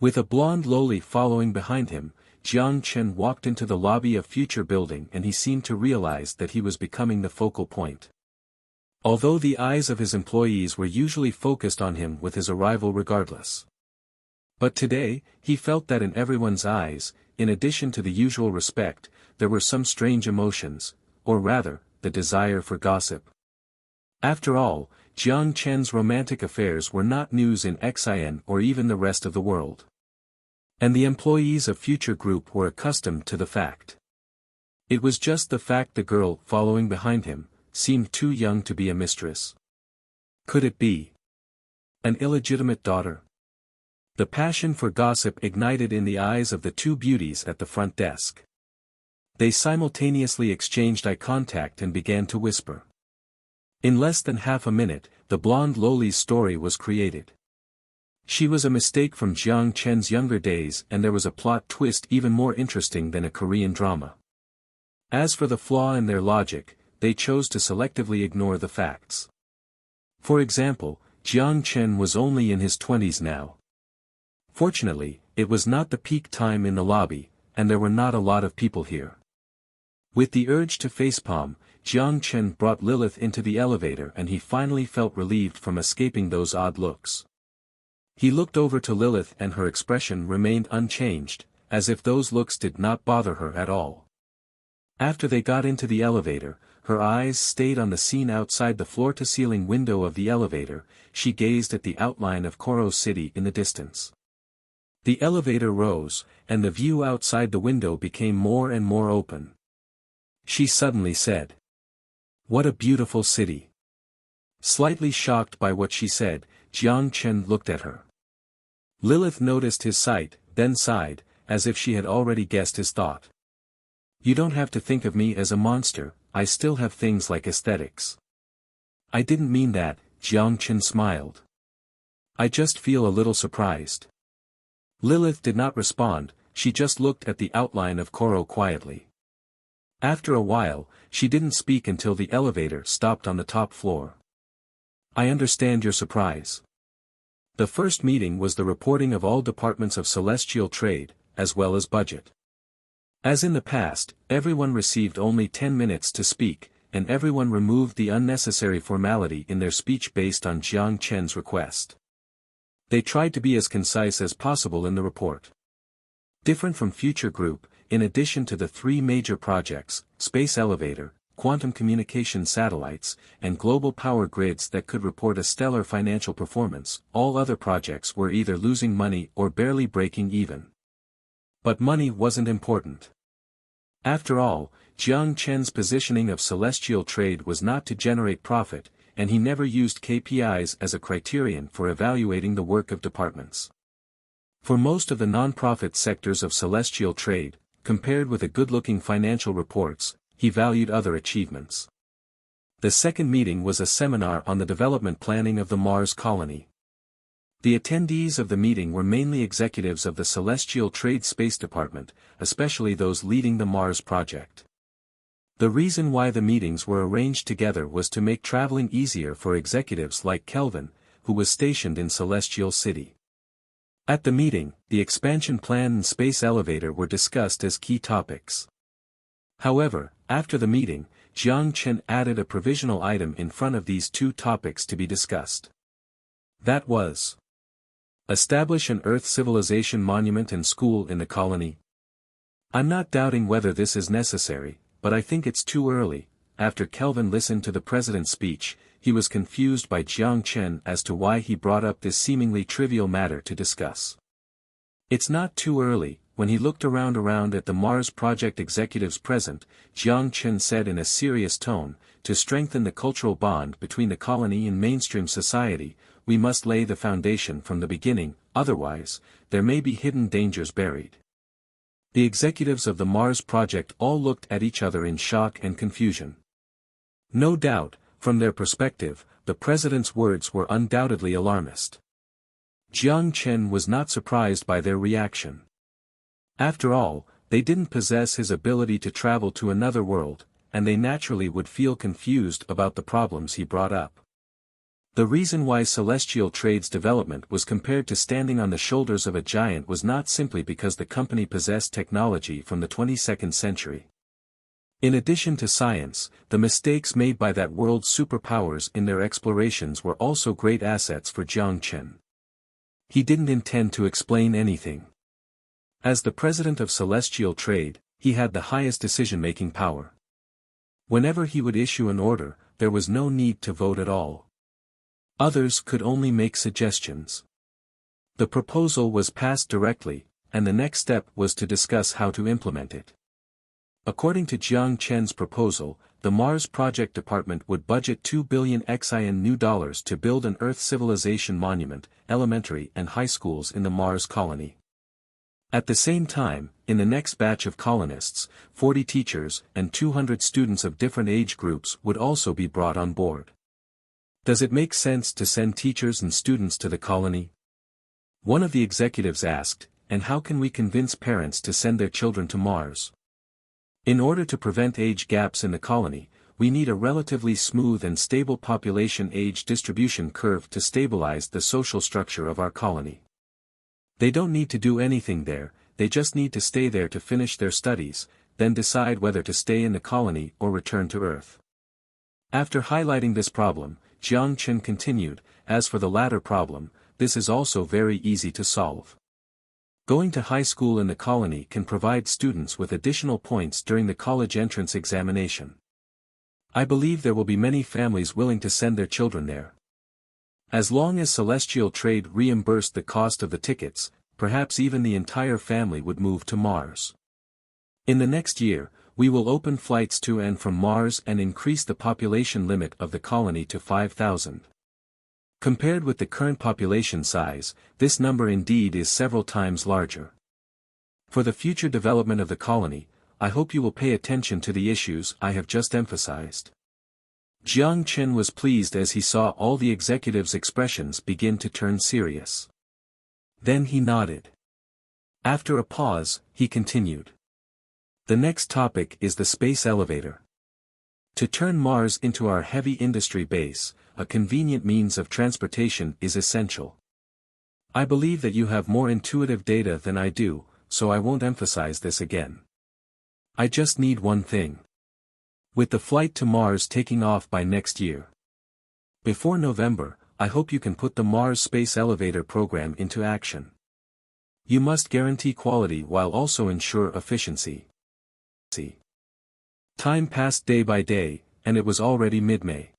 With a blonde loli following behind him, Jiang Chen walked into the lobby of Future Building and he seemed to realize that he was becoming the focal point. Although the eyes of his employees were usually focused on him with his arrival regardless. But today, he felt that in everyone's eyes, in addition to the usual respect, there were some strange emotions, or rather, the desire for gossip. After all, Jiang Chen's romantic affairs were not news in Xin or even the rest of the world. And the employees of Future Group were accustomed to the fact. It was just the fact the girl following behind him seemed too young to be a mistress. Could it be an illegitimate daughter? The passion for gossip ignited in the eyes of the two beauties at the front desk. They simultaneously exchanged eye contact and began to whisper. In less than half a minute, the blonde loli's story was created. She was a mistake from Jiang Chen's younger days and there was a plot twist even more interesting than a Korean drama. As for the flaw in their logic, they chose to selectively ignore the facts. For example, Jiang Chen was only in his 20s now. Fortunately, it was not the peak time in the lobby, and there were not a lot of people here. With the urge to facepalm, Jiang Chen brought Lilith into the elevator and he finally felt relieved from escaping those odd looks. He looked over to Lilith and her expression remained unchanged, as if those looks did not bother her at all. After they got into the elevator, her eyes stayed on the scene outside the floor-to-ceiling window of the elevator. She gazed at the outline of Koro City in the distance. The elevator rose, and the view outside the window became more and more open. She suddenly said, "What a beautiful city." Slightly shocked by what she said, Jiang Chen looked at her. Lilith noticed his sight, then sighed, as if she had already guessed his thought. "You don't have to think of me as a monster, I still have things like aesthetics." "I didn't mean that," Jiang Chen smiled. "I just feel a little surprised." Lilith did not respond, she just looked at the outline of Koro quietly. After a while, she didn't speak until the elevator stopped on the top floor. "I understand your surprise." The first meeting was the reporting of all departments of celestial trade, as well as budget. As in the past, everyone received only 10 minutes to speak, and everyone removed the unnecessary formality in their speech based on Jiang Chen's request. They tried to be as concise as possible in the report. Different from Future Group, in addition to the three major projects, space elevator, quantum communication satellites, and global power grids that could report a stellar financial performance, all other projects were either losing money or barely breaking even. But money wasn't important. After all, Jiang Chen's positioning of celestial trade was not to generate profit, and he never used KPIs as a criterion for evaluating the work of departments. For most of the non-profit sectors of celestial trade, compared with a good-looking financial reports, he valued other achievements. The second meeting was a seminar on the development planning of the Mars colony. The attendees of the meeting were mainly executives of the Celestial Trade Space Department, especially those leading the Mars project. The reason why the meetings were arranged together was to make traveling easier for executives like Kelvin, who was stationed in Celestial City. At the meeting, the expansion plan and space elevator were discussed as key topics. However, after the meeting, Jiang Chen added a provisional item in front of these two topics to be discussed. That was: establish an Earth civilization monument and school in the colony. I'm not doubting whether this is necessary, but I think it's too early. After Kelvin listened to the president's speech, he was confused by Jiang Chen as to why he brought up this seemingly trivial matter to discuss. It's not too early. When he looked around at the Mars project executives present, Jiang Chen said in a serious tone, to strengthen the cultural bond between the colony and mainstream society, we must lay the foundation from the beginning, otherwise, there may be hidden dangers buried. The executives of the Mars project all looked at each other in shock and confusion. No doubt, from their perspective, the president's words were undoubtedly alarmist. Jiang Chen was not surprised by their reaction. After all, they didn't possess his ability to travel to another world, and they naturally would feel confused about the problems he brought up. The reason why celestial trade's development was compared to standing on the shoulders of a giant was not simply because the company possessed technology from the 22nd century. In addition to science, the mistakes made by that world's superpowers in their explorations were also great assets for Jiang Chen. He didn't intend to explain anything. As the president of celestial trade, he had the highest decision-making power. Whenever he would issue an order, there was no need to vote at all. Others could only make suggestions. The proposal was passed directly, and the next step was to discuss how to implement it. According to Jiang Chen's proposal, the Mars Project Department would budget $2 billion new dollars to build an Earth civilization monument, elementary and high schools in the Mars colony. At the same time, in the next batch of colonists, 40 teachers and 200 students of different age groups would also be brought on board. Does it make sense to send teachers and students to the colony? One of the executives asked, and how can we convince parents to send their children to Mars? In order to prevent age gaps in the colony, we need a relatively smooth and stable population age distribution curve to stabilize the social structure of our colony. They don't need to do anything there, they just need to stay there to finish their studies, then decide whether to stay in the colony or return to Earth. After highlighting this problem, Jiang Chen continued, as for the latter problem, this is also very easy to solve. Going to high school in the colony can provide students with additional points during the college entrance examination. I believe there will be many families willing to send their children there. As long as celestial trade reimbursed the cost of the tickets, perhaps even the entire family would move to Mars. In the next year, we will open flights to and from Mars and increase the population limit of the colony to 5,000. Compared with the current population size, this number indeed is several times larger. For the future development of the colony, I hope you will pay attention to the issues I have just emphasized. Jiang Chen was pleased as he saw all the executives' expressions begin to turn serious. Then he nodded. After a pause, he continued. The next topic is the space elevator. To turn Mars into our heavy industry base, a convenient means of transportation is essential. I believe that you have more intuitive data than I do, so I won't emphasize this again. I just need one thing. With the flight to Mars taking off by next year. Before November, I hope you can put the Mars Space Elevator program into action. You must guarantee quality while also ensure efficiency. Time passed day by day, and it was already mid-May.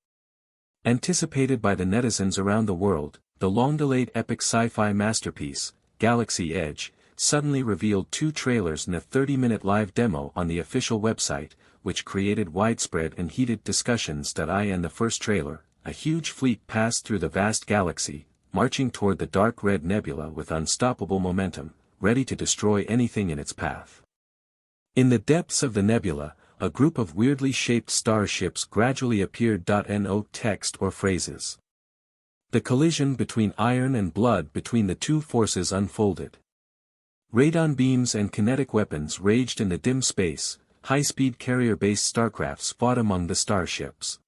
Anticipated by the netizens around the world, the long-delayed epic sci-fi masterpiece, Galaxy Edge, suddenly revealed 2 trailers and a 30-minute live demo on the official website, which created widespread and heated discussions. In the first trailer, a huge fleet passed through the vast galaxy, marching toward the dark red nebula with unstoppable momentum, ready to destroy anything in its path. In the depths of the nebula, a group of weirdly shaped starships gradually appeared. No text or phrases. The collision between iron and blood between the two forces unfolded. Radon beams and kinetic weapons raged in the dim space, high-speed carrier-based starcrafts fought among the starships.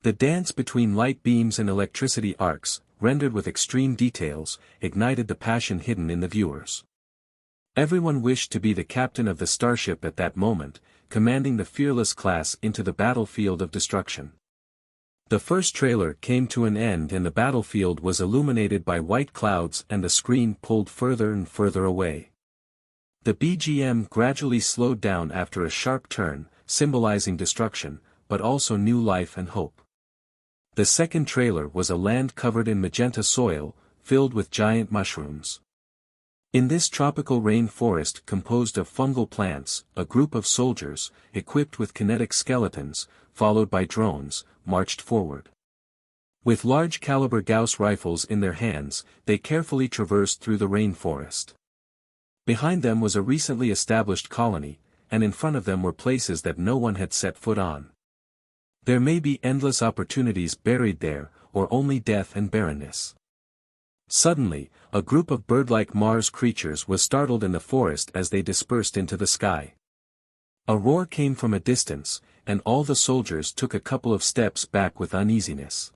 The dance between light beams and electricity arcs, rendered with extreme details, ignited the passion hidden in the viewers. Everyone wished to be the captain of the starship at that moment, commanding the fearless class into the battlefield of destruction. The first trailer came to an end and the battlefield was illuminated by white clouds and the screen pulled further and further away. The BGM gradually slowed down after a sharp turn, symbolizing destruction, but also new life and hope. The second trailer was a land covered in magenta soil, filled with giant mushrooms. In this tropical rainforest composed of fungal plants, a group of soldiers, equipped with kinetic skeletons, followed by drones, marched forward. With large-caliber Gauss rifles in their hands, they carefully traversed through the rainforest. Behind them was a recently established colony, and in front of them were places that no one had set foot on. There may be endless opportunities buried there, or only death and barrenness. Suddenly, a group of bird-like Mars creatures was startled in the forest as they dispersed into the sky. A roar came from a distance, and all the soldiers took a couple of steps back with uneasiness.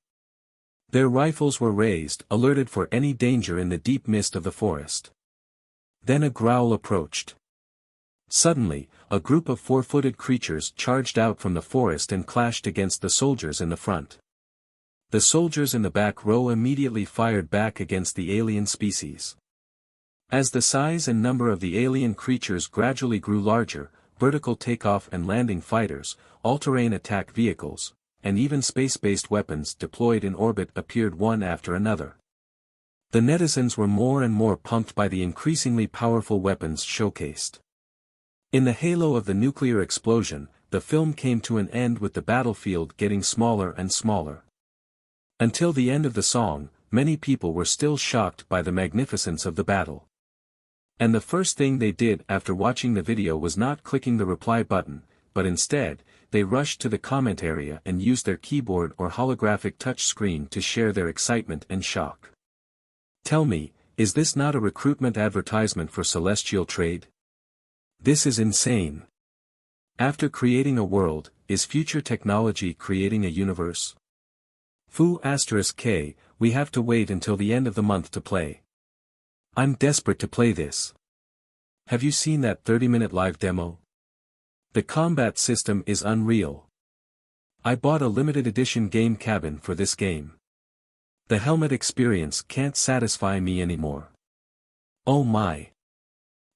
Their rifles were raised, alerted for any danger in the deep mist of the forest. Then a growl approached. Suddenly, a group of four-footed creatures charged out from the forest and clashed against the soldiers in the front. The soldiers in the back row immediately fired back against the alien species. As the size and number of the alien creatures gradually grew larger, vertical takeoff and landing fighters, all-terrain attack vehicles, and even space-based weapons deployed in orbit appeared one after another. The netizens were more and more pumped by the increasingly powerful weapons showcased. In the halo of the nuclear explosion, the film came to an end with the battlefield getting smaller and smaller. Until the end of the song, many people were still shocked by the magnificence of the battle. And the first thing they did after watching the video was not clicking the reply button, but instead, they rushed to the comment area and used their keyboard or holographic touch screen to share their excitement and shock. Tell me, is this not a recruitment advertisement for celestial trade? This is insane. After creating a world, is future technology creating a universe? Foo*K, we have to wait until the end of the month to play. I'm desperate to play this. Have you seen that 30-minute live demo? The combat system is unreal. I bought a limited edition game cabin for this game. The helmet experience can't satisfy me anymore. Oh my.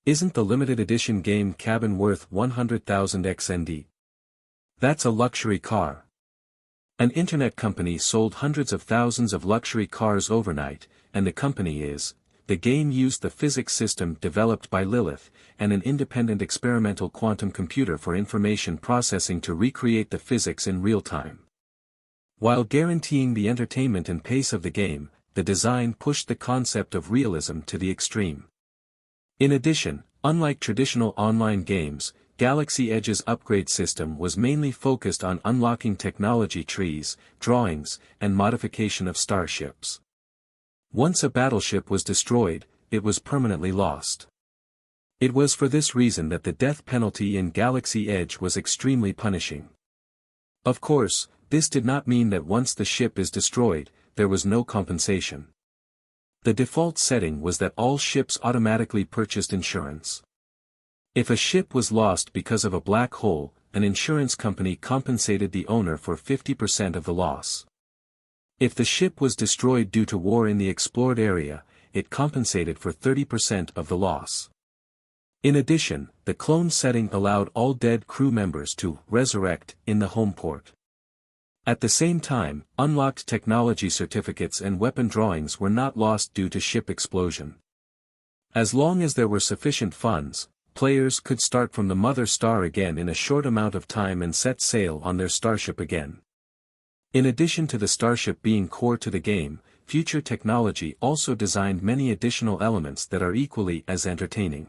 Isn't the limited edition game cabin worth 100,000 XND? That's a luxury car. An internet company sold hundreds of thousands of luxury cars overnight, and the game used the physics system developed by Lilith, and an independent experimental quantum computer for information processing to recreate the physics in real time. While guaranteeing the entertainment and pace of the game, the design pushed the concept of realism to the extreme. In addition, unlike traditional online games, Galaxy Edge's upgrade system was mainly focused on unlocking technology trees, drawings, and modification of starships. Once a battleship was destroyed, it was permanently lost. It was for this reason that the death penalty in Galaxy Edge was extremely punishing. Of course, this did not mean that once the ship is destroyed, there was no compensation. The default setting was that all ships automatically purchased insurance. If a ship was lost because of a black hole, an insurance company compensated the owner for 50% of the loss. If the ship was destroyed due to war in the explored area, it compensated for 30% of the loss. In addition, the clone setting allowed all dead crew members to resurrect in the home port. At the same time, unlocked technology certificates and weapon drawings were not lost due to ship explosion. As long as there were sufficient funds, players could start from the mother star again in a short amount of time and set sail on their starship again. In addition to the starship being core to the game, future technology also designed many additional elements that are equally as entertaining.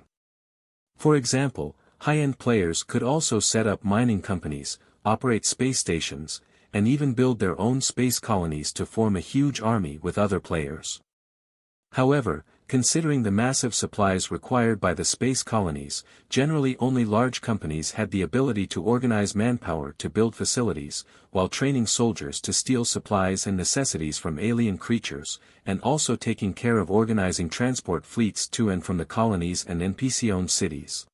For example, high-end players could also set up mining companies, operate space stations, and even build their own space colonies to form a huge army with other players. However, considering the massive supplies required by the space colonies, generally only large companies had the ability to organize manpower to build facilities, while training soldiers to steal supplies and necessities from alien creatures, and also taking care of organizing transport fleets to and from the colonies and NPC-owned cities.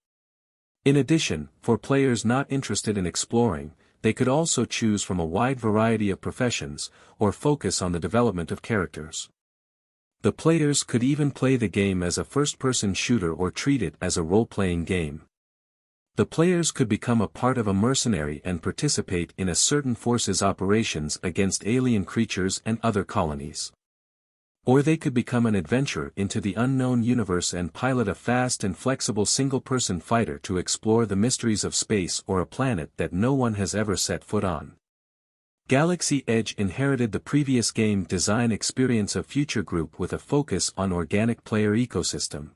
In addition, for players not interested in exploring, they could also choose from a wide variety of professions, or focus on the development of characters. The players could even play the game as a first-person shooter or treat it as a role-playing game. The players could become a part of a mercenary and participate in a certain force's operations against alien creatures and other colonies. Or they could become an adventurer into the unknown universe and pilot a fast and flexible single-person fighter to explore the mysteries of space or a planet that no one has ever set foot on. Galaxy Edge inherited the previous game design experience of Future Group with a focus on organic player ecosystem.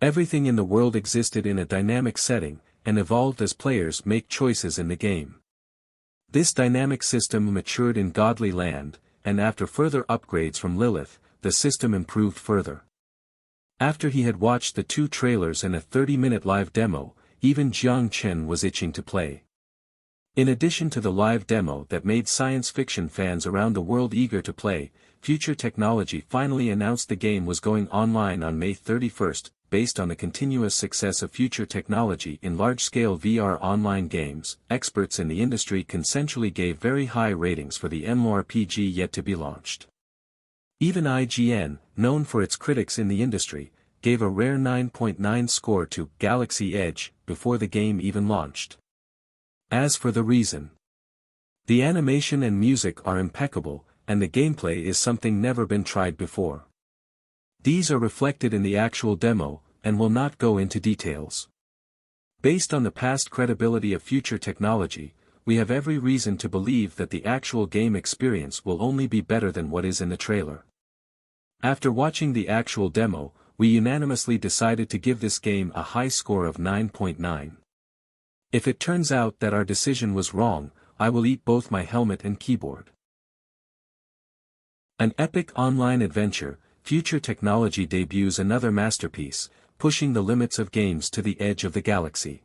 Everything in the world existed in a dynamic setting, and evolved as players make choices in the game. This dynamic system matured in Godly Land, and after further upgrades from Lilith, the system improved further. After he had watched the 2 trailers and a 30-minute live demo, even Jiang Chen was itching to play. In addition to the live demo that made science fiction fans around the world eager to play, Future Technology finally announced the game was going online on May 31st, based on the continuous success of Future Technology in large-scale VR online games. Experts in the industry consensually gave very high ratings for the MMORPG yet to be launched. Even IGN, known for its critics in the industry, gave a rare 9.9 score to Galaxy Edge before the game even launched. As for the reason, the animation and music are impeccable, and the gameplay is something never been tried before. These are reflected in the actual demo, and will not go into details. Based on the past credibility of Future Technology, we have every reason to believe that the actual game experience will only be better than what is in the trailer. After watching the actual demo, we unanimously decided to give this game a high score of 9.9. If it turns out that our decision was wrong, I will eat both my helmet and keyboard. An epic online adventure, Future Technology debuts another masterpiece, pushing the limits of games to the edge of the galaxy.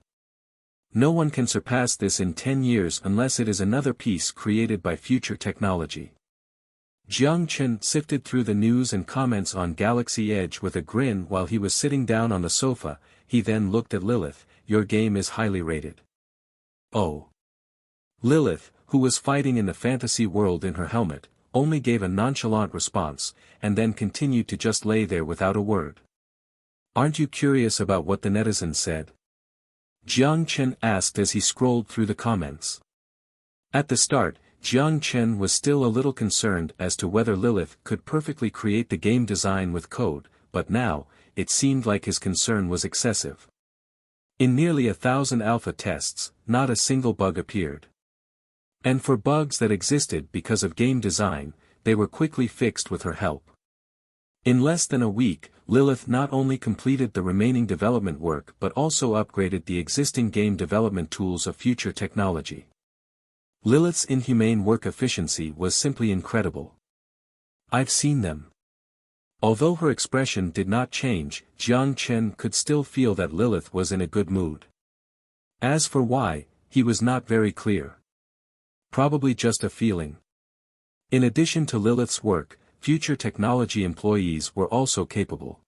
No one can surpass this in 10 years unless it is another piece created by Future Technology. Jiang Chen sifted through the news and comments on Galaxy Edge with a grin while he was sitting down on the sofa. He then looked at Lilith. Your game is highly rated. Oh. Lilith, who was fighting in the fantasy world in her helmet, only gave a nonchalant response, and then continued to just lay there without a word. Aren't you curious about what the netizens said? Jiang Chen asked as he scrolled through the comments. At the start, Jiang Chen was still a little concerned as to whether Lilith could perfectly create the game design with code, but now, it seemed like his concern was excessive. In nearly 1,000 alpha tests, not a single bug appeared. And for bugs that existed because of game design, they were quickly fixed with her help. In less than a week, Lilith not only completed the remaining development work but also upgraded the existing game development tools of Future Technology. Lilith's inhumane work efficiency was simply incredible. I've seen them. Although her expression did not change, Jiang Chen could still feel that Lilith was in a good mood. As for why, he was not very clear. Probably just a feeling. In addition to Lilith's work, Future Technology employees were also capable.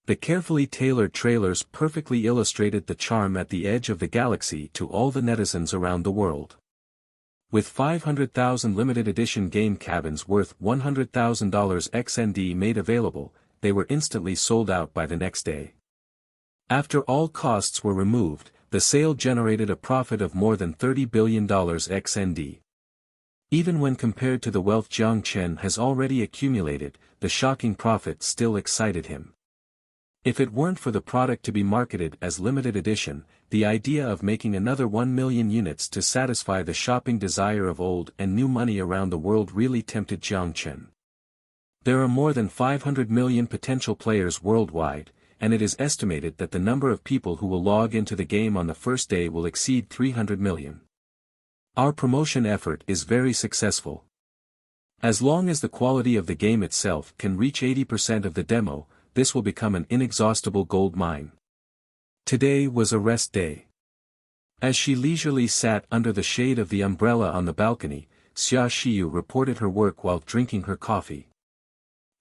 The carefully tailored trailers perfectly illustrated the charm at the edge of the galaxy to all the netizens around the world. With 500,000 limited edition game cabins worth $100,000 XND made available, they were instantly sold out by the next day. After all costs were removed, the sale generated a profit of more than $30 billion XND. Even when compared to the wealth Jiang Chen has already accumulated, the shocking profit still excited him. If it weren't for the product to be marketed as limited edition, the idea of making another 1 million units to satisfy the shopping desire of old and new money around the world really tempted Jiang Chen. There are more than 500 million potential players worldwide, and it is estimated that the number of people who will log into the game on the first day will exceed 300 million. Our promotion effort is very successful. As long as the quality of the game itself can reach 80% of the demo, this will become an inexhaustible gold mine. Today was a rest day. As she leisurely sat under the shade of the umbrella on the balcony, Xia Xiyu reported her work while drinking her coffee.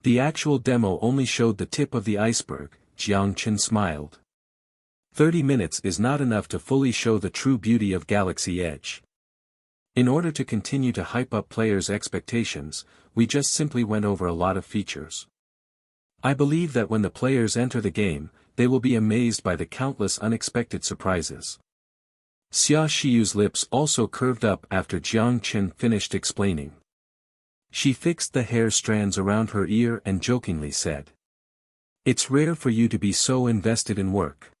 The actual demo only showed the tip of the iceberg. Jiang Chen smiled. 30 minutes is not enough to fully show the true beauty of Galaxy Edge. In order to continue to hype up players' expectations, we just simply went over a lot of features. I believe that when the players enter the game, they will be amazed by the countless unexpected surprises. Xia Xiyu's lips also curved up after Jiang Chen finished explaining. She fixed the hair strands around her ear and jokingly said, "It's rare for you to be so invested in work.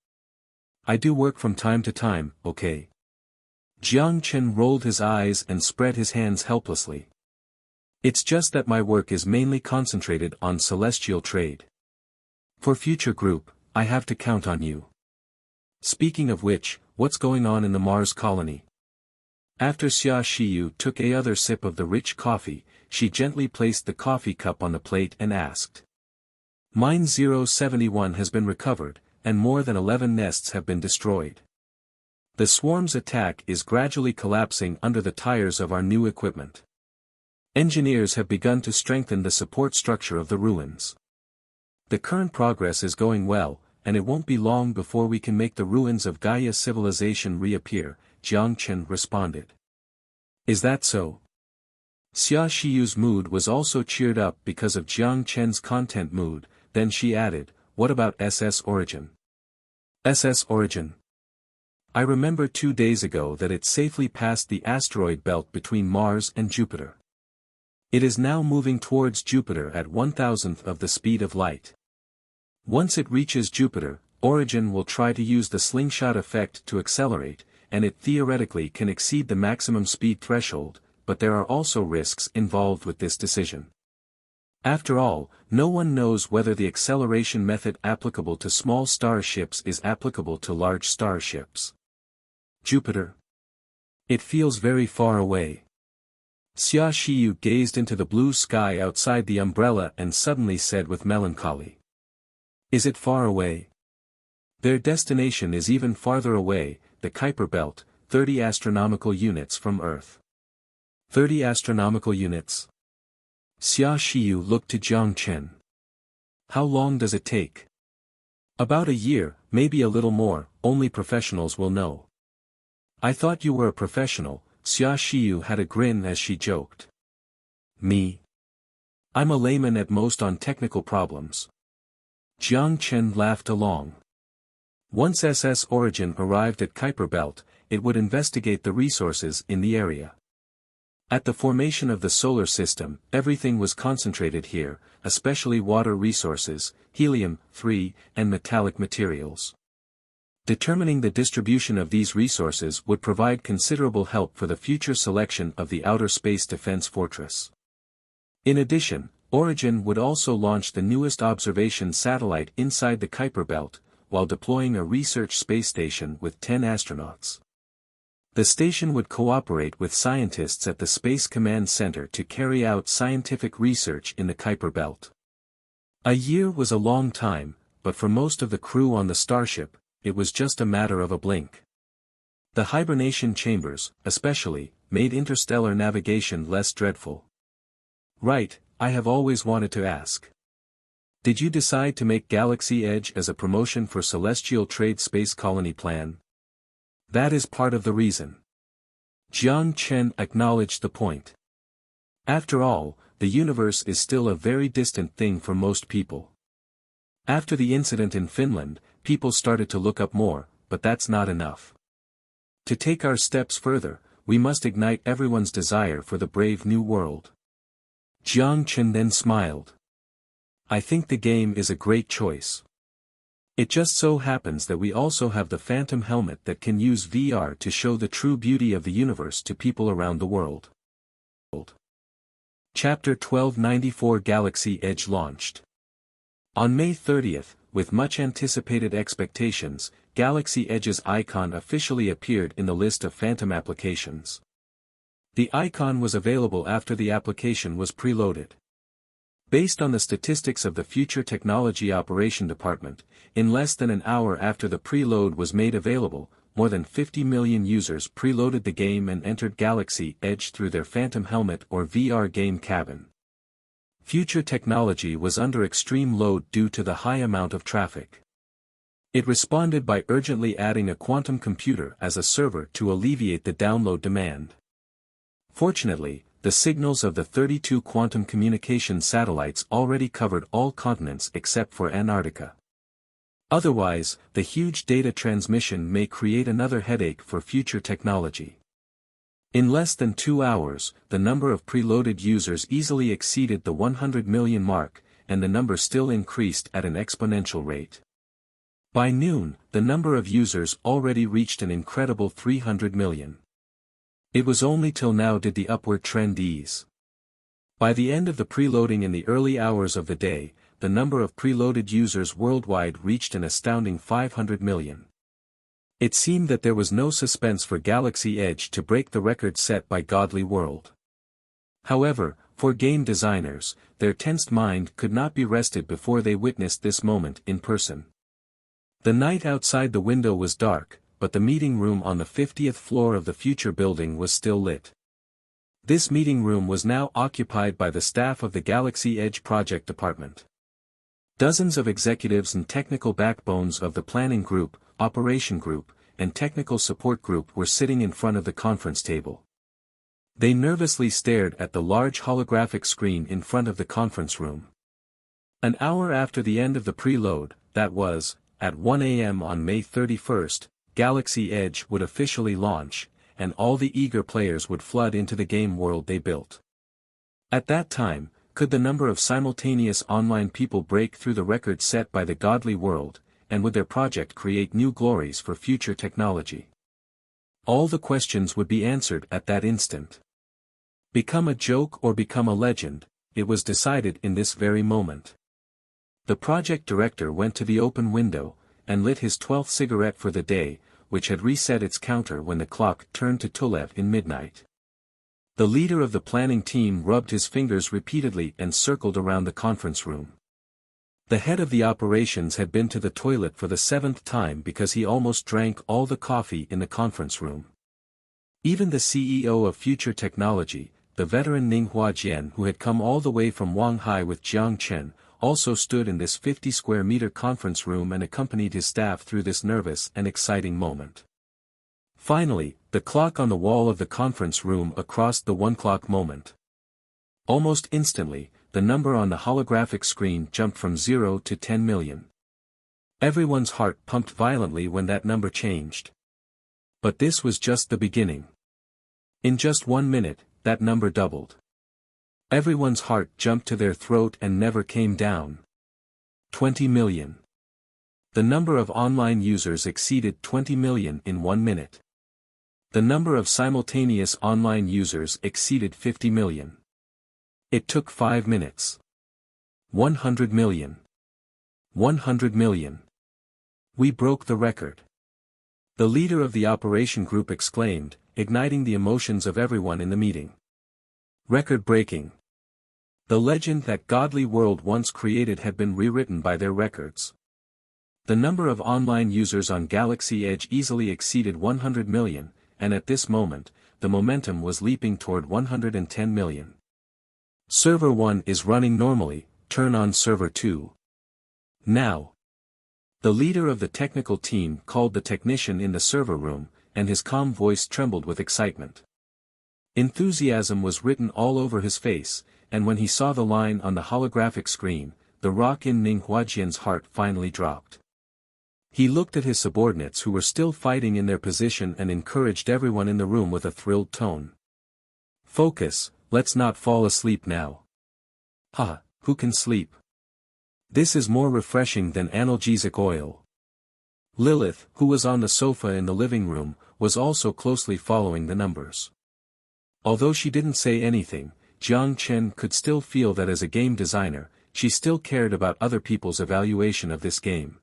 I do work from time to time, okay?" Jiang Chen rolled his eyes and spread his hands helplessly. "It's just that my work is mainly concentrated on celestial trade. For Future Group, I have to count on you. Speaking of which, what's going on in the Mars colony?" After Xia Xiyu took another sip of the rich coffee, she gently placed the coffee cup on the plate and asked. "Mine 071 has been recovered, and more than 11 nests have been destroyed. The swarm's attack is gradually collapsing under the tires of our new equipment. Engineers have begun to strengthen the support structure of the ruins. The current progress is going well, and it won't be long before we can make the ruins of Gaia's civilization reappear, Jiang Chen responded. Is that so? Xia Shiyu's mood was also cheered up because of Jiang Chen's content mood, then she added, what about SS Origin? SS Origin? I remember 2 days ago that it safely passed the asteroid belt between Mars and Jupiter. It is now moving towards Jupiter at 1,000th of the speed of light. Once it reaches Jupiter, Origin will try to use the slingshot effect to accelerate, and it theoretically can exceed the maximum speed threshold, but there are also risks involved with this decision. After all, no one knows whether the acceleration method applicable to small starships is applicable to large starships. Jupiter? It feels very far away. Xia Shiyu gazed into the blue sky outside the umbrella and suddenly said with melancholy. Is it far away? Their destination is even farther away, the Kuiper Belt, 30 astronomical units from Earth. 30 astronomical units? Xia Shiyu looked to Jiang Chen. How long does it take? About a year, maybe a little more, only professionals will know. I thought you were a professional, Xia Shiyu had a grin as she joked. Me? I'm a layman at most on technical problems. Jiang Chen laughed along. Once SS Origin arrived at Kuiper Belt, it would investigate the resources in the area. At the formation of the solar system, everything was concentrated here, especially water resources, helium-3, and metallic materials. Determining the distribution of these resources would provide considerable help for the future selection of the outer space defense fortress. In addition, Origin would also launch the newest observation satellite inside the Kuiper Belt, while deploying a research space station with 10 astronauts. The station would cooperate with scientists at the Space Command Center to carry out scientific research in the Kuiper Belt. A year was a long time, but for most of the crew on the starship, it was just a matter of a blink. The hibernation chambers, especially, made interstellar navigation less dreadful. Right, I have always wanted to ask. Did you decide to make Galaxy Edge as a promotion for Celestial Trade Space Colony plan? That is part of the reason. Jiang Chen acknowledged the point. After all, the universe is still a very distant thing for most people. After the incident in Finland, people started to look up more, but that's not enough. To take our steps further, we must ignite everyone's desire for the brave new world. Jiang Chen then smiled. I think the game is a great choice. It just so happens that we also have the Phantom Helmet that can use VR to show the true beauty of the universe to people around the world. Chapter 1294 Galaxy Edge launched. On May 30th, with much anticipated expectations, Galaxy Edge's icon officially appeared in the list of Phantom applications. The icon was available after the application was preloaded. Based on the statistics of the Future Technology Operation Department, in less than an hour after the preload was made available, more than 50 million users preloaded the game and entered Galaxy Edge through their Phantom Helmet or VR game cabin. Future Technology was under extreme load due to the high amount of traffic. It responded by urgently adding a quantum computer as a server to alleviate the download demand. Fortunately, the signals of the 32 quantum communication satellites already covered all continents except for Antarctica. Otherwise, the huge data transmission may create another headache for Future Technology. In less than 2 hours, the number of preloaded users easily exceeded the 100 million mark, and the number still increased at an exponential rate. By noon, the number of users already reached an incredible 300 million. It was only till now did the upward trend ease. By the end of the preloading in the early hours of the day, the number of preloaded users worldwide reached an astounding 500 million. It seemed that there was no suspense for Galaxy Edge to break the record set by Godly World. However, for game designers, their tensed mind could not be rested before they witnessed this moment in person. The night outside the window was dark, but the meeting room on the 50th floor of the future building was still lit. This meeting room was now occupied by the staff of the Galaxy Edge Project Department. Dozens of executives and technical backbones of the planning group, operation group, and technical support group were sitting in front of the conference table. They nervously stared at the large holographic screen in front of the conference room. An hour after the end of the preload, that was, at 1 a.m. on May 31st, Galaxy Edge would officially launch, and all the eager players would flood into the game world they built. At that time, could the number of simultaneous online people break through the record set by the godly world, and would their project create new glories for future technology? All the questions would be answered at that instant. Become a joke or become a legend, it was decided in this very moment. The project director went to the open window, and lit his 12th cigarette for the day, which had reset its counter when the clock turned to 12 in midnight. The leader of the planning team rubbed his fingers repeatedly and circled around the conference room. The head of the operations had been to the toilet for the 7th time because he almost drank all the coffee in the conference room. Even the CEO of Future Technology, the veteran Ning Huajian, who had come all the way from Shanghai with Jiang Chen, also stood in this 50-square-meter conference room and accompanied his staff through this nervous and exciting moment. Finally, the clock on the wall of the conference room crossed the 1 o'clock moment. Almost instantly, the number on the holographic screen jumped from 0 to 10 million. Everyone's heart pumped violently when that number changed. But this was just the beginning. In just 1 minute, that number doubled. Everyone's heart jumped to their throat and never came down. 20 million. The number of online users exceeded 20 million in 1 minute. The number of simultaneous online users exceeded 50 million. It took 5 minutes. 100 million. 100 million. We broke the record. The leader of the operation group exclaimed, igniting the emotions of everyone in the meeting. Record-breaking. The legend that godly world once created had been rewritten by their records. The number of online users on Galaxy Edge easily exceeded 100 million, and at this moment, the momentum was leaping toward 110 million. Server 1 is running normally, turn on server 2. Now. The leader of the technical team called the technician in the server room, and his calm voice trembled with excitement. Enthusiasm was written all over his face, and when he saw the line on the holographic screen, the rock in Ning Huajian's heart finally dropped. He looked at his subordinates who were still fighting in their position and encouraged everyone in the room with a thrilled tone. Focus, let's not fall asleep now. Ha, who can sleep? This is more refreshing than analgesic oil. Lilith, who was on the sofa in the living room, was also closely following the numbers. Although she didn't say anything, Jiang Chen could still feel that as a game designer, she still cared about other people's evaluation of this game.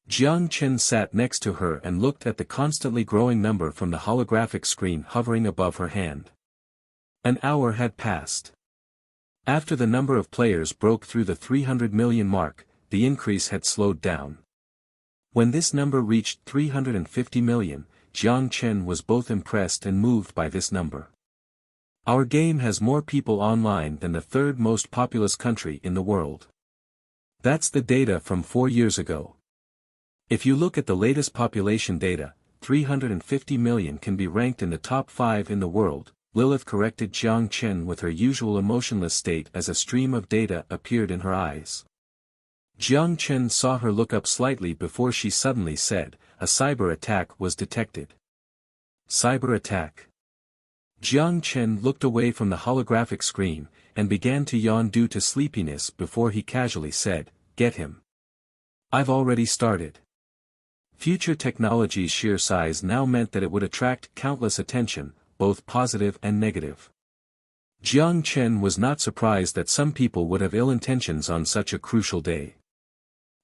Jiang Chen sat next to her and looked at the constantly growing number from the holographic screen hovering above her hand. An hour had passed. After the number of players broke through the 300 million mark, the increase had slowed down. When this number reached 350 million, Jiang Chen was both impressed and moved by this number. Our game has more people online than the third most populous country in the world. That's the data from 4 years ago. If you look at the latest population data, 350 million can be ranked in the top 5 in the world. Lilith corrected Jiang Chen with her usual emotionless state as a stream of data appeared in her eyes. Jiang Chen saw her look up slightly before she suddenly said, a cyber attack was detected. Cyber attack. Jiang Chen looked away from the holographic screen, and began to yawn due to sleepiness before he casually said, get him. I've already started. Future Technology's sheer size now meant that it would attract countless attention, both positive and negative. Jiang Chen was not surprised that some people would have ill intentions on such a crucial day.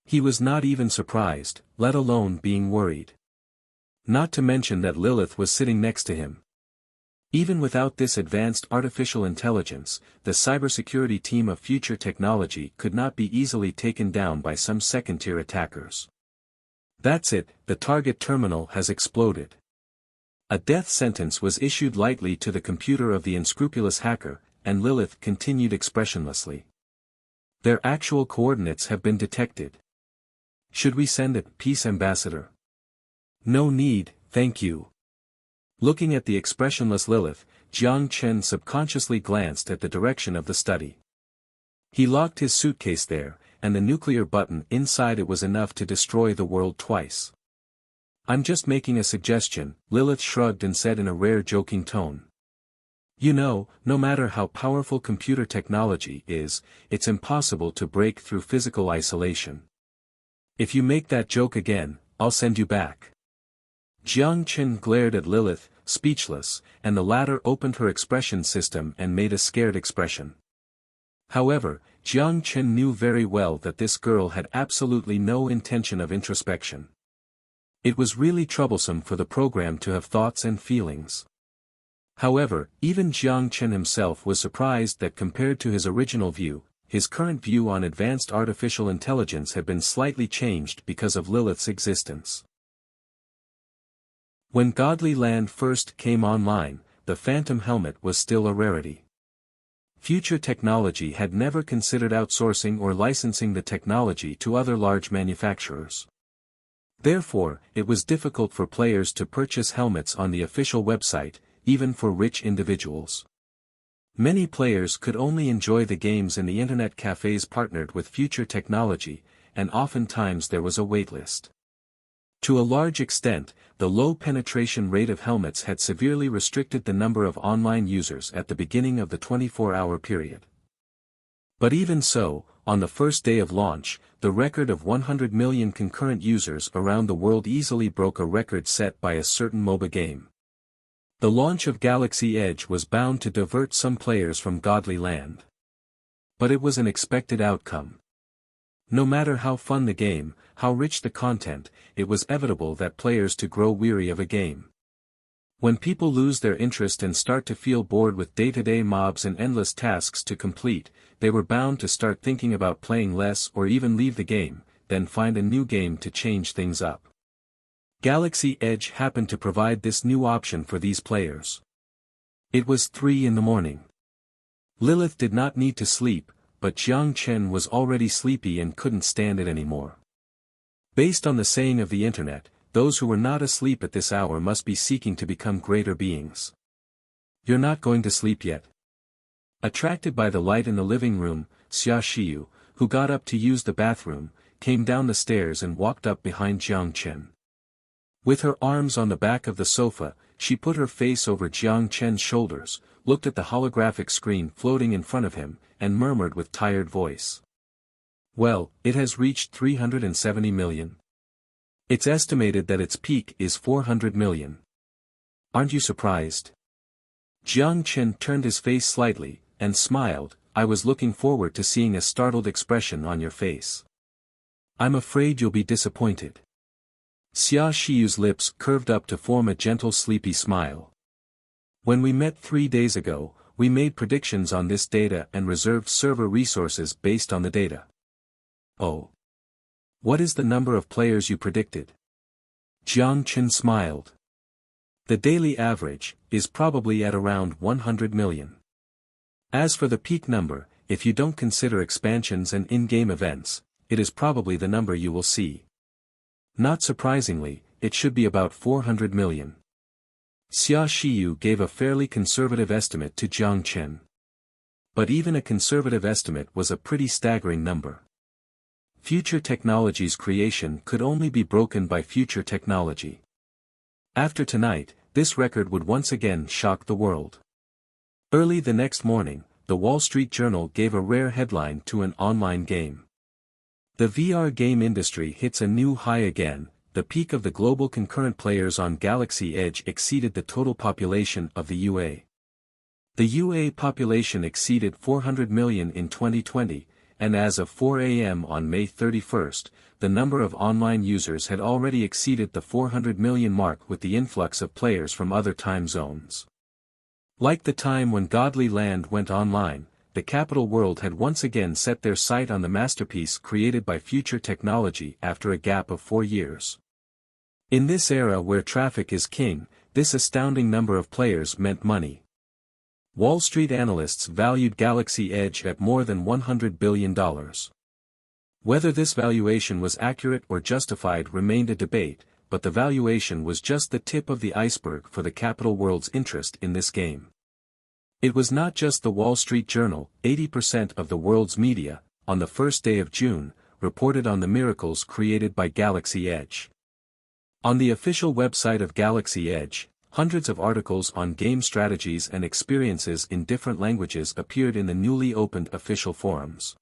He was not even surprised, let alone being worried. Not to mention that Lilith was sitting next to him. Even without this advanced artificial intelligence, the cybersecurity team of Future Technology could not be easily taken down by some second-tier attackers. That's it, the target terminal has exploded. A death sentence was issued lightly to the computer of the unscrupulous hacker, and Lilith continued expressionlessly. Their actual coordinates have been detected. Should we send a peace ambassador? No need, thank you. Looking at the expressionless Lilith, Jiang Chen subconsciously glanced at the direction of the study. He locked his suitcase there, and the nuclear button inside it was enough to destroy the world twice. I'm just making a suggestion, Lilith shrugged and said in a rare joking tone. You know, no matter how powerful computer technology is, it's impossible to break through physical isolation. If you make that joke again, I'll send you back. Jiang Chen glared at Lilith, speechless, and the latter opened her expression system and made a scared expression. However, Jiang Chen knew very well that this girl had absolutely no intention of introspection. It was really troublesome for the program to have thoughts and feelings. However, even Jiang Chen himself was surprised that compared to his original view, his current view on advanced artificial intelligence had been slightly changed because of Lilith's existence. When Godly Land first came online, the Phantom helmet was still a rarity. Future Technology had never considered outsourcing or licensing the technology to other large manufacturers. Therefore, it was difficult for players to purchase helmets on the official website, even for rich individuals. Many players could only enjoy the games in the internet cafes partnered with Future Technology, and oftentimes there was a waitlist. To a large extent, the low penetration rate of helmets had severely restricted the number of online users at the beginning of the 24-hour period. But even so, on the first day of launch, the record of 100 million concurrent users around the world easily broke a record set by a certain MOBA game. The launch of Galaxy Edge was bound to divert some players from Godly Land. But it was an expected outcome. No matter how fun the game, how rich the content, it was inevitable that players to grow weary of a game. When people lose their interest and start to feel bored with day-to-day mobs and endless tasks to complete, they were bound to start thinking about playing less or even leave the game, then find a new game to change things up. Galaxy Edge happened to provide this new option for these players. It was 3 a.m. Lilith did not need to sleep, but Jiang Chen was already sleepy and couldn't stand it anymore. Based on the saying of the internet, those who were not asleep at this hour must be seeking to become greater beings. You're not going to sleep yet? Attracted by the light in the living room, Xia Xiyu, who got up to use the bathroom, came down the stairs and walked up behind Jiang Chen. With her arms on the back of the sofa, she put her face over Jiang Chen's shoulders, looked at the holographic screen floating in front of him, and murmured with tired voice. Well, it has reached 370 million. It's estimated that its peak is 400 million. Aren't you surprised? Jiang Chen turned his face slightly, and smiled. I was looking forward to seeing a startled expression on your face. I'm afraid you'll be disappointed. Xia Xiyu's lips curved up to form a gentle sleepy smile. When we met 3 days ago, we made predictions on this data and reserved server resources based on the data. Oh. What is the number of players you predicted? Jiang Chen smiled. The daily average is probably at around 100 million. As for the peak number, if you don't consider expansions and in-game events, it is probably the number you will see. Not surprisingly, it should be about 400 million. Xia Xiyu gave a fairly conservative estimate to Jiang Chen. But even a conservative estimate was a pretty staggering number. Future Technology's creation could only be broken by Future Technology. After tonight, this record would once again shock the world. Early the next morning, the Wall Street Journal gave a rare headline to an online game. The VR game industry hits a new high again. The peak of the global concurrent players on Galaxy Edge exceeded the total population of the UA. The UA population exceeded 400 million in 2020, and as of 4 a.m. on May 31st, the number of online users had already exceeded the 400 million mark with the influx of players from other time zones. Like the time when Godly Land went online, the capital world had once again set their sight on the masterpiece created by Future Technology after a gap of 4 years. In this era where traffic is king, this astounding number of players meant money. Wall Street analysts valued Galaxy Edge at more than $100 billion. Whether this valuation was accurate or justified remained a debate, but the valuation was just the tip of the iceberg for the capital world's interest in this game. It was not just the Wall Street Journal. 80% of the world's media, on the first day of June, reported on the miracles created by Galaxy Edge. On the official website of Galaxy Edge, hundreds of articles on game strategies and experiences in different languages appeared in the newly opened official forums.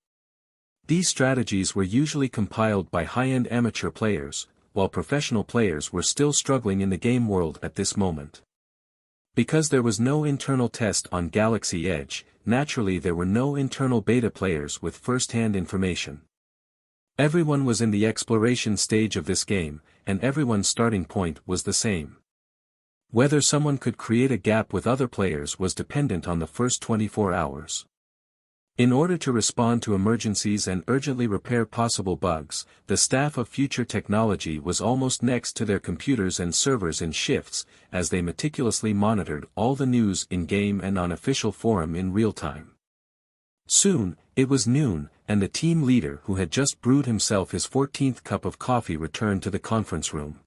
These strategies were usually compiled by high-end amateur players, while professional players were still struggling in the game world at this moment. Because there was no internal test on Galaxy Edge, naturally there were no internal beta players with first-hand information. Everyone was in the exploration stage of this game, and everyone's starting point was the same. Whether someone could create a gap with other players was dependent on the first 24 hours. In order to respond to emergencies and urgently repair possible bugs, the staff of Future Technology was almost next to their computers and servers in shifts, as they meticulously monitored all the news in-game and on official forum in real time. Soon, it was noon, and the team leader who had just brewed himself his 14th cup of coffee returned to the conference room.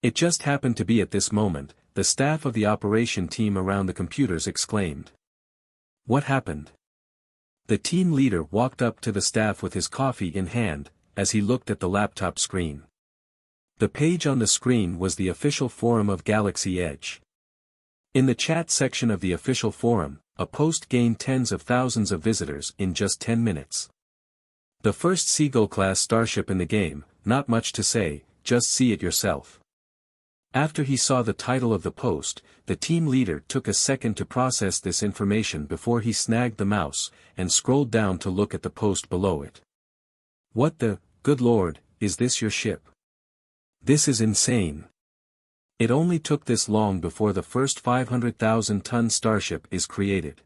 It just happened to be at this moment, the staff of the operation team around the computers exclaimed. "What happened?" The team leader walked up to the staff with his coffee in hand, as he looked at the laptop screen. The page on the screen was the official forum of Galaxy Edge. In the chat section of the official forum, a post gained tens of thousands of visitors in just 10 minutes. The first Seagull-class starship in the game, not much to say, just see it yourself. After he saw the title of the post, the team leader took a second to process this information before he snagged the mouse, and scrolled down to look at the post below it. "What the, good lord, is this your ship? This is insane. It only took this long before the first 500,000-ton starship is created.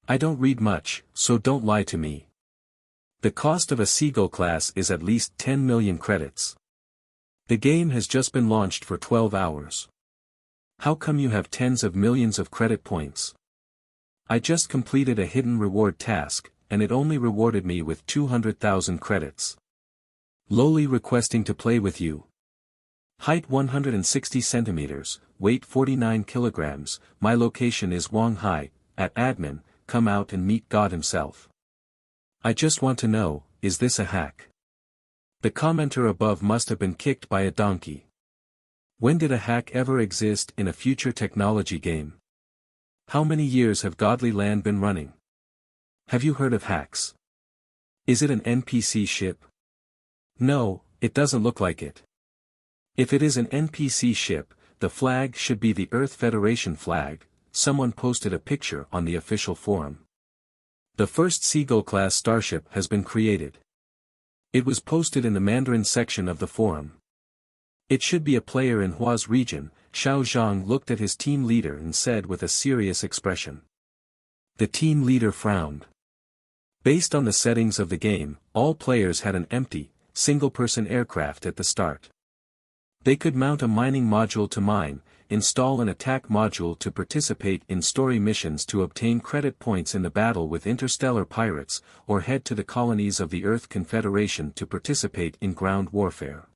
I don't read much, so don't lie to me. The cost of a Seagull class is at least 10 million credits. The game has just been launched for 12 hours. How come you have tens of millions of credit points? I just completed a hidden reward task, and it only rewarded me with 200,000 credits. Lowly requesting to play with you. Height 160 centimeters, weight 49 kilograms, my location is Shanghai, at admin, come out and meet God himself. I just want to know, is this a hack? The commenter above must have been kicked by a donkey. When did a hack ever exist in a Future Technology game? How many years have Godly Land been running? Have you heard of hacks? Is it an NPC ship? No, it doesn't look like it. If it is an NPC ship, the flag should be the Earth Federation flag. Someone posted a picture on the official forum. The first Seagull-class starship has been created. It was posted in the Mandarin section of the forum. It should be a player in Hua's region. Xiao Zhang looked at his team leader and said with a serious expression. The team leader frowned. Based on the settings of the game, all players had an empty, single-person aircraft at the start. They could mount a mining module to mine, install an attack module to participate in story missions to obtain credit points in the battle with interstellar pirates, or head to the colonies of the Earth Confederation to participate in ground warfare.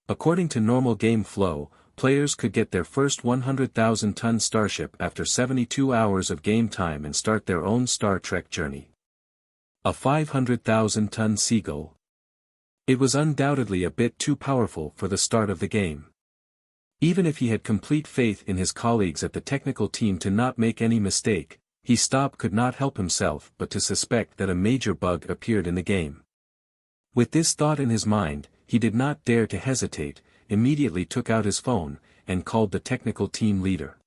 According to normal game flow, players could get their first 100,000-ton starship after 72 hours of game time and start their own Star Trek journey. A 500,000-ton Seagull. It was undoubtedly a bit too powerful for the start of the game. Even if he had complete faith in his colleagues at the technical team to not make any mistake, could not help himself but to suspect that a major bug appeared in the game. With this thought in his mind, he did not dare to hesitate, immediately took out his phone, and called the technical team leader.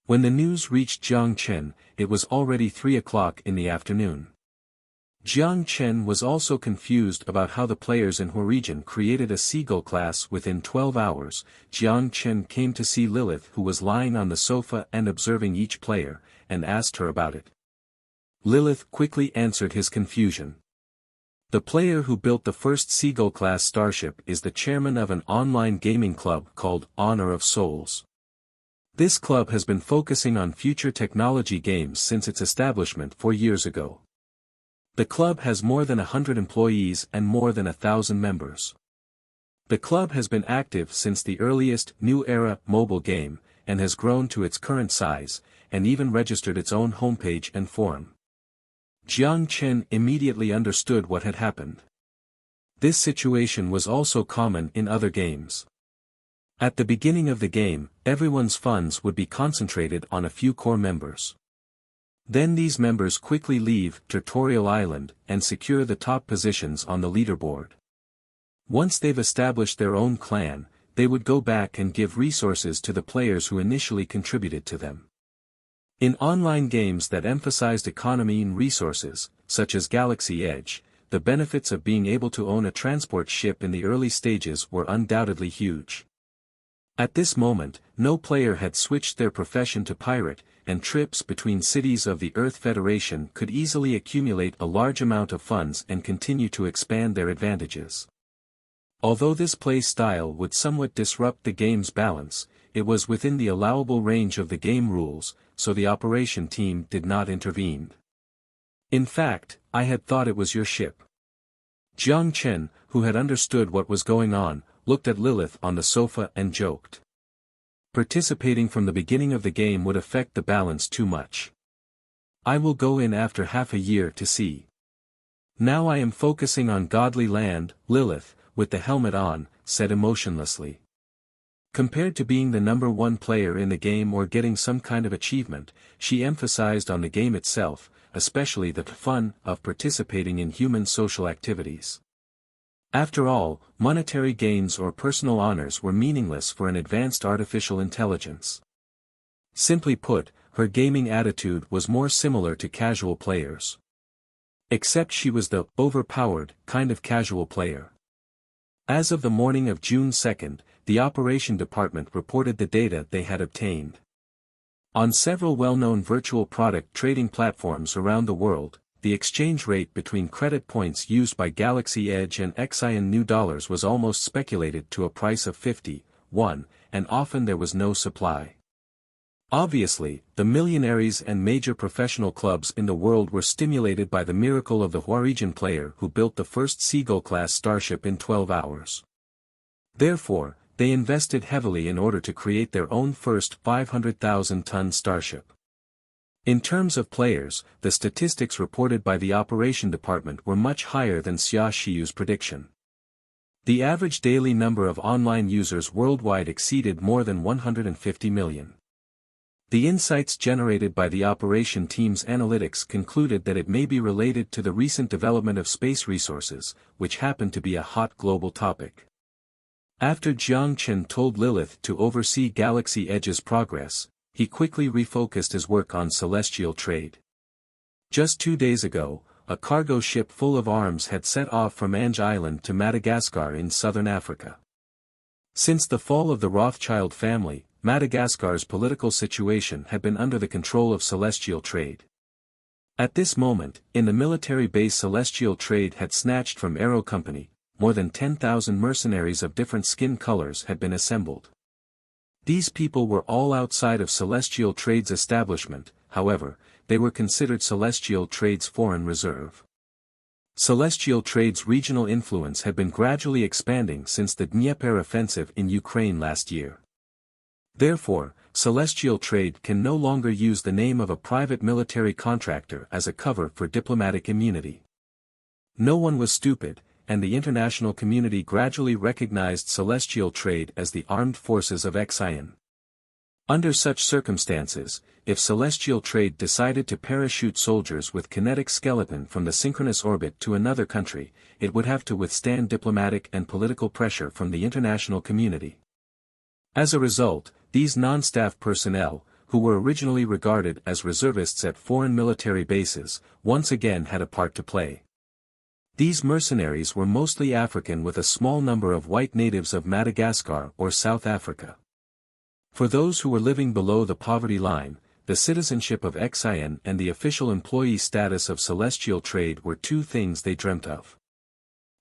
When the news reached Jiang Chen, it was already 3 o'clock in the afternoon. Jiang Chen was also confused about how the players in Hua region created a Seagull class within 12 hours. Jiang Chen came to see Lilith, who was lying on the sofa and observing each player, and asked her about it. Lilith quickly answered his confusion. The player who built the first Seagull-class starship is the chairman of an online gaming club called Honor of Souls. This club has been focusing on future technology games since its establishment 4 years ago. The club has more than 100 employees and more than 1,000 members. The club has been active since the earliest New Era mobile game, and has grown to its current size, and even registered its own homepage and forum. Jiang Chen immediately understood what had happened. This situation was also common in other games. At the beginning of the game, everyone's funds would be concentrated on a few core members. Then these members quickly leave Tutorial Island and secure the top positions on the leaderboard. Once they've established their own clan, they would go back and give resources to the players who initially contributed to them. In online games that emphasized economy and resources, such as Galaxy Edge, the benefits of being able to own a transport ship in the early stages were undoubtedly huge. At this moment, no player had switched their profession to pirate, and trips between cities of the Earth Federation could easily accumulate a large amount of funds and continue to expand their advantages. Although this play style would somewhat disrupt the game's balance, it was within the allowable range of the game rules, so the operation team did not intervene. In fact, I had thought it was your ship. Jiang Chen, who had understood what was going on, looked at Lilith on the sofa and joked. Participating from the beginning of the game would affect the balance too much. I will go in after half a year to see. Now I am focusing on godly land, Lilith, with the helmet on, said emotionlessly. Compared to being the #1 player in the game or getting some kind of achievement, she emphasized on the game itself, especially the fun of participating in human social activities. After all, monetary gains or personal honors were meaningless for an advanced artificial intelligence. Simply put, her gaming attitude was more similar to casual players. Except she was the overpowered kind of casual player. As of the morning of June 2nd, the operation department reported the data they had obtained. On several well-known virtual product trading platforms around the world, the exchange rate between credit points used by Galaxy Edge and Xian new dollars was almost speculated to a price of 51, and often there was no supply. Obviously, the millionaires and major professional clubs in the world were stimulated by the miracle of the Huarijan player who built the first Seagull-class starship in 12 hours. Therefore, they invested heavily in order to create their own first 500,000-ton starship. In terms of players, the statistics reported by the operation department were much higher than Xia Shiyu's prediction. The average daily number of online users worldwide exceeded more than 150 million. The insights generated by the operation team's analytics concluded that it may be related to the recent development of space resources, which happened to be a hot global topic. After Jiang Chen told Lilith to oversee Galaxy Edge's progress, he quickly refocused his work on celestial trade. Just 2 days ago, a cargo ship full of arms had set off from Ange Island to Madagascar in southern Africa. Since the fall of the Rothschild family, Madagascar's political situation had been under the control of celestial trade. At this moment, in the military base celestial trade had snatched from Aero Company, more than 10,000 mercenaries of different skin colors had been assembled. These people were all outside of celestial trade's establishment, however, they were considered celestial trade's foreign reserve. Celestial trade's regional influence had been gradually expanding since the Dnieper offensive in Ukraine last year. Therefore, celestial trade can no longer use the name of a private military contractor as a cover for diplomatic immunity. No one was stupid, and the international community gradually recognized celestial trade as the armed forces of Xian. Under such circumstances, if celestial trade decided to parachute soldiers with kinetic skeleton from the synchronous orbit to another country, it would have to withstand diplomatic and political pressure from the international community. As a result, these non-staff personnel, who were originally regarded as reservists at foreign military bases, once again had a part to play. These mercenaries were mostly African with a small number of white natives of Madagascar or South Africa. For those who were living below the poverty line, the citizenship of Xian and the official employee status of celestial trade were two things they dreamt of.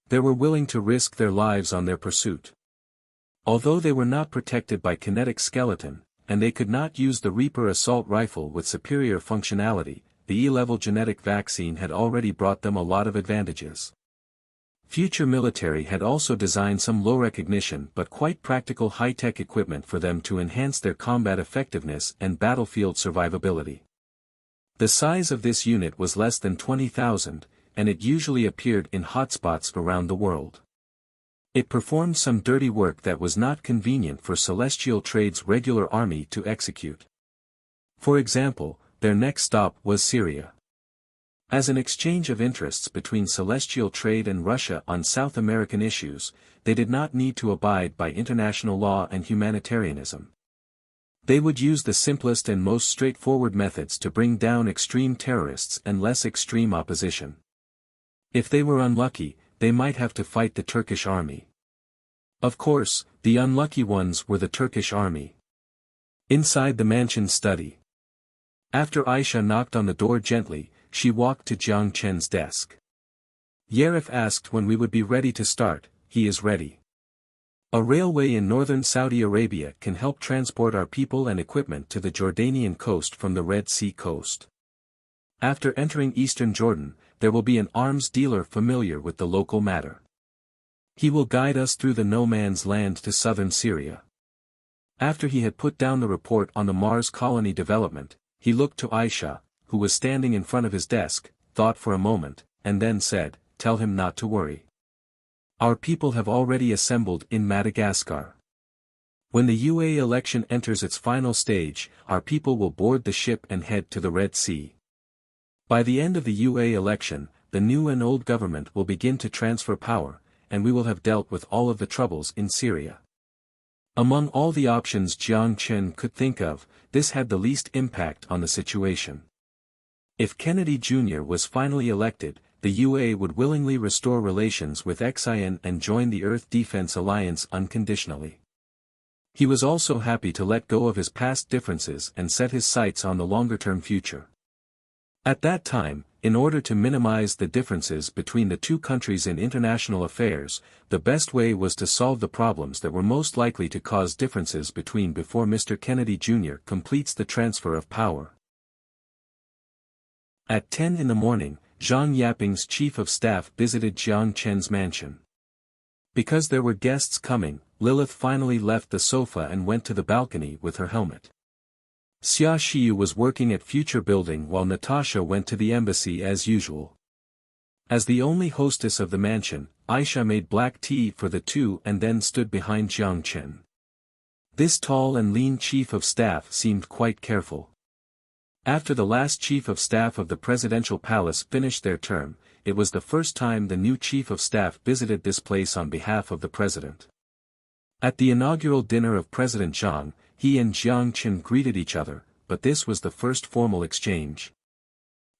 They were willing to risk their lives on their pursuit. Although they were not protected by kinetic skeleton, and they could not use the Reaper assault rifle with superior functionality, the E-level genetic vaccine had already brought them a lot of advantages. Future military had also designed some low recognition but quite practical high-tech equipment for them to enhance their combat effectiveness and battlefield survivability. The size of this unit was less than 20,000, and it usually appeared in hotspots around the world. It performed some dirty work that was not convenient for Celestial Trade's regular army to execute. For example, their next stop was Syria. As an exchange of interests between Celestial Trade and Russia on South American issues, they did not need to abide by international law and humanitarianism. They would use the simplest and most straightforward methods to bring down extreme terrorists and less extreme opposition. If they were unlucky, they might have to fight the Turkish army. Of course, the unlucky ones were the Turkish army. Inside the mansion study. After Aisha knocked on the door gently, she walked to Jiang Chen's desk. Yarif asked when we would be ready to start. He is ready. A railway in northern Saudi Arabia can help transport our people and equipment to the Jordanian coast from the Red Sea coast. After entering eastern Jordan, there will be an arms dealer familiar with the local matter. He will guide us through the no man's land to southern Syria. After he had put down the report on the Mars colony development, he looked to Aisha, who was standing in front of his desk, thought for a moment, and then said, "Tell him not to worry. Our people have already assembled in Madagascar. When the UA election enters its final stage, our people will board the ship and head to the Red Sea. By the end of the UA election, the new and old government will begin to transfer power, and we will have dealt with all of the troubles in Syria." Among all the options Jiang Chen could think of, this had the least impact on the situation. If Kennedy Jr. was finally elected, the UA would willingly restore relations with XIN and join the Earth Defense Alliance unconditionally. He was also happy to let go of his past differences and set his sights on the longer-term future. At that time, in order to minimize the differences between the two countries in international affairs, the best way was to solve the problems that were most likely to cause differences between before Mr. Kennedy Jr. completes the transfer of power. At 10 in the morning, Zhang Yaping's chief of staff visited Jiang Chen's mansion. Because there were guests coming, Lilith finally left the sofa and went to the balcony with her helmet. Xia Xiyu was working at Future Building while Natasha went to the embassy as usual. As the only hostess of the mansion, Aisha made black tea for the two and then stood behind Jiang Chen. This tall and lean chief of staff seemed quite careful. After the last chief of staff of the presidential palace finished their term, it was the first time the new chief of staff visited this place on behalf of the president. At the inaugural dinner of President Zhang, he and Jiang Chen greeted each other, but this was the first formal exchange.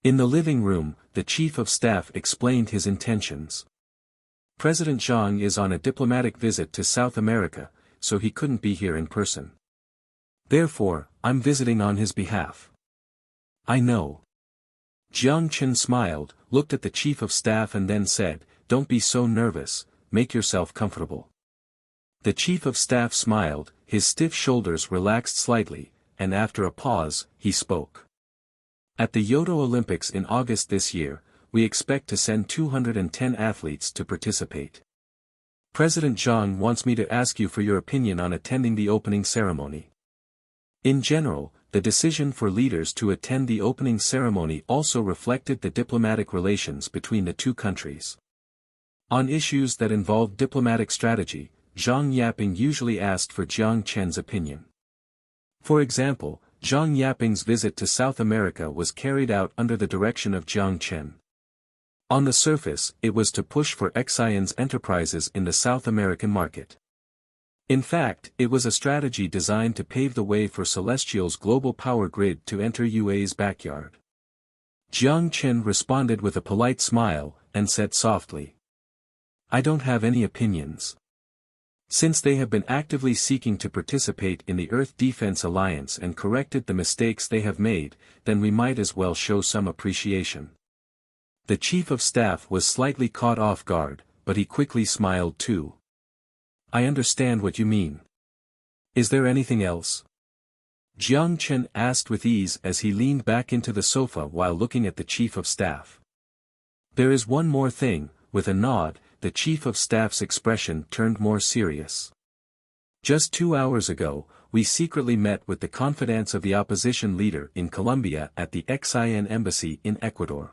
In the living room, the chief of staff explained his intentions. President Zhang is on a diplomatic visit to South America, so he couldn't be here in person. Therefore, I'm visiting on his behalf. I know. Jiang Chen smiled, looked at the chief of staff and then said, "Don't be so nervous, make yourself comfortable." The chief of staff smiled, his stiff shoulders relaxed slightly, and after a pause, he spoke. At the Yodo Olympics in August this year, we expect to send 210 athletes to participate. President Zhang wants me to ask you for your opinion on attending the opening ceremony. In general, the decision for leaders to attend the opening ceremony also reflected the diplomatic relations between the two countries. On issues that involved diplomatic strategy, Zhang Yaping usually asked for Jiang Chen's opinion. For example, Zhang Yaping's visit to South America was carried out under the direction of Jiang Chen. On the surface, it was to push for XIN's enterprises in the South American market. In fact, it was a strategy designed to pave the way for Celestial's global power grid to enter UA's backyard. Jiang Chen responded with a polite smile, and said softly, "I don't have any opinions. Since they have been actively seeking to participate in the Earth Defense Alliance and corrected the mistakes they have made, then we might as well show some appreciation." The chief of staff was slightly caught off guard, but he quickly smiled too. I understand what you mean. Is there anything else? Jiang Chen asked with ease as he leaned back into the sofa while looking at the Chief of Staff. There is one more thing. With a nod, the Chief of Staff's expression turned more serious. Just 2 hours ago, we secretly met with the confidants of the opposition leader in Colombia at the XIN embassy in Ecuador.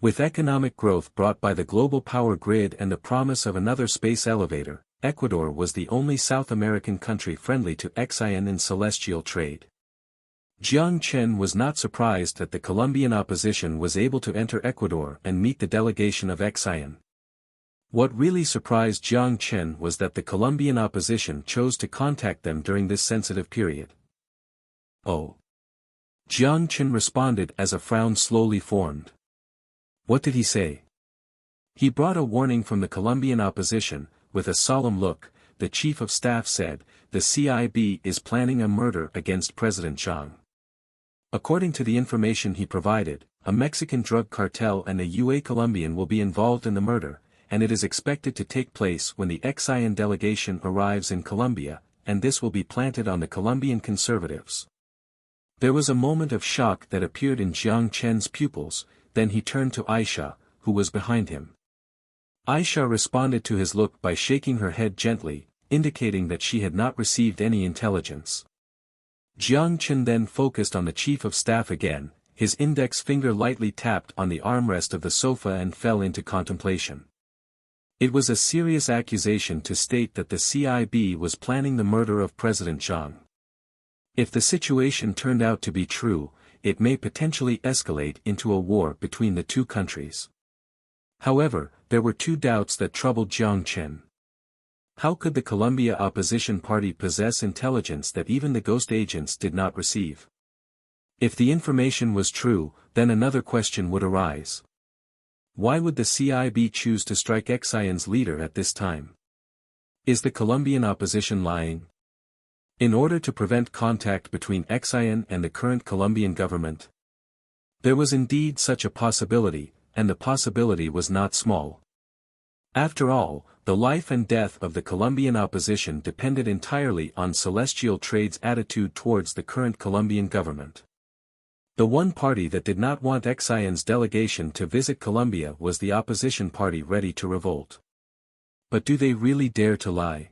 With economic growth brought by the global power grid and the promise of another space elevator, Ecuador was the only South American country friendly to XIN in celestial trade. Jiang Chen was not surprised that the Colombian opposition was able to enter Ecuador and meet the delegation of XIN. What really surprised Jiang Chen was that the Colombian opposition chose to contact them during this sensitive period. Oh. Jiang Chen responded as a frown slowly formed. What did he say? He brought a warning from the Colombian opposition. With a solemn look, the Chief of Staff said, the CIB is planning a murder against President Jiang. According to the information he provided, a Mexican drug cartel and a UA Colombian will be involved in the murder, and it is expected to take place when the XIN delegation arrives in Colombia, and this will be planted on the Colombian conservatives. There was a moment of shock that appeared in Jiang Chen's pupils, then he turned to Aisha, who was behind him. Aisha responded to his look by shaking her head gently, indicating that she had not received any intelligence. Jiang Chen then focused on the Chief of Staff again, his index finger lightly tapped on the armrest of the sofa and fell into contemplation. It was a serious accusation to state that the CIB was planning the murder of President Jiang. If the situation turned out to be true, it may potentially escalate into a war between the two countries. However, there were two doubts that troubled Jiang Chen. How could the Colombia opposition party possess intelligence that even the ghost agents did not receive? If the information was true, then another question would arise. Why would the CIB choose to strike XIN's leader at this time? Is the Colombian opposition lying? In order to prevent contact between XIN and the current Colombian government? There was indeed such a possibility, and the possibility was not small. After all, the life and death of the Colombian opposition depended entirely on celestial trade's attitude towards the current Colombian government. The one party that did not want XIN's delegation to visit Colombia was the opposition party ready to revolt. But do they really dare to lie?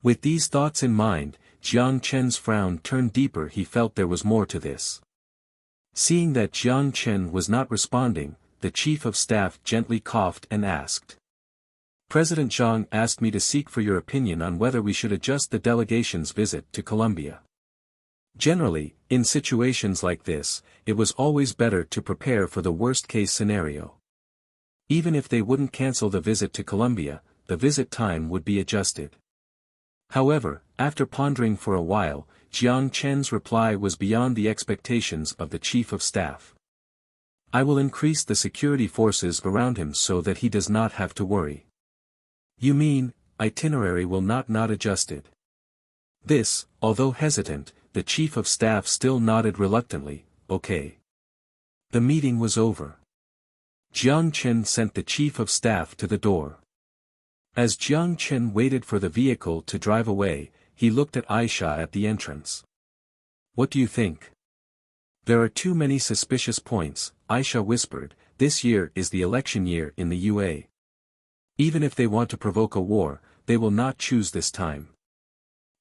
With these thoughts in mind, Jiang Chen's frown turned deeper. He felt there was more to this. Seeing that Jiang Chen was not responding, the Chief of Staff gently coughed and asked. President Jiang asked me to seek for your opinion on whether we should adjust the delegation's visit to Colombia. Generally, in situations like this, it was always better to prepare for the worst-case scenario. Even if they wouldn't cancel the visit to Colombia, the visit time would be adjusted. However, after pondering for a while, Jiang Chen's reply was beyond the expectations of the Chief of Staff. I will increase the security forces around him so that he does not have to worry. You mean, itinerary will not adjusted? This, although hesitant, the Chief of Staff still nodded reluctantly, okay. The meeting was over. Jiang Chen sent the Chief of Staff to the door. As Jiang Chen waited for the vehicle to drive away, he looked at Aisha at the entrance. What do you think? There are too many suspicious points, Aisha whispered. This year is the election year in the UA. Even if they want to provoke a war, they will not choose this time.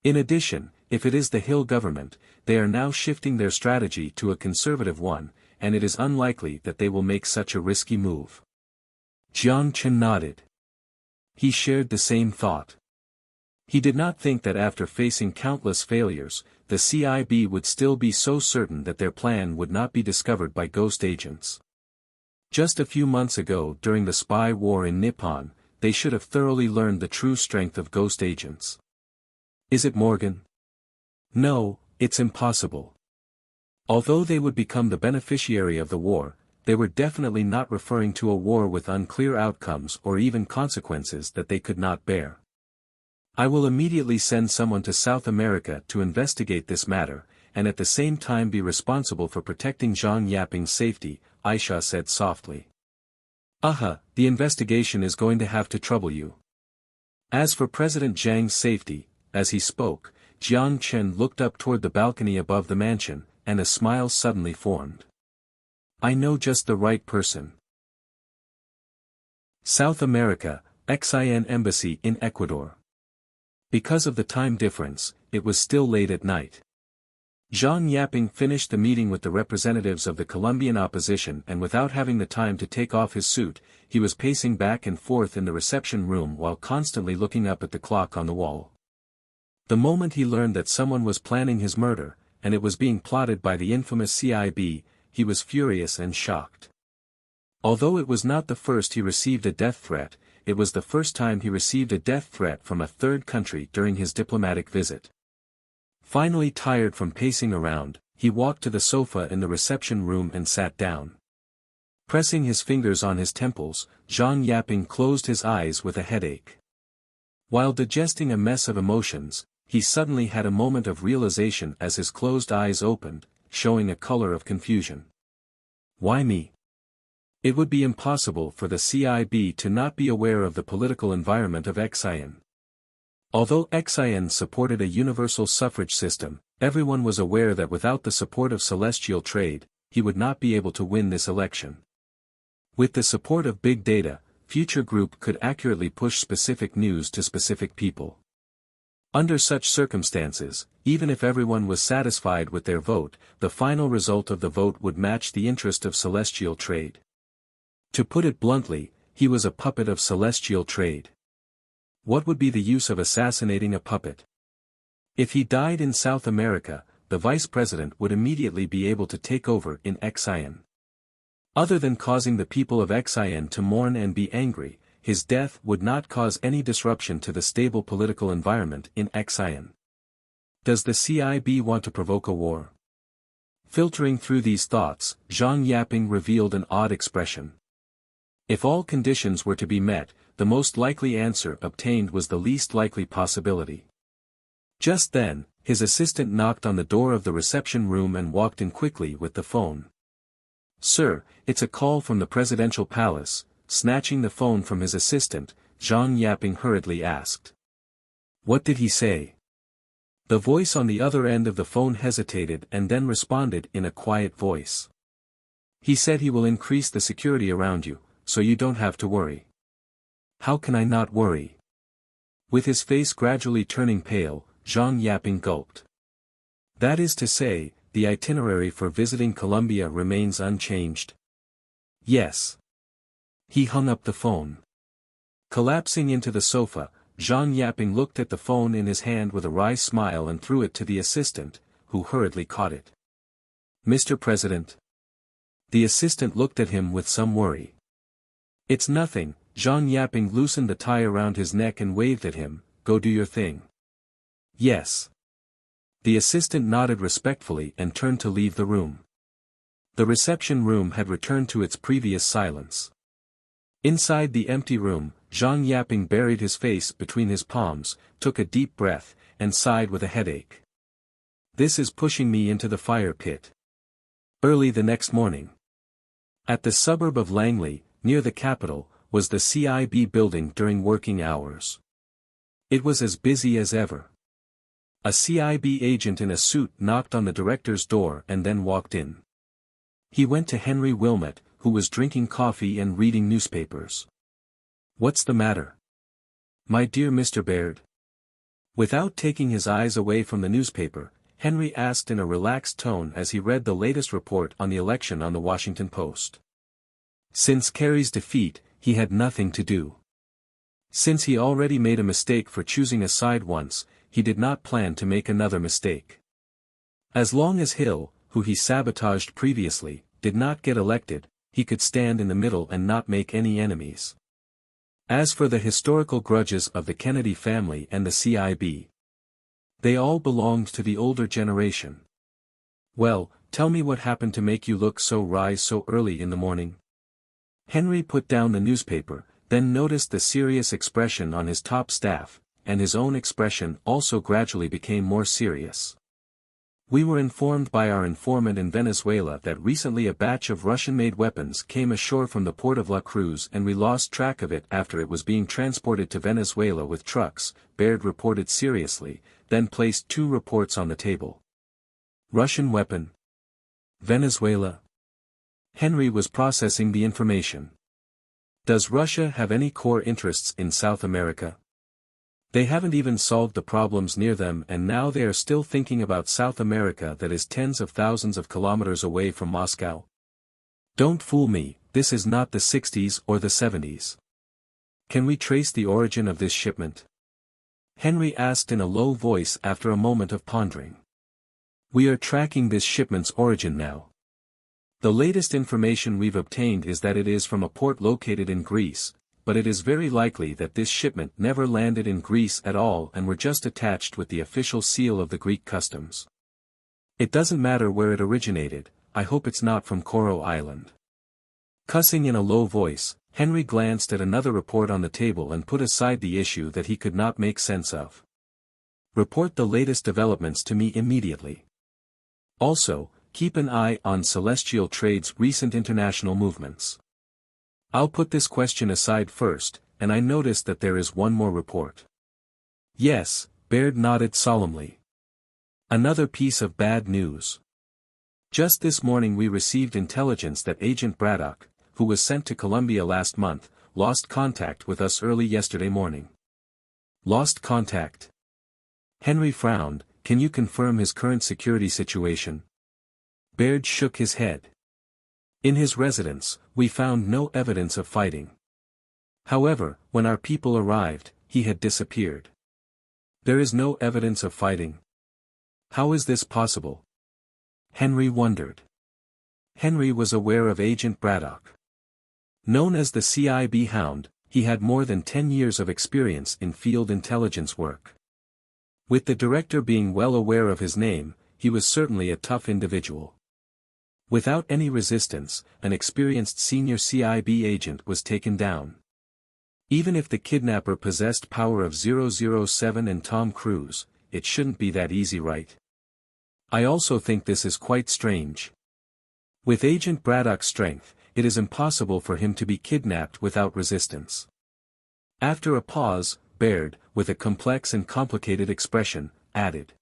In addition, if it is the Hill government, they are now shifting their strategy to a conservative one, and it is unlikely that they will make such a risky move. Jiang Chen nodded. He shared the same thought. He did not think that after facing countless failures, the CIB would still be so certain that their plan would not be discovered by ghost agents. Just a few months ago during the spy war in Nippon, they should have thoroughly learned the true strength of ghost agents. Is it Morgan? No, it's impossible. Although they would become the beneficiary of the war, they were definitely not referring to a war with unclear outcomes or even consequences that they could not bear. I will immediately send someone to South America to investigate this matter, and at the same time be responsible for protecting Zhang Yaping's safety, Aisha said softly. The investigation is going to have to trouble you. As for President Jiang's safety, as he spoke, Jiang Chen looked up toward the balcony above the mansion, and a smile suddenly formed. I know just the right person. South America, XIN Embassy in Ecuador. Because of the time difference, it was still late at night. Zhang Yaping finished the meeting with the representatives of the Colombian opposition, and without having the time to take off his suit, he was pacing back and forth in the reception room while constantly looking up at the clock on the wall. The moment he learned that someone was planning his murder, and it was being plotted by the infamous CIB, he was furious and shocked. Although it was not the first he received a death threat, it was the first time he received a death threat from a third country during his diplomatic visit. Finally tired from pacing around, he walked to the sofa in the reception room and sat down. Pressing his fingers on his temples, Zhang Yaping closed his eyes with a headache. While digesting a mess of emotions, he suddenly had a moment of realization as his closed eyes opened, showing a color of confusion. Why me? It would be impossible for the CIB to not be aware of the political environment of XIN. Although XIN supported a universal suffrage system, everyone was aware that without the support of celestial trade, he would not be able to win this election. With the support of big data, Future Group could accurately push specific news to specific people. Under such circumstances, even if everyone was satisfied with their vote, the final result of the vote would match the interest of celestial trade. To put it bluntly, he was a puppet of celestial trade. What would be the use of assassinating a puppet? If he died in South America, the vice president would immediately be able to take over in XIN. Other than causing the people of XIN to mourn and be angry, his death would not cause any disruption to the stable political environment in XIN. Does the CIB want to provoke a war? Filtering through these thoughts, Zhang Yaping revealed an odd expression. If all conditions were to be met, the most likely answer obtained was the least likely possibility. Just then, his assistant knocked on the door of the reception room and walked in quickly with the phone. Sir, it's a call from the presidential palace. Snatching the phone from his assistant, Zhang Yaping hurriedly asked. What did he say? The voice on the other end of the phone hesitated and then responded in a quiet voice. He said he will increase the security around you, so you don't have to worry. How can I not worry? With his face gradually turning pale, Zhang Yaping gulped. That is to say, the itinerary for visiting Colombia remains unchanged? Yes. He hung up the phone. Collapsing into the sofa, Zhang Yaping looked at the phone in his hand with a wry smile and threw it to the assistant, who hurriedly caught it. Mr. President. The assistant looked at him with some worry. It's nothing. Zhang Yaping loosened the tie around his neck and waved at him. Go do your thing. Yes. The assistant nodded respectfully and turned to leave the room. The reception room had returned to its previous silence. Inside the empty room, Zhang Yaping buried his face between his palms, took a deep breath, and sighed with a headache. This is pushing me into the fire pit. Early the next morning. At the suburb of Langley, near the capital, was the CIB building during working hours. It was as busy as ever. A CIB agent in a suit knocked on the director's door and then walked in. He went to Henry Wilmot, who was drinking coffee and reading newspapers. What's the matter? My dear Mr. Baird. Without taking his eyes away from the newspaper, Henry asked in a relaxed tone as he read the latest report on the election on the Washington Post. Since Kerry's defeat, he had nothing to do. Since he already made a mistake for choosing a side once, he did not plan to make another mistake. As long as Hill, who he sabotaged previously, did not get elected, he could stand in the middle and not make any enemies. As for the historical grudges of the Kennedy family and the CIB, they all belonged to the older generation. Well, tell me what happened to make you look so rise so early in the morning? Henry put down the newspaper, then noticed the serious expression on his top staff, and his own expression also gradually became more serious. We were informed by our informant in Venezuela that recently a batch of Russian-made weapons came ashore from the port of La Cruz and we lost track of it after it was being transported to Venezuela with trucks, Baird reported seriously, then placed 2 reports on the table. Russian weapon. Venezuela. Henry was processing the information. Does Russia have any core interests in South America? They haven't even solved the problems near them and now they are still thinking about South America that is tens of thousands of kilometers away from Moscow. Don't fool me, this is not the 60s or the 70s. Can we trace the origin of this shipment? Henry asked in a low voice after a moment of pondering. We are tracking this shipment's origin now. The latest information we've obtained is that it is from a port located in Greece, but it is very likely that this shipment never landed in Greece at all and were just attached with the official seal of the Greek customs. It doesn't matter where it originated, I hope it's not from Coral Island. Cussing in a low voice, Henry glanced at another report on the table and put aside the issue that he could not make sense of. Report the latest developments to me immediately. Also, keep an eye on Celestial Trade's recent international movements. I'll put this question aside first, and I noticed that there is one more report. Yes, Baird nodded solemnly. Another piece of bad news. Just this morning we received intelligence that Agent Braddock, who was sent to Colombia last month, lost contact with us early yesterday morning. Lost contact? Henry frowned. Can you confirm his current security situation? Baird shook his head. In his residence, we found no evidence of fighting. However, when our people arrived, he had disappeared. There is no evidence of fighting. How is this possible? Henry wondered. Henry was aware of Agent Braddock. Known as the CIB Hound, he had more than 10 years of experience in field intelligence work. With the director being well aware of his name, he was certainly a tough individual. Without any resistance, an experienced senior CIB agent was taken down. Even if the kidnapper possessed power of 007 and Tom Cruise, it shouldn't be that easy, right? I also think this is quite strange. With Agent Braddock's strength, it is impossible for him to be kidnapped without resistance. After a pause, Baird, with a complex and complicated expression, added.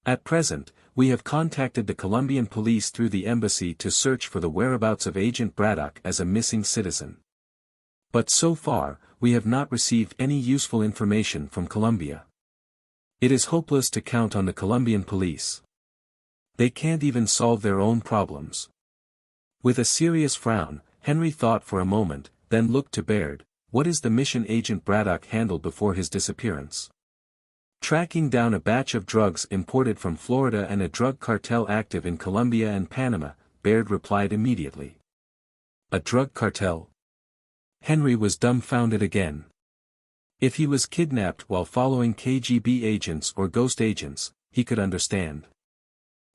At present, we have contacted the Colombian police through the embassy to search for the whereabouts of Agent Braddock as a missing citizen. But so far, we have not received any useful information from Colombia. It is hopeless to count on the Colombian police. They can't even solve their own problems. With a serious frown, Henry thought for a moment, then looked to Baird. What is the mission Agent Braddock handled before his disappearance? Tracking down a batch of drugs imported from Florida and a drug cartel active in Colombia and Panama, Baird replied immediately. A drug cartel? Henry was dumbfounded again. If he was kidnapped while following KGB agents or ghost agents, he could understand.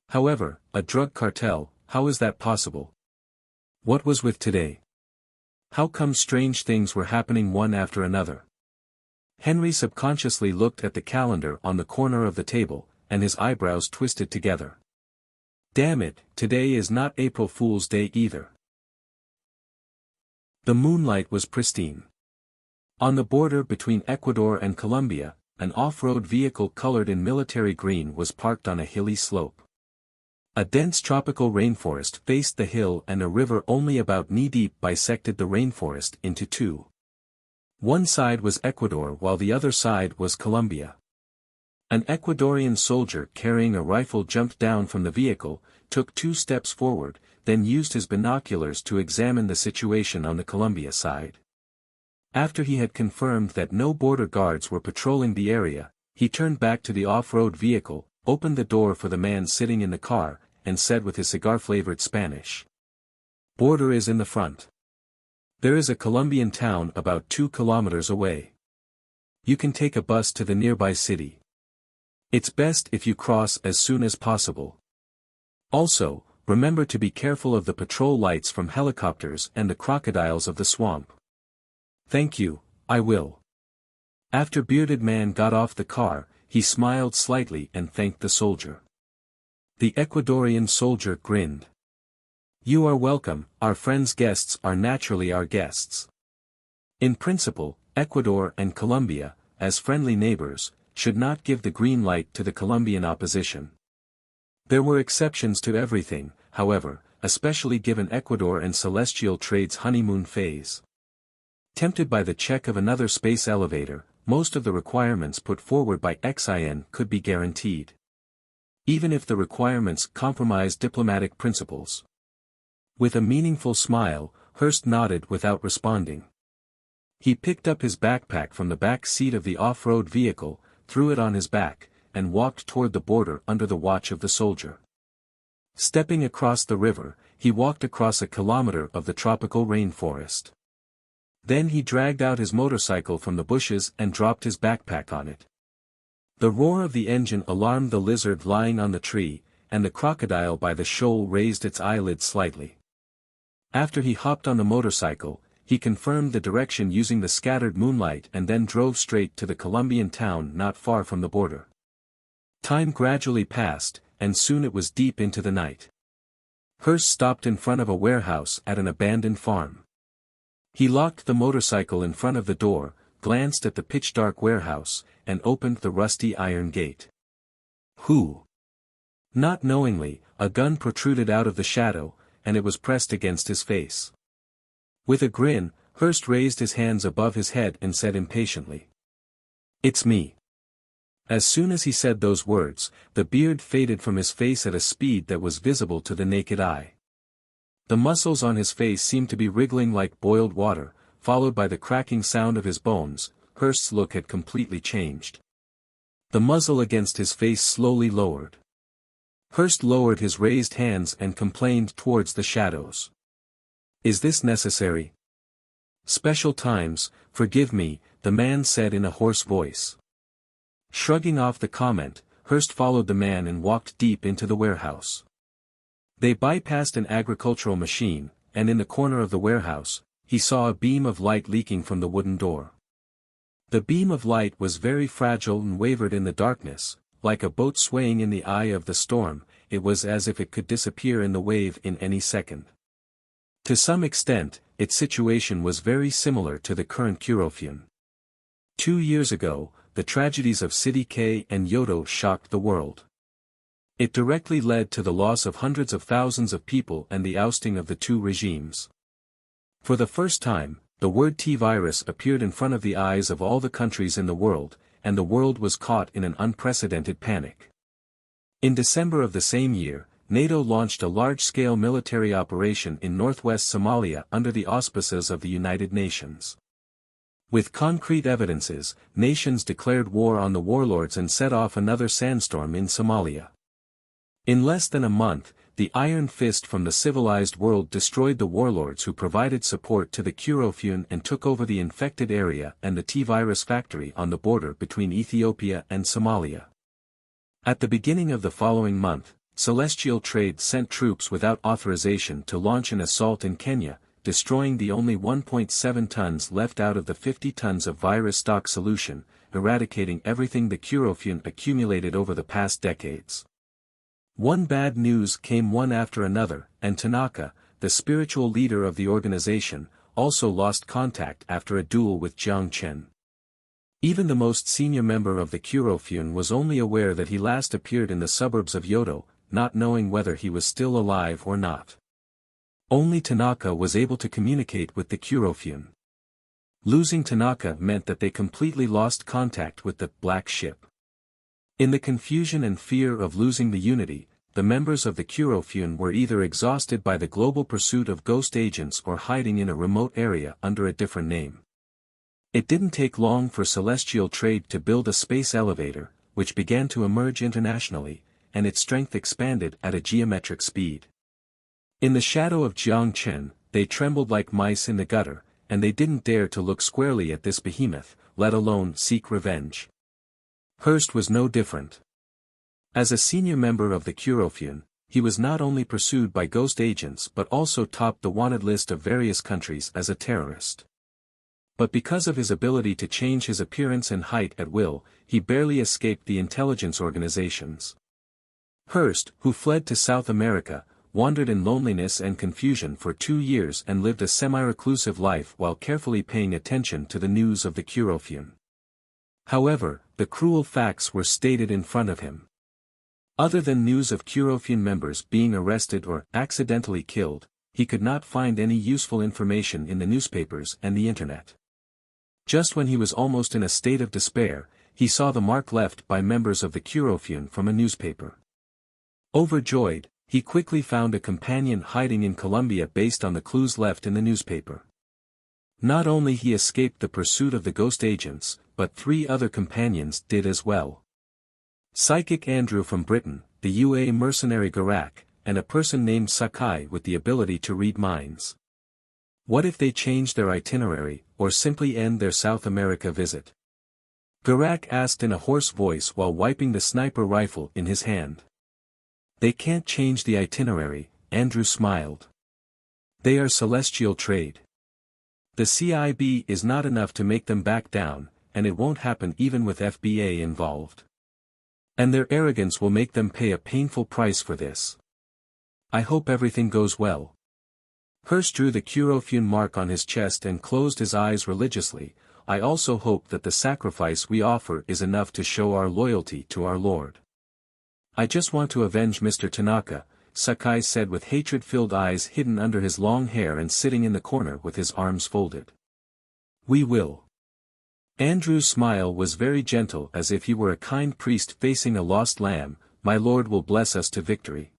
However, a drug cartel, how is that possible? What was with today? How come strange things were happening one after another? Henry subconsciously looked at the calendar on the corner of the table, and his eyebrows twisted together. Damn it, today is not April Fool's Day either. The moonlight was pristine. On the border between Ecuador and Colombia, an off-road vehicle colored in military green was parked on a hilly slope. A dense tropical rainforest faced the hill and a river only about knee-deep bisected the rainforest into two. One side was Ecuador while the other side was Colombia. An Ecuadorian soldier carrying a rifle jumped down from the vehicle, took 2 steps forward, then used his binoculars to examine the situation on the Colombia side. After he had confirmed that no border guards were patrolling the area, he turned back to the off-road vehicle, opened the door for the man sitting in the car, and said with his cigar-flavored Spanish. Border is in the front. There is a Colombian town about 2 kilometers away. You can take a bus to the nearby city. It's best if you cross as soon as possible. Also, remember to be careful of the patrol lights from helicopters and the crocodiles of the swamp. Thank you, I will. After bearded man got off the car, he smiled slightly and thanked the soldier. The Ecuadorian soldier grinned. You are welcome, our friends' guests are naturally our guests. In principle, Ecuador and Colombia, as friendly neighbors, should not give the green light to the Colombian opposition. There were exceptions to everything, however, especially given Ecuador and celestial trade's honeymoon phase. Tempted by the check of another space elevator, most of the requirements put forward by XIN could be guaranteed. Even if the requirements compromised diplomatic principles. With a meaningful smile, Hearst nodded without responding. He picked up his backpack from the back seat of the off-road vehicle, threw it on his back, and walked toward the border under the watch of the soldier. Stepping across the river, he walked across a kilometer of the tropical rainforest. Then he dragged out his motorcycle from the bushes and dropped his backpack on it. The roar of the engine alarmed the lizard lying on the tree, and the crocodile by the shoal raised its eyelids slightly. After he hopped on the motorcycle, he confirmed the direction using the scattered moonlight and then drove straight to the Colombian town not far from the border. Time gradually passed, and soon it was deep into the night. Hearst stopped in front of a warehouse at an abandoned farm. He locked the motorcycle in front of the door, glanced at the pitch-dark warehouse, and opened the rusty iron gate. Who? Not knowingly, a gun protruded out of the shadow, and it was pressed against his face. With a grin, Hearst raised his hands above his head and said impatiently. It's me. As soon as he said those words, the beard faded from his face at a speed that was visible to the naked eye. The muscles on his face seemed to be wriggling like boiled water, followed by the cracking sound of his bones. Hearst's look had completely changed. The muzzle against his face slowly lowered. Hearst lowered his raised hands and complained towards the shadows. Is this necessary? Special times, forgive me, the man said in a hoarse voice. Shrugging off the comment, Hearst followed the man and walked deep into the warehouse. They bypassed an agricultural machine, and in the corner of the warehouse, he saw a beam of light leaking from the wooden door. The beam of light was very fragile and wavered in the darkness, like a boat swaying in the eye of the storm. It was as if it could disappear in the wave in any second. To some extent, its situation was very similar to the current Curofune. 2 years ago, the tragedies of City K and Yodo shocked the world. It directly led to the loss of hundreds of thousands of people and the ousting of the two regimes. For the first time, the word T-virus appeared in front of the eyes of all the countries in the world, and the world was caught in an unprecedented panic. In December of the same year, NATO launched a large-scale military operation in northwest Somalia under the auspices of the United Nations. With concrete evidences, nations declared war on the warlords and set off another sandstorm in Somalia. In less than a month, the iron fist from the civilized world destroyed the warlords who provided support to the Curofune and took over the infected area and the T-virus factory on the border between Ethiopia and Somalia. At the beginning of the following month, Celestial Trade sent troops without authorization to launch an assault in Kenya, destroying the only 1.7 tons left out of the 50 tons of virus stock solution, eradicating everything the Curofune accumulated over the past decades. One bad news came one after another, and Tanaka, the spiritual leader of the organization, also lost contact after a duel with Jiang Chen. Even the most senior member of the Curofune was only aware that he last appeared in the suburbs of Yodo, not knowing whether he was still alive or not. Only Tanaka was able to communicate with the Curofune. Losing Tanaka meant that they completely lost contact with the Black Ship. In the confusion and fear of losing the unity, the members of the Curofune were either exhausted by the global pursuit of ghost agents or hiding in a remote area under a different name. It didn't take long for Celestial Trade to build a space elevator, which began to emerge internationally, and its strength expanded at a geometric speed. In the shadow of Jiang Chen, they trembled like mice in the gutter, and they didn't dare to look squarely at this behemoth, let alone seek revenge. Hearst was no different. As a senior member of the Curofune, he was not only pursued by ghost agents but also topped the wanted list of various countries as a terrorist. But because of his ability to change his appearance and height at will, he barely escaped the intelligence organizations. Hearst, who fled to South America, wandered in loneliness and confusion for 2 years and lived a semi-reclusive life while carefully paying attention to the news of the Curofune. However, the cruel facts were stated in front of him. Other than news of Curofune members being arrested or accidentally killed, he could not find any useful information in the newspapers and the internet. Just when he was almost in a state of despair, he saw the mark left by members of the Curofune from a newspaper. Overjoyed, he quickly found a companion hiding in Colombia based on the clues left in the newspaper. Not only he escaped the pursuit of the ghost agents, but 3 other companions did as well. Psychic Andrew from Britain, the UA mercenary Garak, and a person named Sakai with the ability to read minds. What if they change their itinerary, or simply end their South America visit? Garak asked in a hoarse voice while wiping the sniper rifle in his hand. They can't change the itinerary, Andrew smiled. They are celestial trade. The CIB is not enough to make them back down, and it won't happen even with FBA involved. And their arrogance will make them pay a painful price for this. I hope everything goes well. Hearst drew the Curofune mark on his chest and closed his eyes religiously. I also hope that the sacrifice we offer is enough to show our loyalty to our Lord. I just want to avenge Mr. Tanaka, Sakai said with hatred-filled eyes hidden under his long hair and sitting in the corner with his arms folded. We will. Andrew's smile was very gentle as if he were a kind priest facing a lost lamb. My Lord will bless us to victory.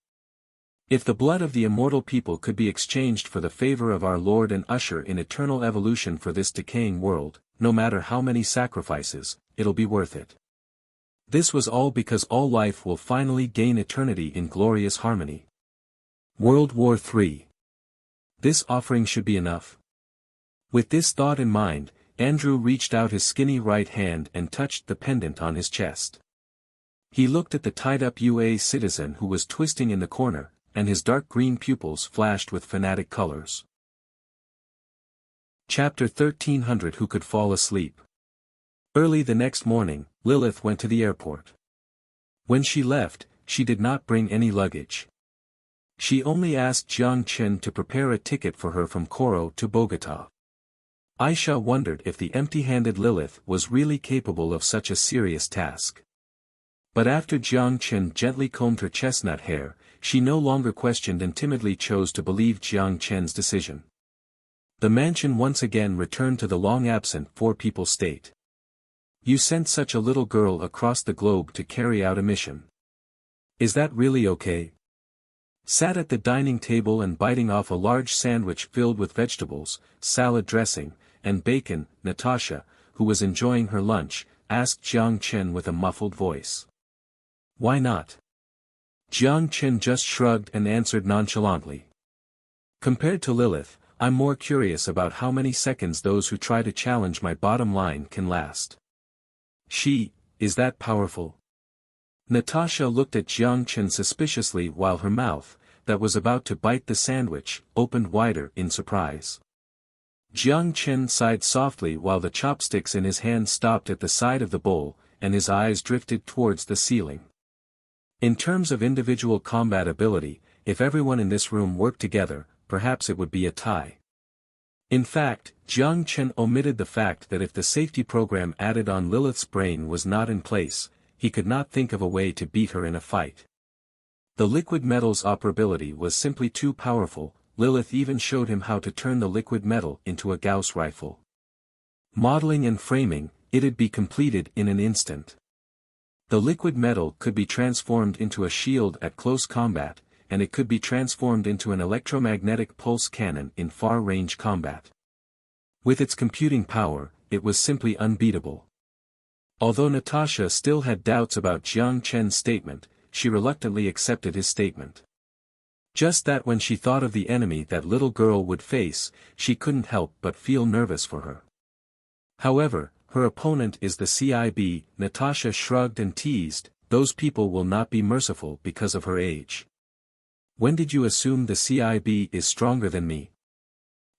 If the blood of the immortal people could be exchanged for the favor of our Lord and usher in eternal evolution for this decaying world, no matter how many sacrifices, it'll be worth it. This was all because all life will finally gain eternity in glorious harmony. World War III. This offering should be enough. With this thought in mind, Andrew reached out his skinny right hand and touched the pendant on his chest. He looked at the tied-up UA citizen who was twisting in the corner, and his dark green pupils flashed with fanatic colors. Chapter 1300. Who could fall asleep? Early the next morning, Lilith went to the airport. When she left, she did not bring any luggage. She only asked Jiang Chen to prepare a ticket for her from Coro to Bogota. Aisha wondered if the empty-handed Lilith was really capable of such a serious task. But after Jiang Chen gently combed her chestnut hair, she no longer questioned and timidly chose to believe Jiang Chen's decision. The mansion once again returned to the long-absent four-people state. You sent such a little girl across the globe to carry out a mission. Is that really okay? Sat at the dining table and biting off a large sandwich filled with vegetables, salad dressing, and bacon, Natasha, who was enjoying her lunch, asked Jiang Chen with a muffled voice. Why not? Jiang Chen just shrugged and answered nonchalantly. Compared to Lilith, I'm more curious about how many seconds those who try to challenge my bottom line can last. She, is that powerful? Natasha looked at Jiang Chen suspiciously while her mouth, that was about to bite the sandwich, opened wider in surprise. Jiang Chen sighed softly while the chopsticks in his hand stopped at the side of the bowl, and his eyes drifted towards the ceiling. In terms of individual combat ability, if everyone in this room worked together, perhaps it would be a tie. In fact, Jiang Chen omitted the fact that if the safety program added on Lilith's brain was not in place, he could not think of a way to beat her in a fight. The liquid metal's operability was simply too powerful. Lilith even showed him how to turn the liquid metal into a Gauss rifle. Modeling and framing, it'd be completed in an instant. The liquid metal could be transformed into a shield at close combat, and it could be transformed into an electromagnetic pulse cannon in far-range combat. With its computing power, it was simply unbeatable. Although Natasha still had doubts about Jiang Chen's statement, she reluctantly accepted his statement. Just that when she thought of the enemy that little girl would face, she couldn't help but feel nervous for her. However, her opponent is the CIB. Natasha shrugged and teased, those people will not be merciful because of her age. When did you assume the CIB is stronger than me?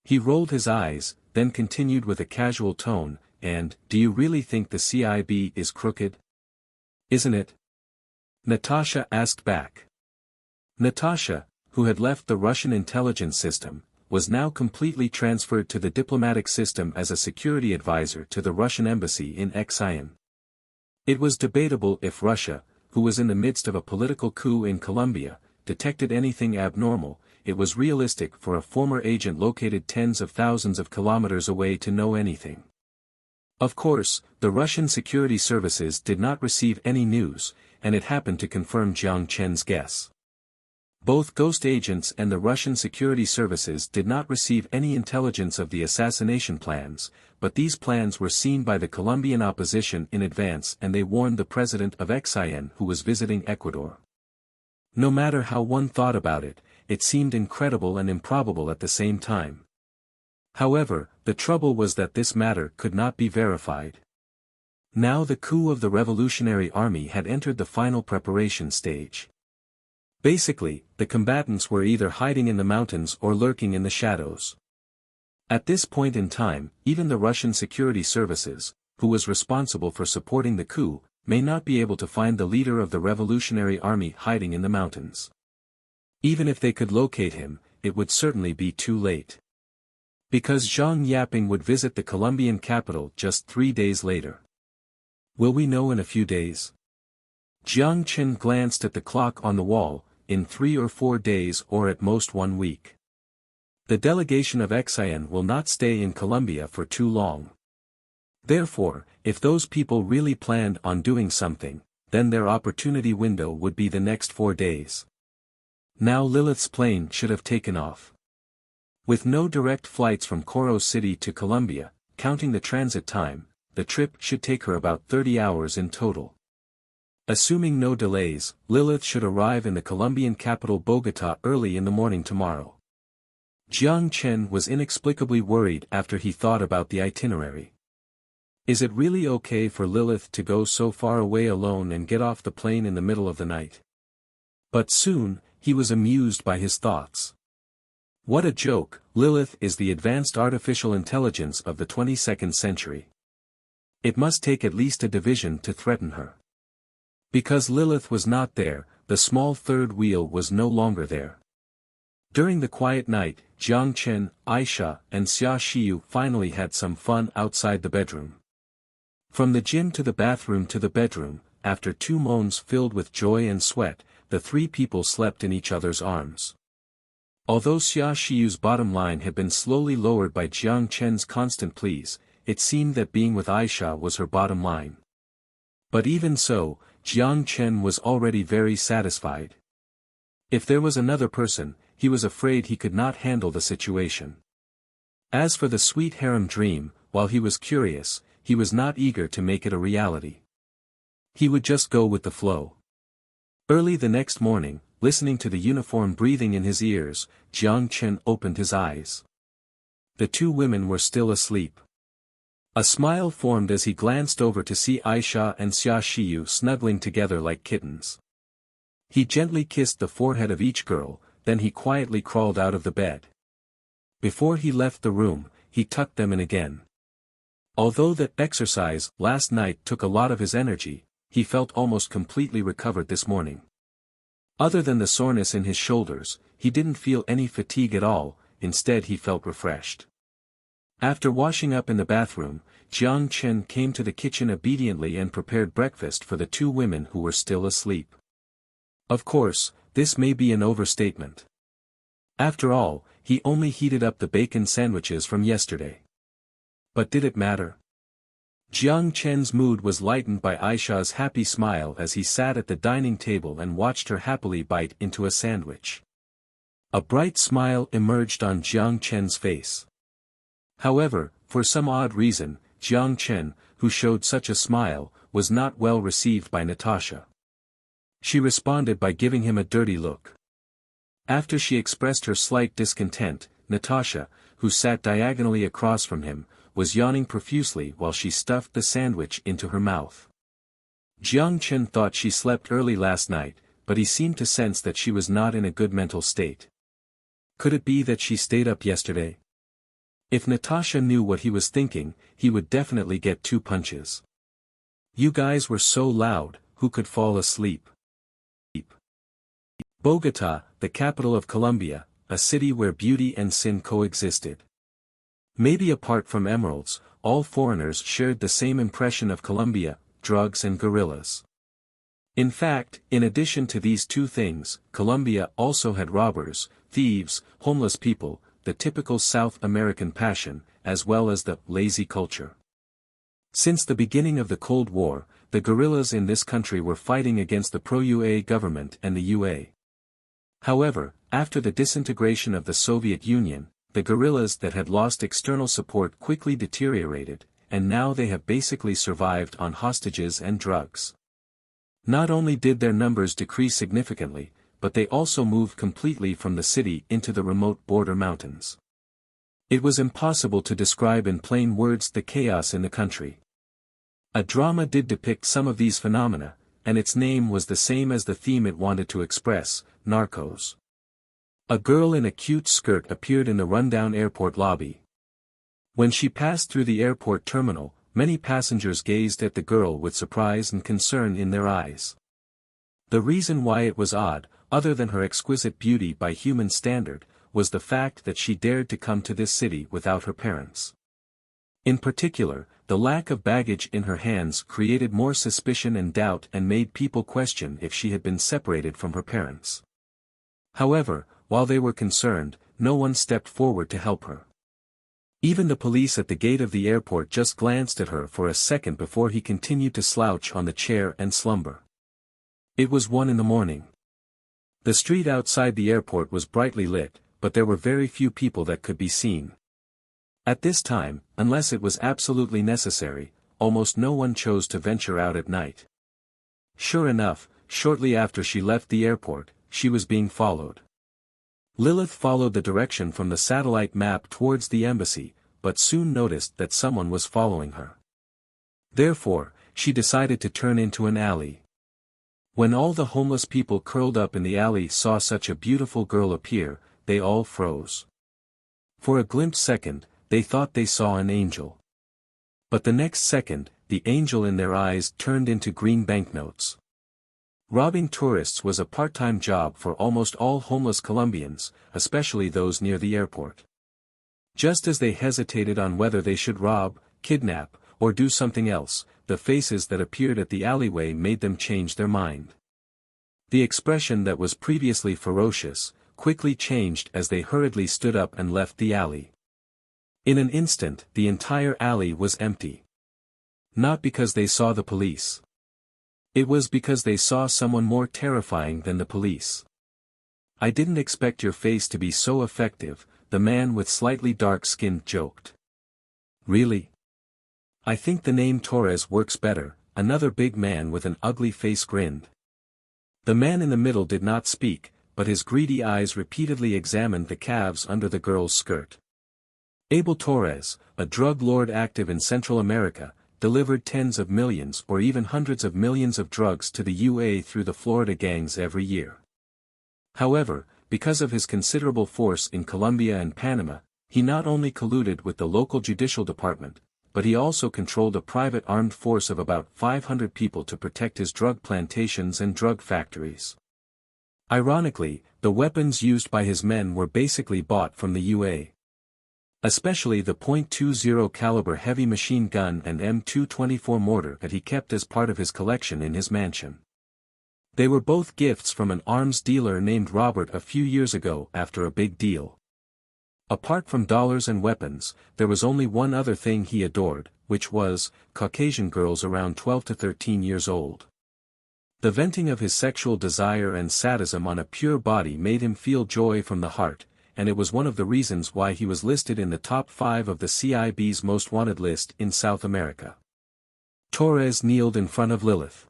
He rolled his eyes, then continued with a casual tone, and, do you really think the CIB is crooked? Isn't it? Natasha asked back. Natasha, who had left the Russian intelligence system, was now completely transferred to the diplomatic system as a security advisor to the Russian embassy in Xi'an. It was debatable if Russia, who was in the midst of a political coup in Colombia, detected anything abnormal. It was realistic for a former agent located tens of thousands of kilometers away to know anything. Of course, the Russian security services did not receive any news, and it happened to confirm Jiang Chen's guess. Both ghost agents and the Russian security services did not receive any intelligence of the assassination plans, but these plans were seen by the Colombian opposition in advance and they warned the president of Xi'an who was visiting Ecuador. No matter how one thought about it, it seemed incredible and improbable at the same time. However, the trouble was that this matter could not be verified. Now the coup of the Revolutionary Army had entered the final preparation stage. Basically, the combatants were either hiding in the mountains or lurking in the shadows. At this point in time, even the Russian security services, who was responsible for supporting the coup, may not be able to find the leader of the Revolutionary Army hiding in the mountains. Even if they could locate him, it would certainly be too late. Because Zhang Yaping would visit the Colombian capital just 3 days later. Will we know in a few days? Jiang Chen glanced at the clock on the wall, in 3 or 4 days or at most 1 week. The delegation of Xi'an will not stay in Colombia for too long. Therefore, if those people really planned on doing something, then their opportunity window would be the next 4 days. Now Lilith's plane should have taken off. With no direct flights from Coro City to Colombia, counting the transit time, the trip should take her about 30 hours in total. Assuming no delays, Lilith should arrive in the Colombian capital Bogotá early in the morning tomorrow. Jiang Chen was inexplicably worried after he thought about the itinerary. Is it really okay for Lilith to go so far away alone and get off the plane in the middle of the night? But soon, he was amused by his thoughts. What a joke, Lilith is the advanced artificial intelligence of the 22nd century. It must take at least a division to threaten her. Because Lilith was not there, the small third wheel was no longer there. During the quiet night, Jiang Chen, Aisha, and Xia Xiu finally had some fun outside the bedroom. From the gym to the bathroom to the bedroom, after 2 moans filled with joy and sweat, the 3 people slept in each other's arms. Although Xia Xiu's bottom line had been slowly lowered by Jiang Chen's constant pleas, it seemed that being with Aisha was her bottom line. But even so, Jiang Chen was already very satisfied. If there was another person, he was afraid he could not handle the situation. As for the sweet harem dream, while he was curious, he was not eager to make it a reality. He would just go with the flow. Early the next morning, listening to the uniform breathing in his ears, Jiang Chen opened his eyes. The 2 women were still asleep. A smile formed as he glanced over to see Aisha and Xia Xiu snuggling together like kittens. He gently kissed the forehead of each girl, then he quietly crawled out of the bed. Before he left the room, he tucked them in again. Although that exercise last night took a lot of his energy, he felt almost completely recovered this morning. Other than the soreness in his shoulders, he didn't feel any fatigue at all, instead he felt refreshed. After washing up in the bathroom, Jiang Chen came to the kitchen obediently and prepared breakfast for the 2 women who were still asleep. Of course, this may be an overstatement. After all, he only heated up the bacon sandwiches from yesterday. But did it matter? Jiang Chen's mood was lightened by Aisha's happy smile as he sat at the dining table and watched her happily bite into a sandwich. A bright smile emerged on Jiang Chen's face. However, for some odd reason, Jiang Chen, who showed such a smile, was not well received by Natasha. She responded by giving him a dirty look. After she expressed her slight discontent, Natasha, who sat diagonally across from him, was yawning profusely while she stuffed the sandwich into her mouth. Jiang Chen thought she slept early last night, but he seemed to sense that she was not in a good mental state. Could it be that she stayed up yesterday? If Natasha knew what he was thinking, he would definitely get 2 punches. You guys were so loud, who could fall asleep? Bogotá, the capital of Colombia, a city where beauty and sin coexisted. Maybe apart from emeralds, all foreigners shared the same impression of Colombia: drugs and gorillas. In fact, in addition to these two things, Colombia also had robbers, thieves, homeless people, the typical South American passion, as well as the lazy culture. Since the beginning of the Cold War, the guerrillas in this country were fighting against the pro-UA government and the UA. However, after the disintegration of the Soviet Union, the guerrillas that had lost external support quickly deteriorated, and now they have basically survived on hostages and drugs. Not only did their numbers decrease significantly, but they also moved completely from the city into the remote border mountains. It was impossible to describe in plain words the chaos in the country. A drama did depict some of these phenomena, and its name was the same as the theme it wanted to express: Narcos. A girl in a cute skirt appeared in the rundown airport lobby. When she passed through the airport terminal, many passengers gazed at the girl with surprise and concern in their eyes. The reason why it was odd, other than her exquisite beauty by human standard, was the fact that she dared to come to this city without her parents. In particular, the lack of baggage in her hands created more suspicion and doubt and made people question if she had been separated from her parents. However, while they were concerned, no one stepped forward to help her. Even the police at the gate of the airport just glanced at her for a second before he continued to slouch on the chair and slumber. It was 1 a.m. The street outside the airport was brightly lit, but there were very few people that could be seen. At this time, unless it was absolutely necessary, almost no one chose to venture out at night. Sure enough, shortly after she left the airport, she was being followed. Lilith followed the direction from the satellite map towards the embassy, but soon noticed that someone was following her. Therefore, she decided to turn into an alley. When all the homeless people curled up in the alley saw such a beautiful girl appear, they all froze. For a glimpse second, they thought they saw an angel. But the next second, the angel in their eyes turned into green banknotes. Robbing tourists was a part-time job for almost all homeless Colombians, especially those near the airport. Just as they hesitated on whether they should rob, kidnap, or do something else, the faces that appeared at the alleyway made them change their mind. The expression that was previously ferocious, quickly changed as they hurriedly stood up and left the alley. In an instant, the entire alley was empty. Not because they saw the police. It was because they saw someone more terrifying than the police. "I didn't expect your face to be so effective," the man with slightly dark skin joked. "Really? I think the name Torres works better," another big man with an ugly face grinned. The man in the middle did not speak, but his greedy eyes repeatedly examined the calves under the girl's skirt. Abel Torres, a drug lord active in Central America, delivered tens of millions or even hundreds of millions of drugs to the UA through the Florida gangs every year. However, because of his considerable force in Colombia and Panama, he not only colluded with the local judicial department, but he also controlled a private armed force of about 500 people to protect his drug plantations and drug factories. Ironically, the weapons used by his men were basically bought from the UA. Especially the .20 caliber heavy machine gun and M224 mortar that he kept as part of his collection in his mansion. They were both gifts from an arms dealer named Robert a few years ago after a big deal. Apart from dollars and weapons, there was only one other thing he adored, which was Caucasian girls around 12 to 13 years old. The venting of his sexual desire and sadism on a pure body made him feel joy from the heart, and it was one of the reasons why he was listed in the top 5 of the CIB's most wanted list in South America. Torres kneeled in front of Lilith.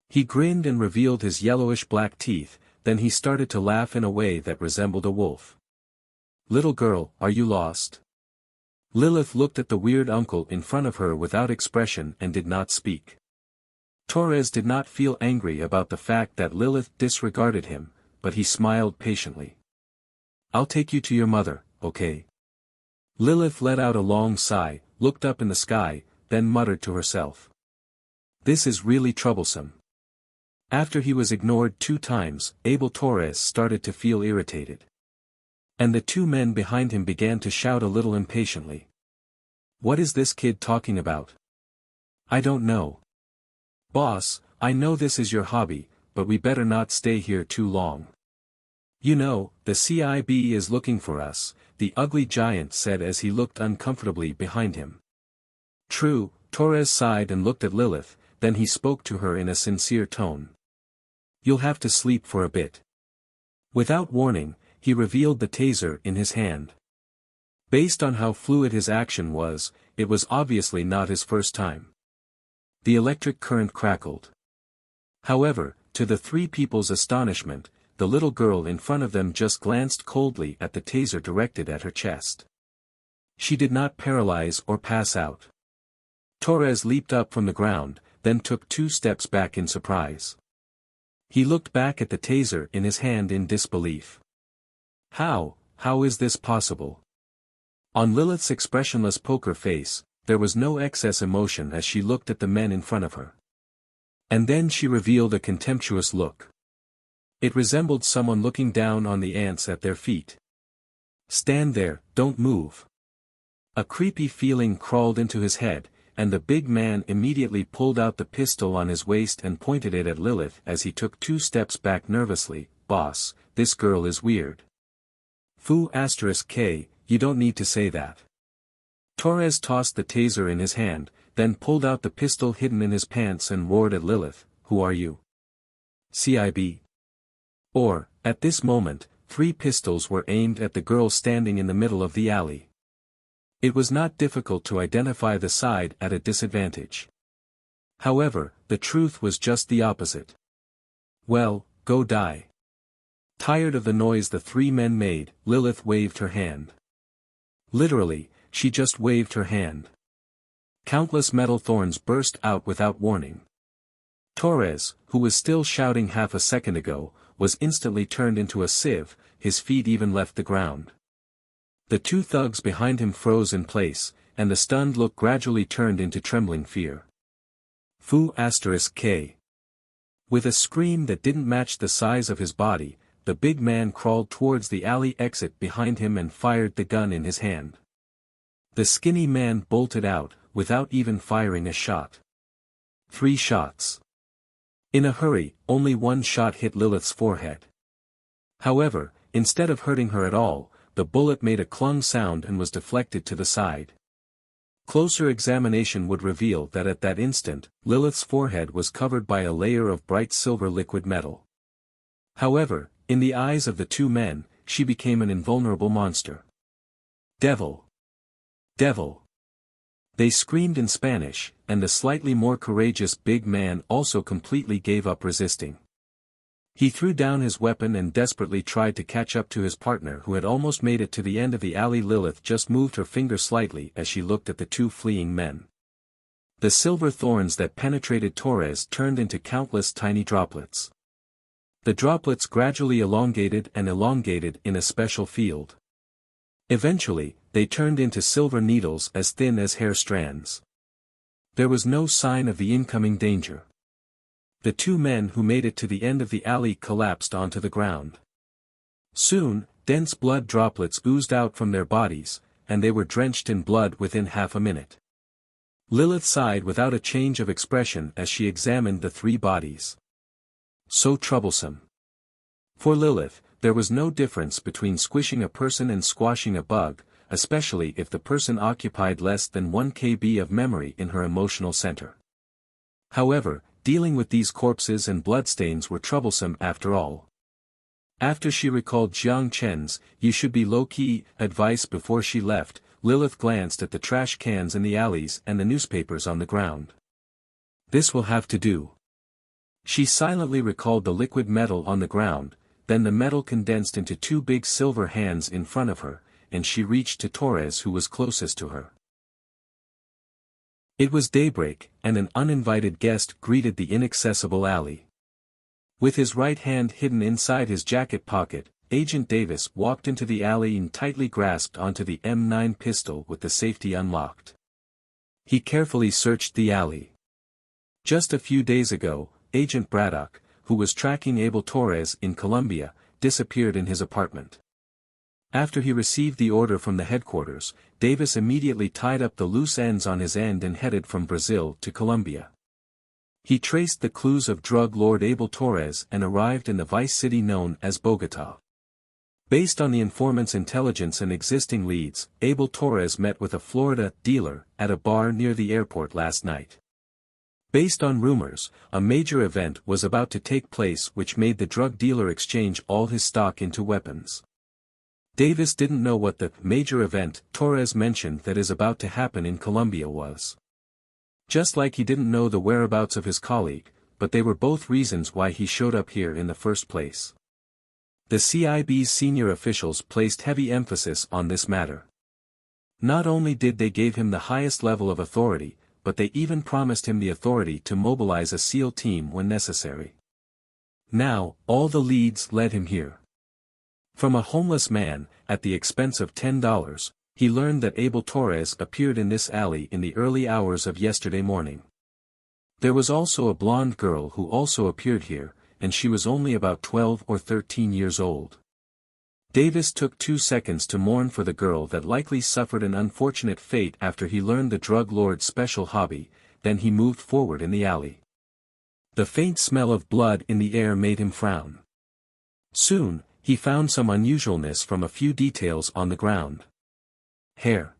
He grinned and revealed his yellowish-black teeth, then he started to laugh in a way that resembled a wolf. "Little girl, are you lost?" Lilith looked at the weird uncle in front of her without expression and did not speak. Torres did not feel angry about the fact that Lilith disregarded him, but he smiled patiently. "I'll take you to your mother, okay?" Lilith let out a long sigh, looked up in the sky, then muttered to herself. "This is really troublesome." After he was ignored 2 times, Abel Torres started to feel irritated. And the 2 men behind him began to shout a little impatiently. "What is this kid talking about?" "I don't know. Boss, I know this is your hobby, but we better not stay here too long. You know, the CIB is looking for us," the ugly giant said as he looked uncomfortably behind him. "True," Torres sighed and looked at Lilith, then he spoke to her in a sincere tone. "You'll have to sleep for a bit." Without warning, he revealed the taser in his hand. Based on how fluid his action was, it was obviously not his first time. The electric current crackled. However, to the 3 people's astonishment, the little girl in front of them just glanced coldly at the taser directed at her chest. She did not paralyze or pass out. Torres leaped up from the ground, then took 2 steps back in surprise. He looked back at the taser in his hand in disbelief. How is this possible? On Lilith's expressionless poker face, there was no excess emotion as she looked at the men in front of her. And then she revealed a contemptuous look. It resembled someone looking down on the ants at their feet. "Stand there, don't move." A creepy feeling crawled into his head, and the big man immediately pulled out the pistol on his waist and pointed it at Lilith as he took 2 steps back nervously. "Boss, this girl is weird." "Fu*K, you don't need to say that." Torres tossed the taser in his hand, then pulled out the pistol hidden in his pants and roared at Lilith, "Who are you? CIB?" At this moment, 3 pistols were aimed at the girl standing in the middle of the alley. It was not difficult to identify the side at a disadvantage. However, the truth was just the opposite. "Well, go die." Tired of the noise the 3 men made, Lilith waved her hand. Literally, she just waved her hand. Countless metal thorns burst out without warning. Torres, who was still shouting half a second ago, was instantly turned into a sieve, his feet even left the ground. The 2 thugs behind him froze in place, and the stunned look gradually turned into trembling fear. Fu*K. With a scream that didn't match the size of his body, the big man crawled towards the alley exit behind him and fired the gun in his hand. The skinny man bolted out, without even firing a shot. 3 shots. In a hurry, only 1 shot hit Lilith's forehead. However, instead of hurting her at all, the bullet made a clung sound and was deflected to the side. Closer examination would reveal that at that instant, Lilith's forehead was covered by a layer of bright silver liquid metal. However, in the eyes of the 2 men, she became an invulnerable monster. "Devil! Devil!" They screamed in Spanish, and the slightly more courageous big man also completely gave up resisting. He threw down his weapon and desperately tried to catch up to his partner who had almost made it to the end of the alley. Lilith just moved her finger slightly as she looked at the 2 fleeing men. The silver thorns that penetrated Torres turned into countless tiny droplets. The droplets gradually elongated in a special field. Eventually, they turned into silver needles as thin as hair strands. There was no sign of the incoming danger. The 2 men who made it to the end of the alley collapsed onto the ground. Soon, dense blood droplets oozed out from their bodies, and they were drenched in blood within half a minute. Lilith sighed without a change of expression as she examined the 3 bodies. So troublesome. For Lilith, there was no difference between squishing a person and squashing a bug, especially if the person occupied less than 1 KB of memory in her emotional center. However, dealing with these corpses and bloodstains were troublesome after all. After she recalled Jiang Chen's "you should be low-key" advice before she left, Lilith glanced at the trash cans in the alleys and the newspapers on the ground. This will have to do. She silently recalled the liquid metal on the ground, then the metal condensed into 2 big silver hands in front of her, and she reached to Torres who was closest to her. It was daybreak, and an uninvited guest greeted the inaccessible alley. With his right hand hidden inside his jacket pocket, Agent Davis walked into the alley and tightly grasped onto the M9 pistol with the safety unlocked. He carefully searched the alley. Just a few days ago, Agent Braddock, who was tracking Abel Torres in Colombia, disappeared in his apartment. After he received the order from the headquarters, Davis immediately tied up the loose ends on his end and headed from Brazil to Colombia. He traced the clues of drug lord Abel Torres and arrived in the vice city known as Bogotá. Based on the informant's intelligence and existing leads, Abel Torres met with a Florida dealer at a bar near the airport last night. Based on rumors, a major event was about to take place which made the drug dealer exchange all his stock into weapons. Davis didn't know what the major event Torres mentioned that is about to happen in Colombia was. Just like he didn't know the whereabouts of his colleague, but they were both reasons why he showed up here in the first place. The CIB's senior officials placed heavy emphasis on this matter. Not only did they give him the highest level of authority, but they even promised him the authority to mobilize a SEAL team when necessary. Now, all the leads led him here. From a homeless man, at the expense of $10, he learned that Abel Torres appeared in this alley in the early hours of yesterday morning. There was also a blonde girl who also appeared here, and she was only about 12 or 13 years old. Davis took 2 seconds to mourn for the girl that likely suffered an unfortunate fate after he learned the drug lord's special hobby, then he moved forward in the alley. The faint smell of blood in the air made him frown. Soon, he found some unusualness from a few details on the ground. Hair.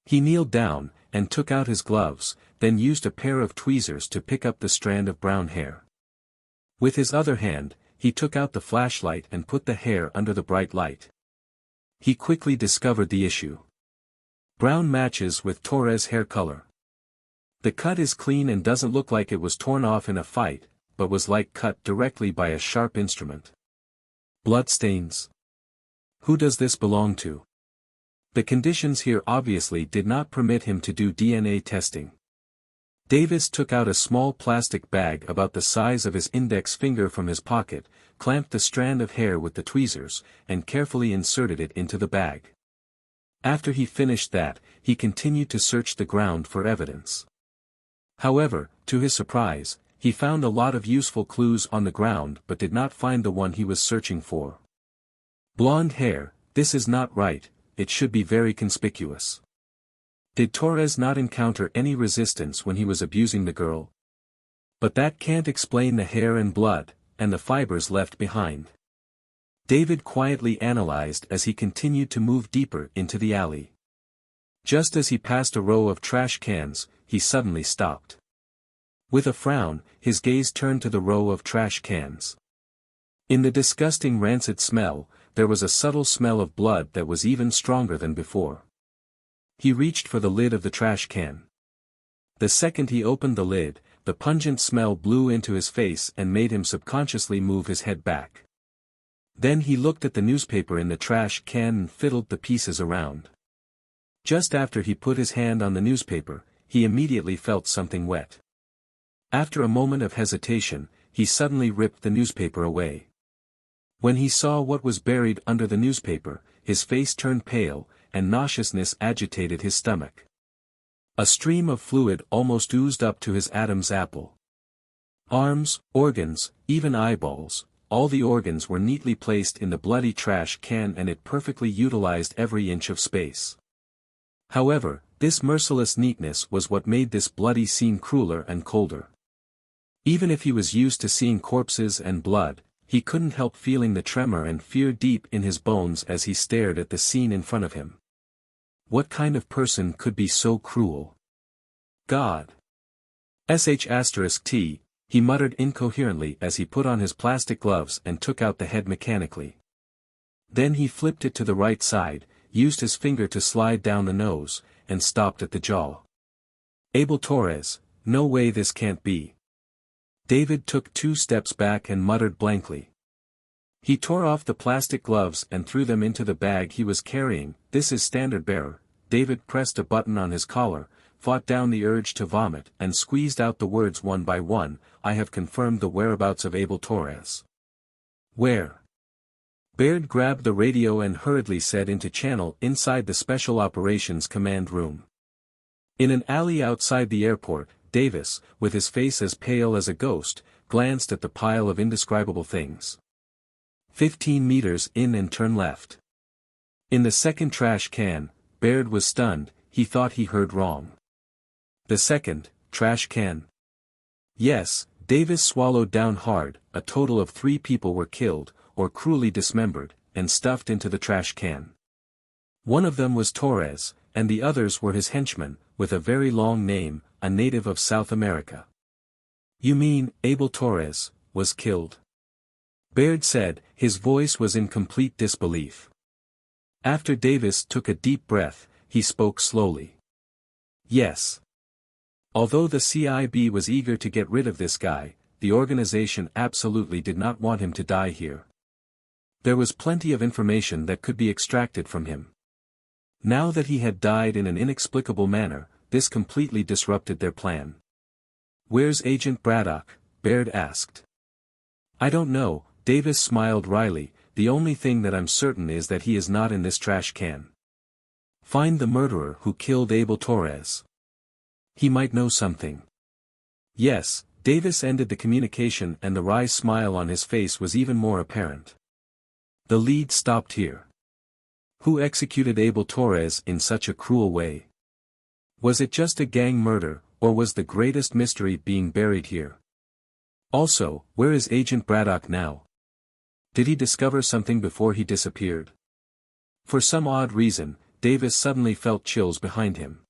He kneeled down, and took out his gloves, then used a pair of tweezers to pick up the strand of brown hair. With his other hand, he took out the flashlight and put the hair under the bright light. He quickly discovered the issue. Brown matches with Torres' hair color. The cut is clean and doesn't look like it was torn off in a fight, but was like cut directly by a sharp instrument. Bloodstains. Who does this belong to? The conditions here obviously did not permit him to do DNA testing. Davis took out a small plastic bag about the size of his index finger from his pocket, clamped the strand of hair with the tweezers, and carefully inserted it into the bag. After he finished that, he continued to search the ground for evidence. However, to his surprise, he found a lot of useful clues on the ground but did not find the one he was searching for. Blonde hair, this is not right, it should be very conspicuous. Did Torres not encounter any resistance when he was abusing the girl? But that can't explain the hair and blood, and the fibers left behind. David quietly analyzed as he continued to move deeper into the alley. Just as he passed a row of trash cans, he suddenly stopped. With a frown, his gaze turned to the row of trash cans. In the disgusting rancid smell, there was a subtle smell of blood that was even stronger than before. He reached for the lid of the trash can. The second he opened the lid, the pungent smell blew into his face and made him subconsciously move his head back. Then he looked at the newspaper in the trash can and fiddled the pieces around. Just after he put his hand on the newspaper, he immediately felt something wet. After a moment of hesitation, he suddenly ripped the newspaper away. When he saw what was buried under the newspaper, his face turned pale, and nauseousness agitated his stomach. A stream of fluid almost oozed up to his Adam's apple. Arms, organs, even eyeballs, all the organs were neatly placed in the bloody trash can and it perfectly utilized every inch of space. However, this merciless neatness was what made this bloody scene crueler and colder. Even if he was used to seeing corpses and blood, he couldn't help feeling the tremor and fear deep in his bones as he stared at the scene in front of him. What kind of person could be so cruel? God. *T, he muttered incoherently as he put on his plastic gloves and took out the head mechanically. Then he flipped it to the right side, used his finger to slide down the nose, and stopped at the jaw. Abel Torres, no way this can't be. David took 2 steps back and muttered blankly. He tore off the plastic gloves and threw them into the bag he was carrying. This is standard bearer. David pressed a button on his collar, fought down the urge to vomit and squeezed out the words one by one. I have confirmed the whereabouts of Abel Torres. Where? Baird grabbed the radio and hurriedly set into channel inside the Special Operations Command room. In an alley outside the airport, Davis, with his face as pale as a ghost, glanced at the pile of indescribable things. 15 meters in and turn left. In the second trash can, Baird was stunned, he thought he heard wrong. The second, trash can. Yes, Davis swallowed down hard, a total of 3 people were killed, or cruelly dismembered, and stuffed into the trash can. One of them was Torres, and the others were his henchmen, with a very long name, a native of South America. You mean, Abel Torres, was killed? Baird said, his voice was in complete disbelief. After Davis took a deep breath, he spoke slowly. Yes. Although the CIB was eager to get rid of this guy, the organization absolutely did not want him to die here. There was plenty of information that could be extracted from him. Now that he had died in an inexplicable manner, this completely disrupted their plan. Where's Agent Braddock? Baird asked. I don't know, Davis smiled wryly, the only thing that I'm certain is that he is not in this trash can. Find the murderer who killed Abel Torres. He might know something. Yes, Davis ended the communication and the wry smile on his face was even more apparent. The lead stopped here. Who executed Abel Torres in such a cruel way? Was it just a gang murder, or was the greatest mystery being buried here? Also, where is Agent Braddock now? Did he discover something before he disappeared? For some odd reason, Davis suddenly felt chills behind him.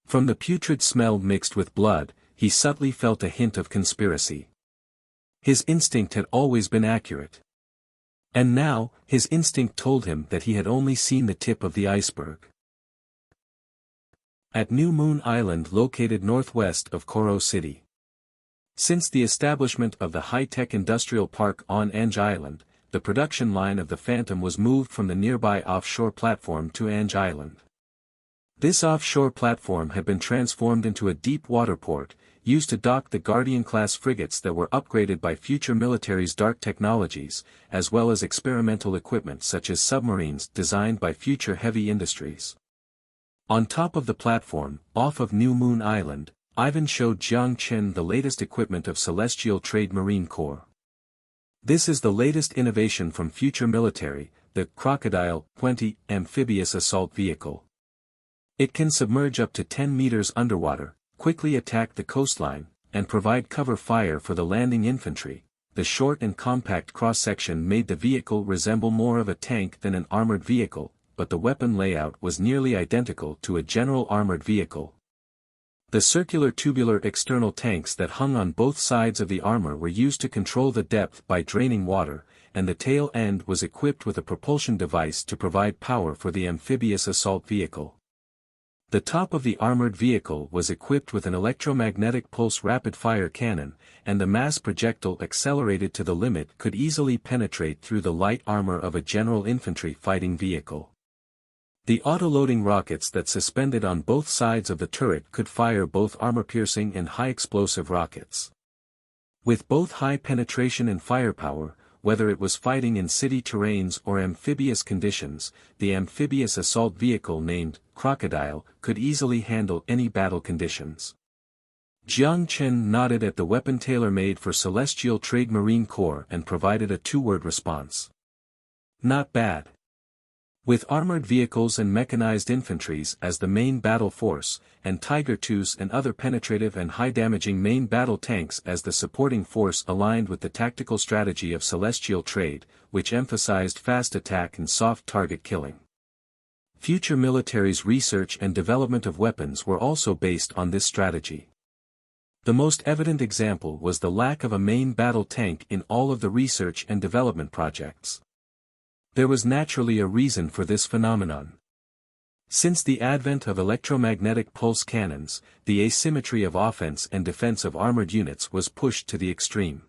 From the putrid smell mixed with blood, he subtly felt a hint of conspiracy. His instinct had always been accurate. And now, his instinct told him that he had only seen the tip of the iceberg. At New Moon Island located northwest of Coro City. Since the establishment of the high-tech industrial park on Ange Island, the production line of the Phantom was moved from the nearby offshore platform to Ange Island. This offshore platform had been transformed into a deep water port, used to dock the Guardian-class frigates that were upgraded by future military's dark technologies, as well as experimental equipment such as submarines designed by future heavy industries. On top of the platform, off of New Moon Island, Ivan showed Jiang Chen the latest equipment of Celestial Trade Marine Corps. This is the latest innovation from future military, the Crocodile 20 amphibious assault vehicle. It can submerge up to 10 meters underwater, quickly attack the coastline, and provide cover fire for the landing infantry. The short and compact cross-section made the vehicle resemble more of a tank than an armored vehicle, but the weapon layout was nearly identical to a general armored vehicle. The circular tubular external tanks that hung on both sides of the armor were used to control the depth by draining water, and the tail end was equipped with a propulsion device to provide power for the amphibious assault vehicle. The top of the armored vehicle was equipped with an electromagnetic pulse rapid-fire cannon, and the mass projectile accelerated to the limit could easily penetrate through the light armor of a general infantry fighting vehicle. The auto-loading rockets that suspended on both sides of the turret could fire both armor-piercing and high-explosive rockets. With both high penetration and firepower, whether it was fighting in city terrains or amphibious conditions, the amphibious assault vehicle named Crocodile could easily handle any battle conditions. Jiang Chen nodded at the weapon tailor-made for Celestial Trade Marine Corps and provided a two-word response. Not bad. With armored vehicles and mechanized infantries as the main battle force, and Tiger IIs and other penetrative and high-damaging main battle tanks as the supporting force aligned with the tactical strategy of Celestial Trade, which emphasized fast attack and soft target killing. Future military's research and development of weapons were also based on this strategy. The most evident example was the lack of a main battle tank in all of the research and development projects. There was naturally a reason for this phenomenon. Since the advent of electromagnetic pulse cannons, the asymmetry of offense and defense of armored units was pushed to the extreme.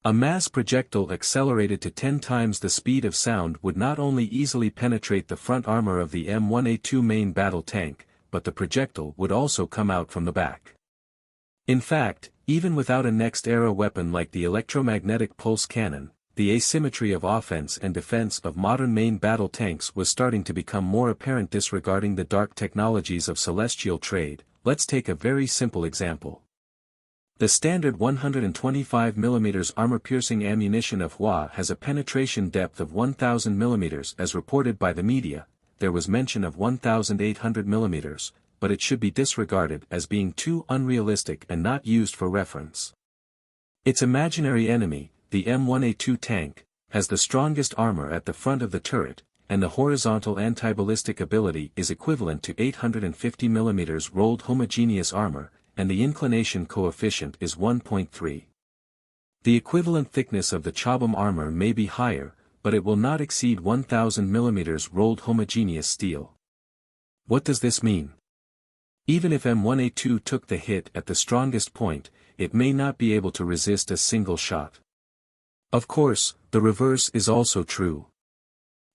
A mass projectile accelerated to 10 times the speed of sound would not only easily penetrate the front armor of the M1A2 main battle tank, but the projectile would also come out from the back. In fact, even without a next-era weapon like the electromagnetic pulse cannon, the asymmetry of offense and defense of modern main battle tanks was starting to become more apparent. Disregarding the dark technologies of Celestial Trade, let's take a very simple example. The standard 125 mm armor-piercing ammunition of Hua has a penetration depth of 1000 mm as reported by the media. There was mention of 1800 mm, but it should be disregarded as being too unrealistic and not used for reference. Its imaginary enemy, the M1A2 tank, has the strongest armor at the front of the turret, and the horizontal anti-ballistic ability is equivalent to 850 mm rolled homogeneous armor, and the inclination coefficient is 1.3. The equivalent thickness of the Chobham armor may be higher, but it will not exceed 1000 mm rolled homogeneous steel. What does this mean? Even if M1A2 took the hit at the strongest point, it may not be able to resist a single shot. Of course, the reverse is also true.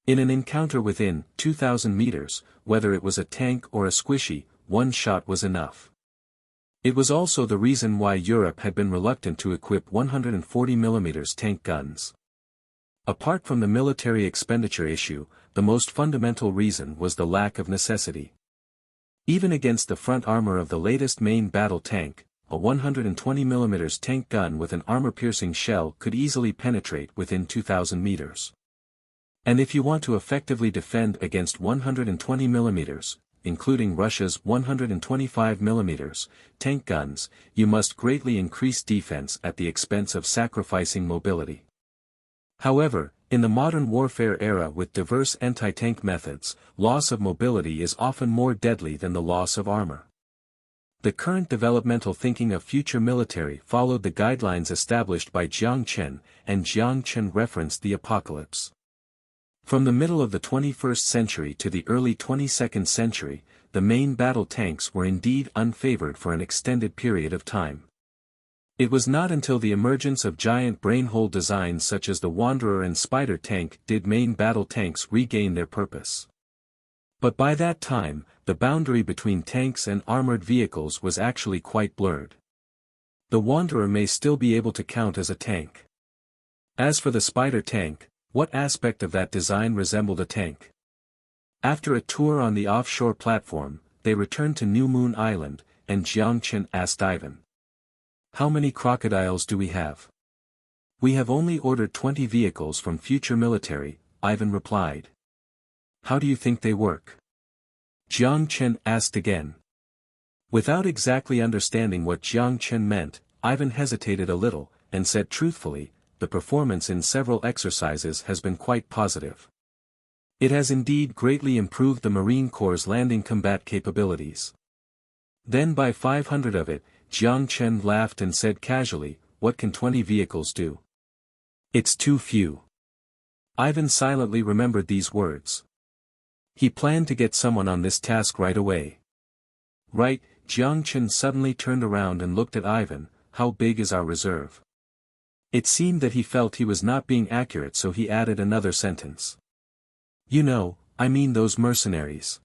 In an encounter within 2000 meters, whether it was a tank or a squishy, one shot was enough. It was also the reason why Europe had been reluctant to equip 140 mm tank guns. Apart from the military expenditure issue, the most fundamental reason was the lack of necessity. Even against the front armor of the latest main battle tank, a 120 mm tank gun with an armor-piercing shell could easily penetrate within 2000 meters. And if you want to effectively defend against 120 mm, including Russia's 125 mm tank guns, you must greatly increase defense at the expense of sacrificing mobility. However, in the modern warfare era with diverse anti-tank methods, loss of mobility is often more deadly than the loss of armor. The current developmental thinking of future military followed the guidelines established by Jiang Chen, and Jiang Chen referenced the apocalypse. From the middle of the 21st century to the early 22nd century, the main battle tanks were indeed unfavored for an extended period of time. It was not until the emergence of giant brainhole designs such as the Wanderer and Spider tank did main battle tanks regain their purpose. But by that time, the boundary between tanks and armored vehicles was actually quite blurred. The Wanderer may still be able to count as a tank. As for the Spider tank, what aspect of that design resembled a tank? After a tour on the offshore platform, they returned to New Moon Island, and Jiang Chen asked Ivan, "How many crocodiles do we have?" "We have only ordered 20 vehicles from Future Military," Ivan replied. "How do you think they work?" Jiang Chen asked again. Without exactly understanding what Jiang Chen meant, Ivan hesitated a little, and said truthfully, "The performance in several exercises has been quite positive. It has indeed greatly improved the Marine Corps' landing combat capabilities." Then by 500 of it, Jiang Chen laughed and said casually, "What can 20 vehicles do? It's too few." Ivan silently remembered these words. He planned to get someone on this task right away. "Right," Jiang Chen suddenly turned around and looked at Ivan, "How big is our reserve?" It seemed that he felt he was not being accurate, so he added another sentence. "You know, I mean those mercenaries.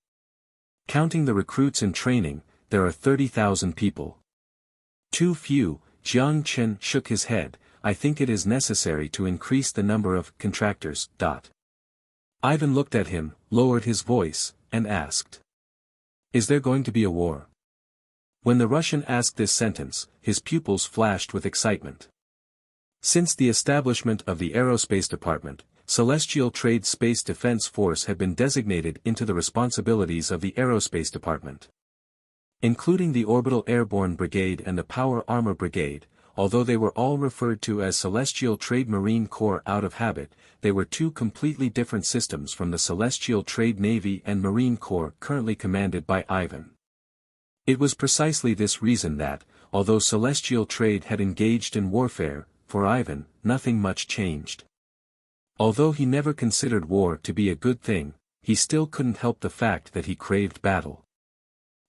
Counting the recruits in training, there are 30,000 people." "Too few," Jiang Chen shook his head. "I think it is necessary to increase the number of contractors." Ivan looked at him, lowered his voice, and asked, "Is there going to be a war?" When the Russian asked this sentence, his pupils flashed with excitement. Since the establishment of the Aerospace Department, Celestial Trade Space Defense Force had been designated into the responsibilities of the Aerospace Department. Including the Orbital Airborne Brigade and the Power Armor Brigade, although they were all referred to as Celestial Trade Marine Corps out of habit, they were two completely different systems from the Celestial Trade Navy and Marine Corps currently commanded by Ivan. It was precisely this reason that, although Celestial Trade had engaged in warfare, for Ivan, nothing much changed. Although he never considered war to be a good thing, he still couldn't help the fact that he craved battle.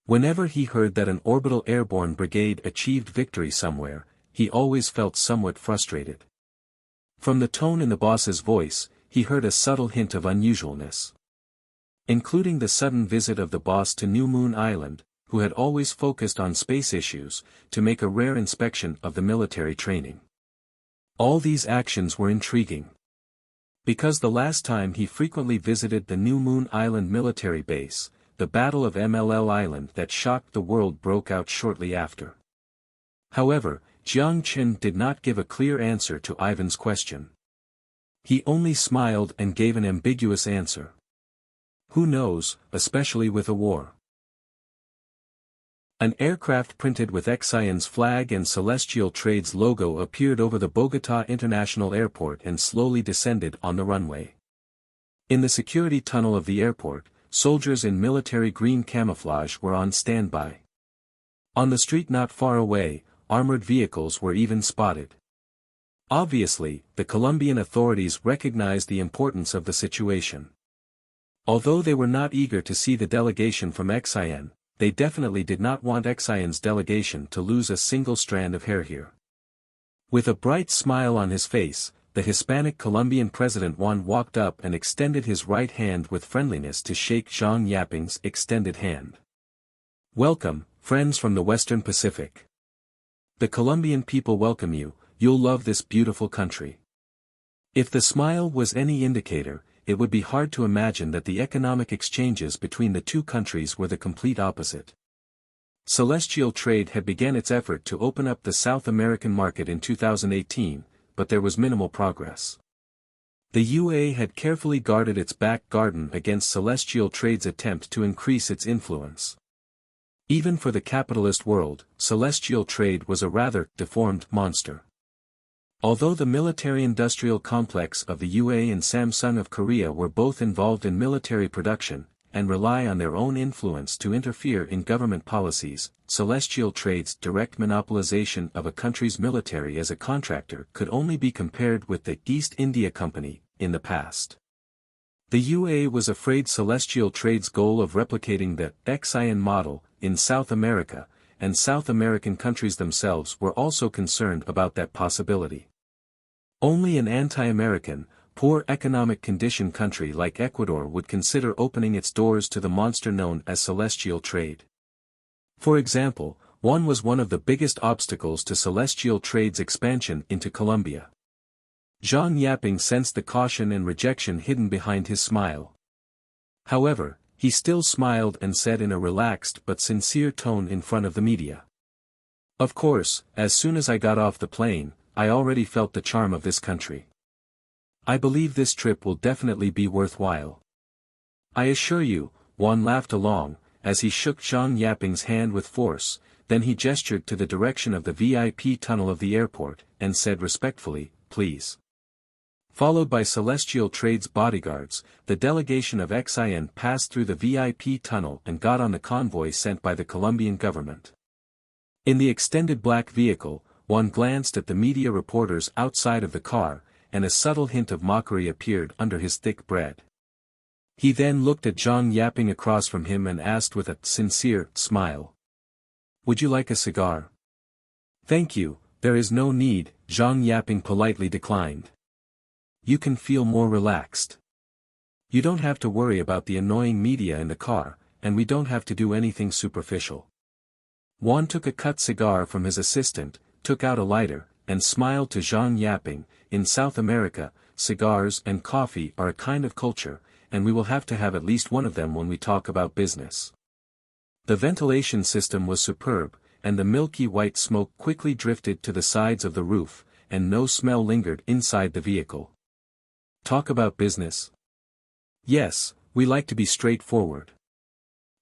Whenever he heard that an Orbital Airborne Brigade achieved victory somewhere, he always felt somewhat frustrated. From the tone in the boss's voice, he heard a subtle hint of unusualness. Including the sudden visit of the boss to New Moon Island, who had always focused on space issues, to make a rare inspection of the military training. All these actions were intriguing. Because the last time he frequently visited the New Moon Island military base, the Battle of MLL Island that shocked the world broke out shortly after. However, Jiang Chen did not give a clear answer to Ivan's question. He only smiled and gave an ambiguous answer. Who knows, especially with a war. An aircraft printed with Xian's flag and Celestial Trade's logo appeared over the Bogotá International Airport and slowly descended on the runway. In the security tunnel of the airport, soldiers in military green camouflage were on standby. On the street not far away, armored vehicles were even spotted. Obviously, the Colombian authorities recognized the importance of the situation. Although they were not eager to see the delegation from Xian, they definitely did not want Xian's delegation to lose a single strand of hair here. With a bright smile on his face, the Hispanic Colombian President Juan walked up and extended his right hand with friendliness to shake Zhang Yaping's extended hand. Welcome, friends from the Western Pacific. The Colombian people welcome you, you'll love this beautiful country. If the smile was any indicator, it would be hard to imagine that the economic exchanges between the two countries were the complete opposite. Celestial Trade had begun its effort to open up the South American market in 2018, but there was minimal progress. The UA had carefully guarded its back garden against Celestial Trade's attempt to increase its influence. Even for the capitalist world, Celestial Trade was a rather deformed monster. Although the military-industrial complex of the UA and Samsung of Korea were both involved in military production, and rely on their own influence to interfere in government policies, Celestial Trade's direct monopolization of a country's military as a contractor could only be compared with the East India Company, in the past. The UA was afraid Celestial Trade's goal of replicating the Xian model in South America, and South American countries themselves were also concerned about that possibility. Only an anti-American, poor economic condition country like Ecuador would consider opening its doors to the monster known as Celestial Trade. For example, one was one of the biggest obstacles to Celestial Trade's expansion into Colombia. Zhang Yaping sensed the caution and rejection hidden behind his smile. However, he still smiled and said in a relaxed but sincere tone in front of the media. Of course, as soon as I got off the plane, I already felt the charm of this country. I believe this trip will definitely be worthwhile. I assure you, Juan laughed along, as he shook Zhang Yaping's hand with force, then he gestured to the direction of the VIP tunnel of the airport, and said respectfully, please. Followed by Celestial Trade's bodyguards, the delegation of Xian passed through the VIP tunnel and got on the convoy sent by the Colombian government. In the extended black vehicle, one glanced at the media reporters outside of the car, and a subtle hint of mockery appeared under his thick bread. He then looked at Zhang Yaping across from him and asked with a sincere smile. Would you like a cigar? Thank you, there is no need, Zhang Yaping politely declined. You can feel more relaxed. You don't have to worry about the annoying media in the car, and we don't have to do anything superficial. Juan took a cut cigar from his assistant, took out a lighter, and smiled to Zhang Yaping. In South America, cigars and coffee are a kind of culture, and we will have to have at least one of them when we talk about business. The ventilation system was superb, and the milky white smoke quickly drifted to the sides of the roof, and no smell lingered inside the vehicle. Talk about business? Yes, we like to be straightforward.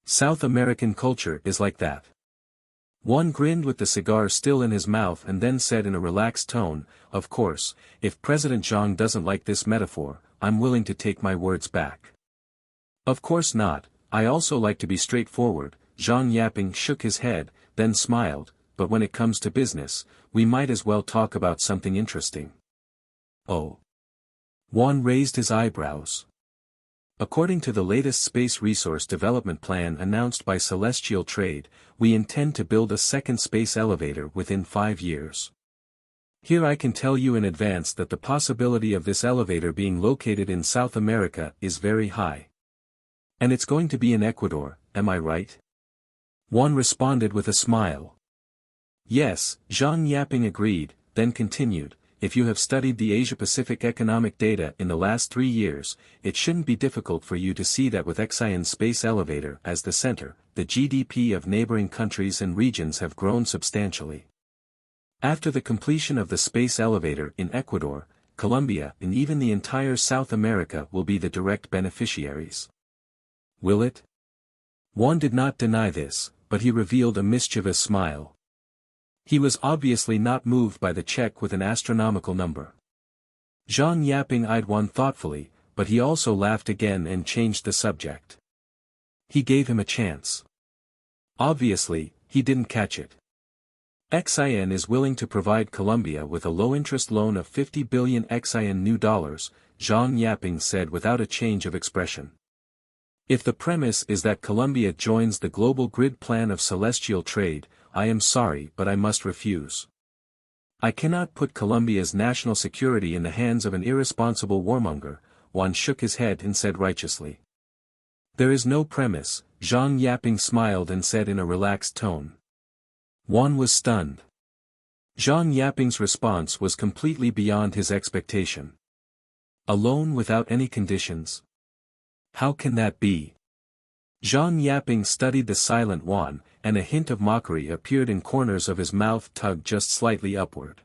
South American culture is like that. Juan grinned with the cigar still in his mouth and then said in a relaxed tone, of course, if President Zhang doesn't like this metaphor, I'm willing to take my words back. Of course not, I also like to be straightforward, Zhang Yaping shook his head, then smiled, but when it comes to business, we might as well talk about something interesting. Oh. Juan raised his eyebrows. According to the latest space resource development plan announced by Celestial Trade, we intend to build a second space elevator within 5 years. Here I can tell you in advance that the possibility of this elevator being located in South America is very high. And it's going to be in Ecuador, am I right? Juan responded with a smile. Yes, Zhang Yaping agreed, then continued. If you have studied the Asia-Pacific economic data in the last 3 years, it shouldn't be difficult for you to see that with Xian's space elevator as the center, the GDP of neighboring countries and regions have grown substantially. After the completion of the space elevator in Ecuador, Colombia and even the entire South America will be the direct beneficiaries. Will it? Juan did not deny this, but he revealed a mischievous smile. He was obviously not moved by the check with an astronomical number. Zhang Yaping eyed Juan thoughtfully, but he also laughed again and changed the subject. He gave him a chance. Obviously, he didn't catch it. XIN is willing to provide Colombia with a low-interest loan of 50 billion XIN new dollars, Zhang Yaping said without a change of expression. If the premise is that Colombia joins the global grid plan of celestial trade, I am sorry but I must refuse. I cannot put Colombia's national security in the hands of an irresponsible warmonger, Juan shook his head and said righteously. There is no premise, Zhang Yaping smiled and said in a relaxed tone. Juan was stunned. Zhang Yaping's response was completely beyond his expectation. A loan without any conditions? How can that be? Zhang Yaping studied the silent Juan, and a hint of mockery appeared in corners of his mouth tugged just slightly upward.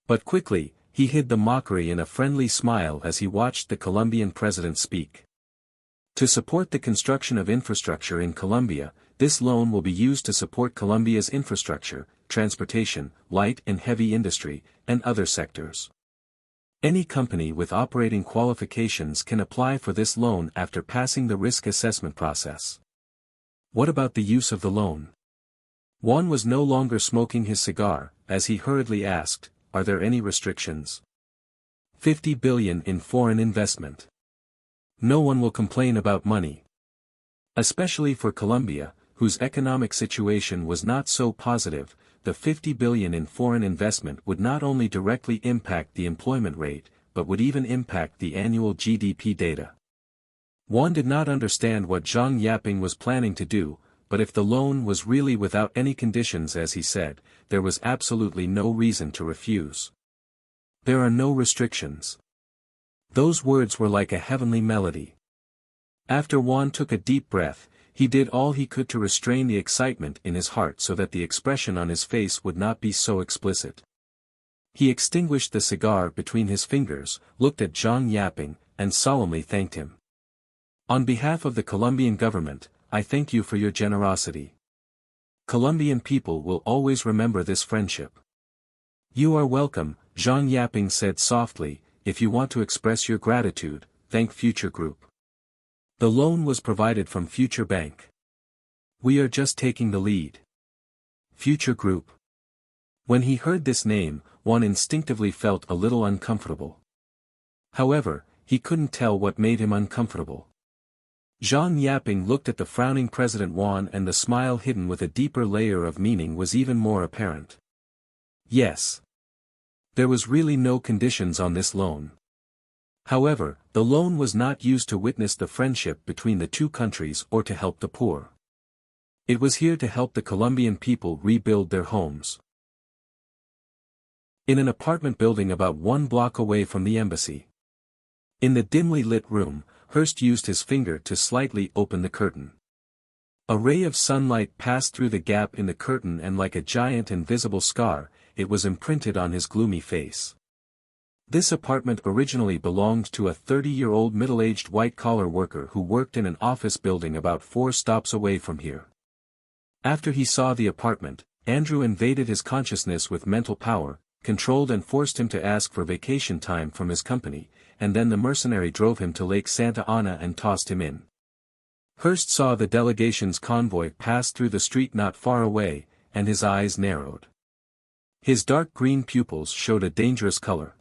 But quickly, he hid the mockery in a friendly smile as he watched the Colombian president speak. To support the construction of infrastructure in Colombia, this loan will be used to support Colombia's infrastructure, transportation, light and heavy industry, and other sectors. Any company with operating qualifications can apply for this loan after passing the risk assessment process. What about the use of the loan? Juan was no longer smoking his cigar, as he hurriedly asked, are there any restrictions? 50 billion in foreign investment. No one will complain about money. Especially for Colombia, whose economic situation was not so positive, the 50 billion in foreign investment would not only directly impact the employment rate, but would even impact the annual GDP data. Juan did not understand what Zhang Yaping was planning to do, but if the loan was really without any conditions as he said, there was absolutely no reason to refuse. There are no restrictions. Those words were like a heavenly melody. After Juan took a deep breath, he did all he could to restrain the excitement in his heart so that the expression on his face would not be so explicit. He extinguished the cigar between his fingers, looked at Zhang Yaping, and solemnly thanked him. On behalf of the Colombian government, I thank you for your generosity. Colombian people will always remember this friendship. You are welcome, Zhang Yaping said softly. If you want to express your gratitude, thank Future Group. The loan was provided from Future Bank. We are just taking the lead. Future Group. When he heard this name, Juan instinctively felt a little uncomfortable. However, he couldn't tell what made him uncomfortable. Zhang Yaping looked at the frowning President Juan and the smile hidden with a deeper layer of meaning was even more apparent. Yes. There was really no conditions on this loan. However, the loan was not used to witness the friendship between the two countries or to help the poor. It was here to help the Colombian people rebuild their homes. In an apartment building about 1 block away from the embassy. In the dimly lit room, Hearst used his finger to slightly open the curtain. A ray of sunlight passed through the gap in the curtain and like a giant invisible scar, it was imprinted on his gloomy face. This apartment originally belonged to a 30-year-old middle-aged white-collar worker who worked in an office building about 4 stops away from here. After he saw the apartment, Andrew invaded his consciousness with mental power, controlled and forced him to ask for vacation time from his company, and then the mercenary drove him to Lake Santa Ana and tossed him in. Hearst saw the delegation's convoy pass through the street not far away, and his eyes narrowed. His dark green pupils showed a dangerous color.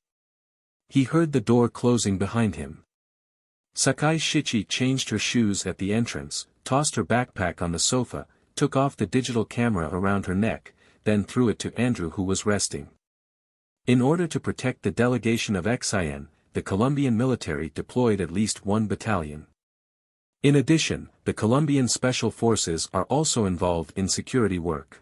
He heard the door closing behind him. Sakai Shichi changed her shoes at the entrance, tossed her backpack on the sofa, took off the digital camera around her neck, then threw it to Andrew who was resting. In order to protect the delegation of XIN, the Colombian military deployed at least 1 battalion. In addition, the Colombian Special Forces are also involved in security work.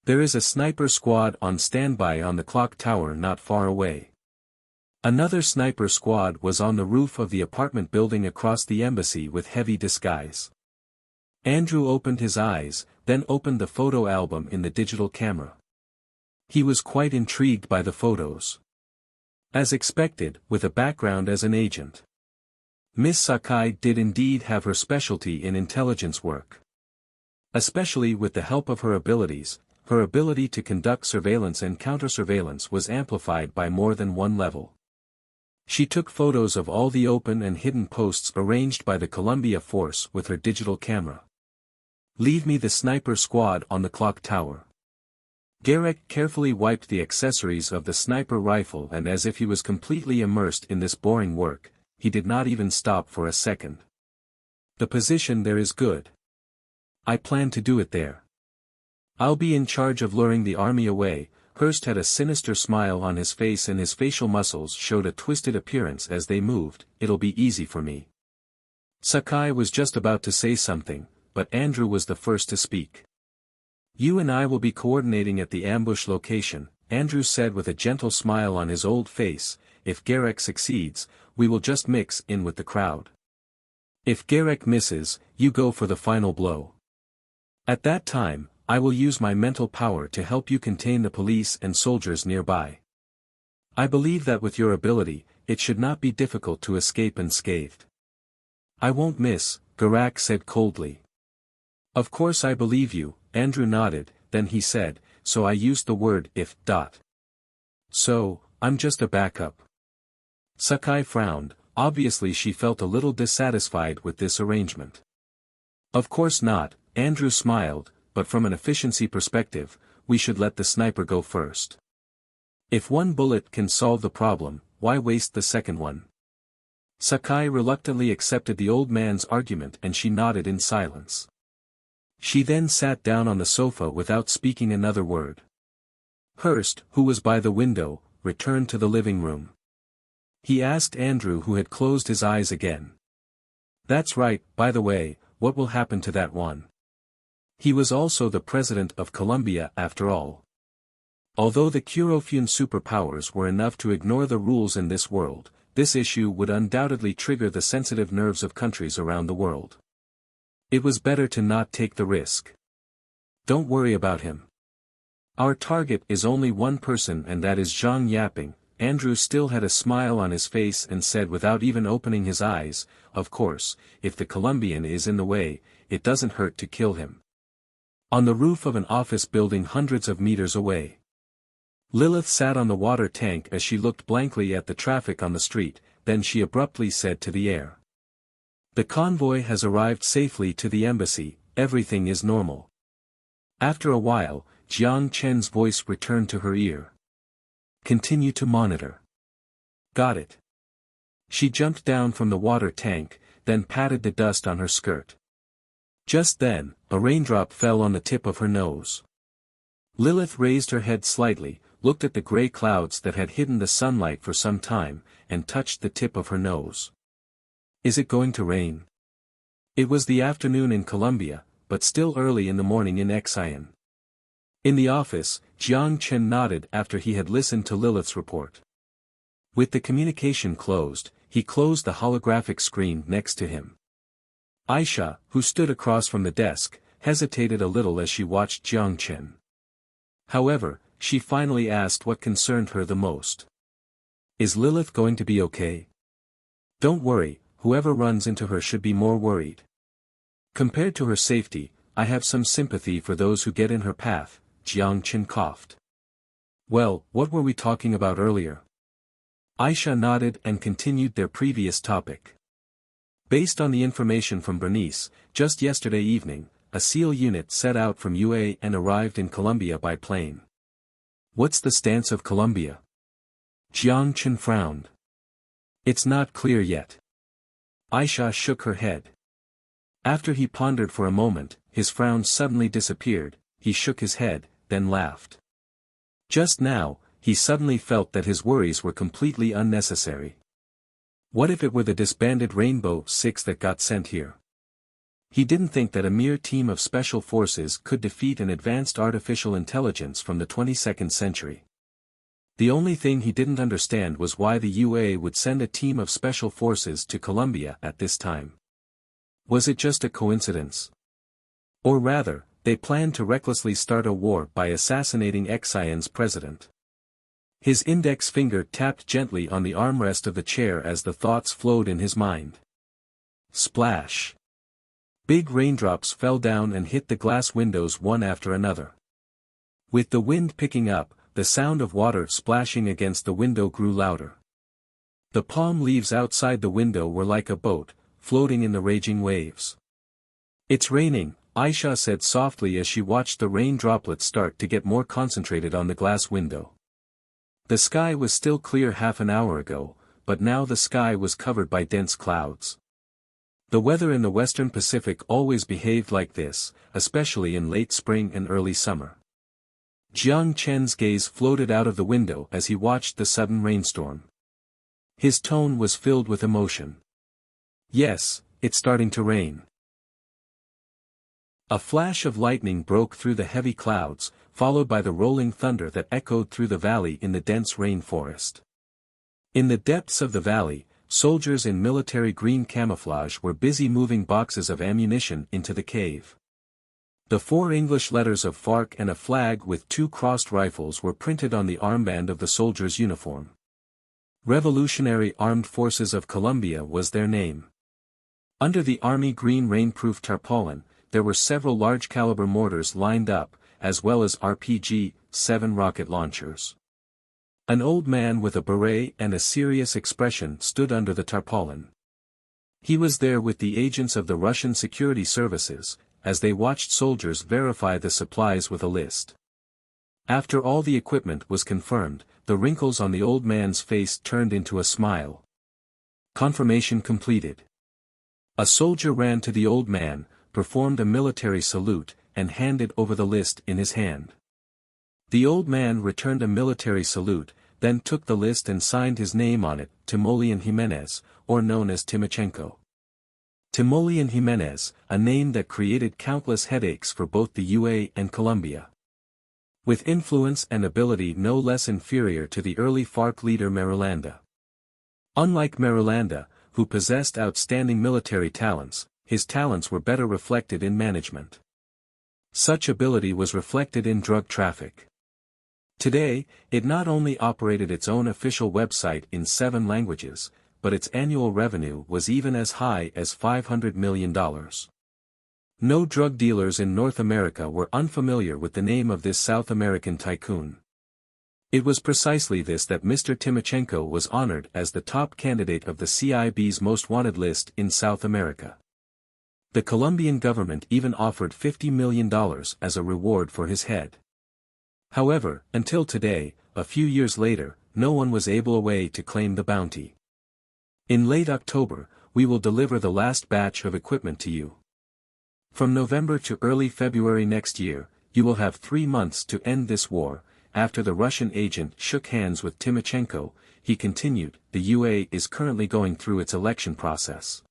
There is a sniper squad on standby on the clock tower not far away. Another sniper squad was on the roof of the apartment building across the embassy with heavy disguise. Andrew opened his eyes, then opened the photo album in the digital camera. He was quite intrigued by the photos. As expected, with a background as an agent. Miss Sakai did indeed have her specialty in intelligence work. Especially with the help of her ability to conduct surveillance and counter-surveillance was amplified by more than one level. She took photos of all the open and hidden posts arranged by the Columbia Force with her digital camera. "Leave me the sniper squad on the clock tower." Garrick carefully wiped the accessories of the sniper rifle, and as if he was completely immersed in this boring work, he did not even stop for a second. "The position there is good. I plan to do it there. I'll be in charge of luring the army away." Hurst had a sinister smile on his face and his facial muscles showed a twisted appearance as they moved. "It'll be easy for me." Sakai was just about to say something, but Andrew was the first to speak. "You and I will be coordinating at the ambush location," Andrew said with a gentle smile on his old face. "If Garrick succeeds, we will just mix in with the crowd. If Garrick misses, you go for the final blow. At that time, I will use my mental power to help you contain the police and soldiers nearby. I believe that with your ability, it should not be difficult to escape unscathed." "I won't miss," Garak said coldly. "Of course I believe you," Andrew nodded, then he said, "So I used the word if. So, I'm just a backup." Sakai frowned, obviously she felt a little dissatisfied with this arrangement. "Of course not," Andrew smiled, "but from an efficiency perspective, we should let the sniper go first. If one bullet can solve the problem, why waste the second one?" Sakai reluctantly accepted the old man's argument and she nodded in silence. She then sat down on the sofa without speaking another word. Hurst, who was by the window, returned to the living room. He asked Andrew, who had closed his eyes again. "That's right, by the way, what will happen to that one?" He was also the president of Columbia after all. Although the Kurofune superpowers were enough to ignore the rules in this world, this issue would undoubtedly trigger the sensitive nerves of countries around the world. It was better to not take the risk. "Don't worry about him. Our target is only one person, and that is Zhang Yaping." Andrew still had a smile on his face and said without even opening his eyes, "Of course, if the Colombian is in the way, it doesn't hurt to kill him." On the roof of an office building hundreds of meters away, Lilith sat on the water tank as she looked blankly at the traffic on the street, then she abruptly said to the air. "The convoy has arrived safely to the embassy, everything is normal." After a while, Jiang Chen's voice returned to her ear. "Continue to monitor." "Got it." She jumped down from the water tank, then patted the dust on her skirt. Just then, a raindrop fell on the tip of her nose. Lilith raised her head slightly, looked at the gray clouds that had hidden the sunlight for some time, and touched the tip of her nose. "Is it going to rain?" It was the afternoon in Columbia, but still early in the morning in Xi'an. In the office, Jiang Chen nodded after he had listened to Lilith's report. With the communication closed, he closed the holographic screen next to him. Aisha, who stood across from the desk, hesitated a little as she watched Jiang Chen. However, she finally asked what concerned her the most. "Is Lilith going to be okay?" "Don't worry, whoever runs into her should be more worried. Compared to her safety, I have some sympathy for those who get in her path," Jiang Chen coughed. "Well, what were we talking about earlier?" Aisha nodded and continued their previous topic. Based on the information from Bernice, just yesterday evening, a SEAL unit set out from UA and arrived in Columbia by plane. "What's the stance of Columbia?" Jiang Chen frowned. "It's not clear yet." Aisha shook her head. After he pondered for a moment, his frown suddenly disappeared, he shook his head, then laughed. Just now, he suddenly felt that his worries were completely unnecessary. What if it were the disbanded Rainbow Six that got sent here? He didn't think that a mere team of special forces could defeat an advanced artificial intelligence from the 22nd century. The only thing he didn't understand was why the UA would send a team of special forces to Columbia at this time. Was it just a coincidence? Or rather, they planned to recklessly start a war by assassinating Xian's president. His index finger tapped gently on the armrest of the chair as the thoughts flowed in his mind. Splash! Big raindrops fell down and hit the glass windows one after another. With the wind picking up, the sound of water splashing against the window grew louder. The palm leaves outside the window were like a boat, floating in the raging waves. "It's raining," Aisha said softly as she watched the rain droplets start to get more concentrated on the glass window. The sky was still clear half an hour ago, but now the sky was covered by dense clouds. The weather in the western Pacific always behaved like this, especially in late spring and early summer. Jiang Chen's gaze floated out of the window as he watched the sudden rainstorm. His tone was filled with emotion. "Yes, it's starting to rain." A flash of lightning broke through the heavy clouds, followed by the rolling thunder that echoed through the valley in the dense rainforest. In the depths of the valley, soldiers in military green camouflage were busy moving boxes of ammunition into the cave. The 4 English letters of FARC and a flag with 2 crossed rifles were printed on the armband of the soldier's uniform. Revolutionary Armed Forces of Colombia was their name. Under the army green rainproof tarpaulin, there were several large-caliber mortars lined up, as well as RPG-7 rocket launchers. An old man with a beret and a serious expression stood under the tarpaulin. He was there with the agents of the Russian security services, as they watched soldiers verify the supplies with a list. After all the equipment was confirmed, the wrinkles on the old man's face turned into a smile. Confirmation completed. A soldier ran to the old man, performed a military salute, and handed over the list in his hand. The old man returned a military salute, then took the list and signed his name on it, Timoleon Jimenez, or known as Timochenko. Timoleon Jimenez, a name that created countless headaches for both the UA and Colombia. With influence and ability no less inferior to the early FARC leader Marulanda. Unlike Marulanda, who possessed outstanding military talents, his talents were better reflected in management. Such ability was reflected in drug traffic. Today, it not only operated its own official website in 7 languages, but its annual revenue was even as high as $500 million. No drug dealers in North America were unfamiliar with the name of this South American tycoon. It was precisely this that Mr. Timochenko was honored as the top candidate of the CIB's most wanted list in South America. The Colombian government even offered $50 million as a reward for his head. However, until today, a few years later, no one was able away to claim the bounty. In late October, we will deliver the last batch of equipment to you. From November to early February next year, you will have 3 months to end this war. After the Russian agent shook hands with Timochenko, he continued, the UA is currently going through its election process.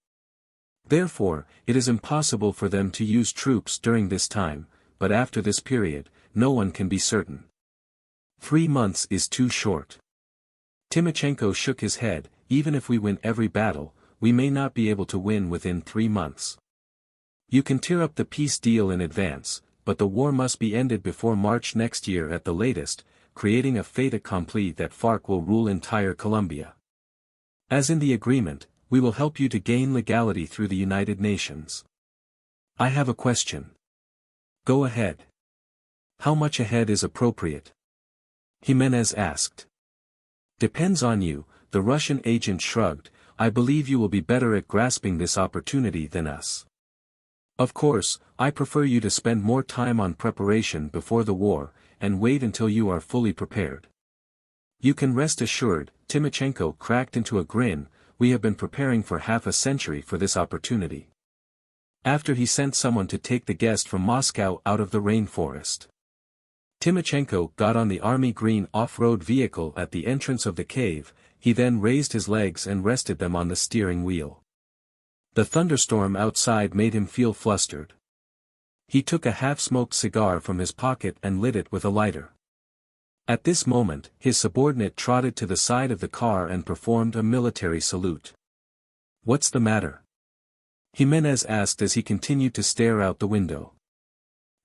Therefore, it is impossible for them to use troops during this time, but after this period, no one can be certain. 3 months is too short. Timochenko shook his head. Even if we win every battle, we may not be able to win within 3 months. You can tear up the peace deal in advance, but the war must be ended before March next year at the latest, creating a fait accompli that FARC will rule entire Colombia. As in the agreement, we will help you to gain legality through the United Nations. I have a question. Go ahead. How much ahead is appropriate? Jimenez asked. Depends on you, the Russian agent shrugged. I believe you will be better at grasping this opportunity than us. Of course, I prefer you to spend more time on preparation before the war, and wait until you are fully prepared. You can rest assured, Timochenko cracked into a grin, we have been preparing for half a century for this opportunity. After he sent someone to take the guest from Moscow out of the rainforest. Timochenko got on the army green off-road vehicle at the entrance of the cave. He then raised his legs and rested them on the steering wheel. The thunderstorm outside made him feel flustered. He took a half-smoked cigar from his pocket and lit it with a lighter. At this moment, his subordinate trotted to the side of the car and performed a military salute. What's the matter? Jimenez asked as he continued to stare out the window.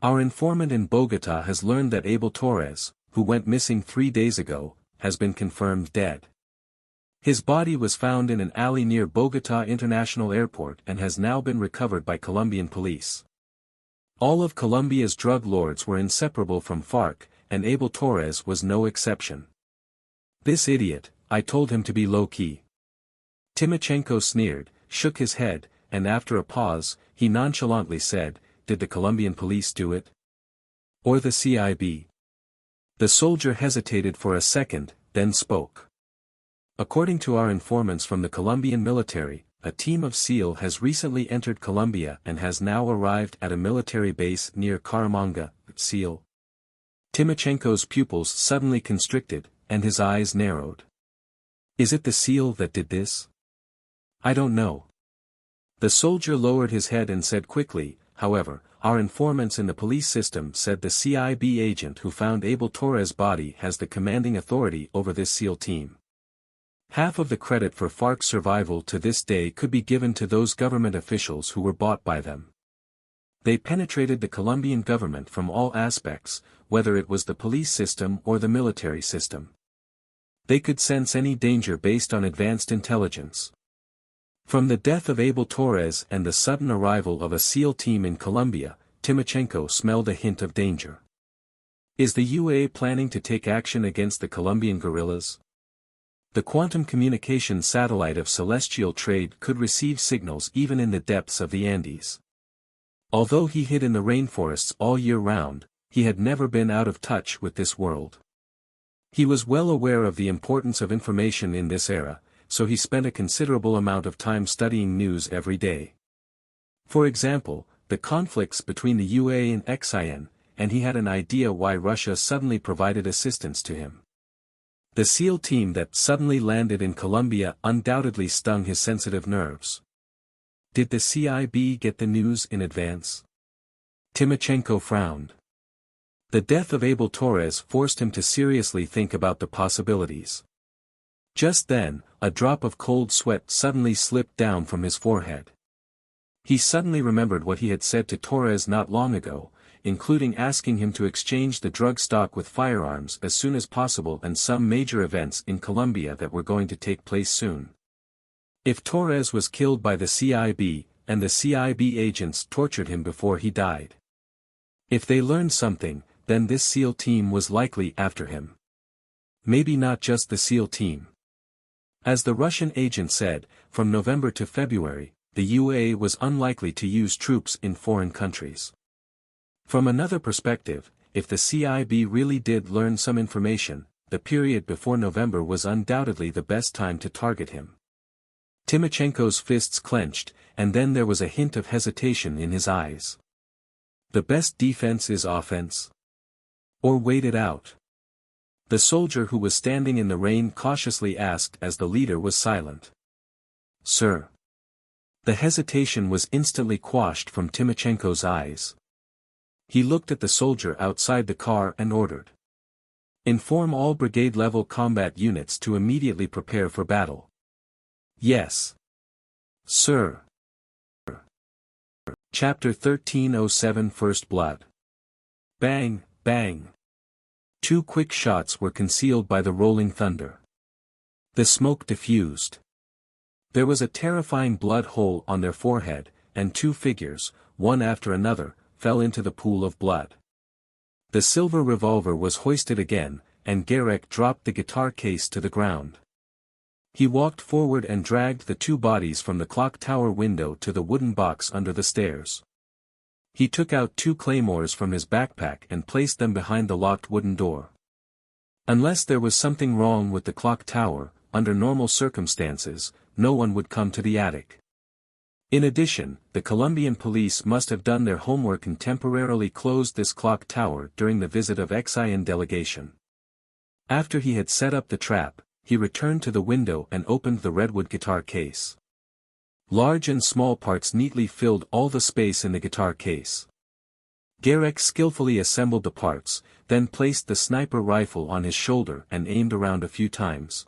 Our informant in Bogota has learned that Abel Torres, who went missing 3 days ago, has been confirmed dead. His body was found in an alley near Bogota International Airport and has now been recovered by Colombian police. All of Colombia's drug lords were inseparable from FARC, and Abel Torres was no exception. This idiot, I told him to be low-key. Timochenko sneered, shook his head, and after a pause, he nonchalantly said, did the Colombian police do it? Or the CIB? The soldier hesitated for a second, then spoke. According to our informants from the Colombian military, a team of SEAL has recently entered Colombia and has now arrived at a military base near Caramanga, SEAL. Timochenko's pupils suddenly constricted, and his eyes narrowed. Is it the SEAL that did this? I don't know. The soldier lowered his head and said quickly, however, our informants in the police system said the CIB agent who found Abel Torres' body has the commanding authority over this SEAL team. Half of the credit for FARC's survival to this day could be given to those government officials who were bought by them. They penetrated the Colombian government from all aspects, whether it was the police system or the military system. They could sense any danger based on advanced intelligence. From the death of Abel Torres and the sudden arrival of a SEAL team in Colombia, Timochenko smelled a hint of danger. Is the UA planning to take action against the Colombian guerrillas? The quantum communication satellite of celestial trade could receive signals even in the depths of the Andes. Although he hid in the rainforests all year round, he had never been out of touch with this world. He was well aware of the importance of information in this era, so he spent a considerable amount of time studying news every day. For example, the conflicts between the UA and XIN, and he had an idea why Russia suddenly provided assistance to him. The SEAL team that suddenly landed in Colombia undoubtedly stung his sensitive nerves. Did the CIB get the news in advance? Timochenko frowned. The death of Abel Torres forced him to seriously think about the possibilities. Just then, a drop of cold sweat suddenly slipped down from his forehead. He suddenly remembered what he had said to Torres not long ago, including asking him to exchange the drug stock with firearms as soon as possible and some major events in Colombia that were going to take place soon. If Torres was killed by the CIB, and the CIB agents tortured him before he died. If they learned something, then this SEAL team was likely after him. Maybe not just the SEAL team. As the Russian agent said, from November to February, the UA was unlikely to use troops in foreign countries. From another perspective, if the CIB really did learn some information, the period before November was undoubtedly the best time to target him. Timochenko's fists clenched, and then there was a hint of hesitation in his eyes. The best defense is offense? Or wait it out? The soldier who was standing in the rain cautiously asked as the leader was silent. Sir. The hesitation was instantly quashed from Timochenko's eyes. He looked at the soldier outside the car and ordered. Inform all brigade-level combat units to immediately prepare for battle. Yes. Sir. Chapter 1307 First Blood. Bang, bang. 2 quick shots were concealed by the rolling thunder. The smoke diffused. There was a terrifying blood hole on their forehead, and 2 figures, one after another, fell into the pool of blood. The silver revolver was hoisted again, and Garek dropped the guitar case to the ground. He walked forward and dragged the 2 bodies from the clock tower window to the wooden box under the stairs. He took out 2 claymores from his backpack and placed them behind the locked wooden door. Unless there was something wrong with the clock tower, under normal circumstances, no one would come to the attic. In addition, the Colombian police must have done their homework and temporarily closed this clock tower during the visit of XIN delegation. After he had set up the trap, he returned to the window and opened the redwood guitar case. Large and small parts neatly filled all the space in the guitar case. Garek skillfully assembled the parts, then placed the sniper rifle on his shoulder and aimed around a few times.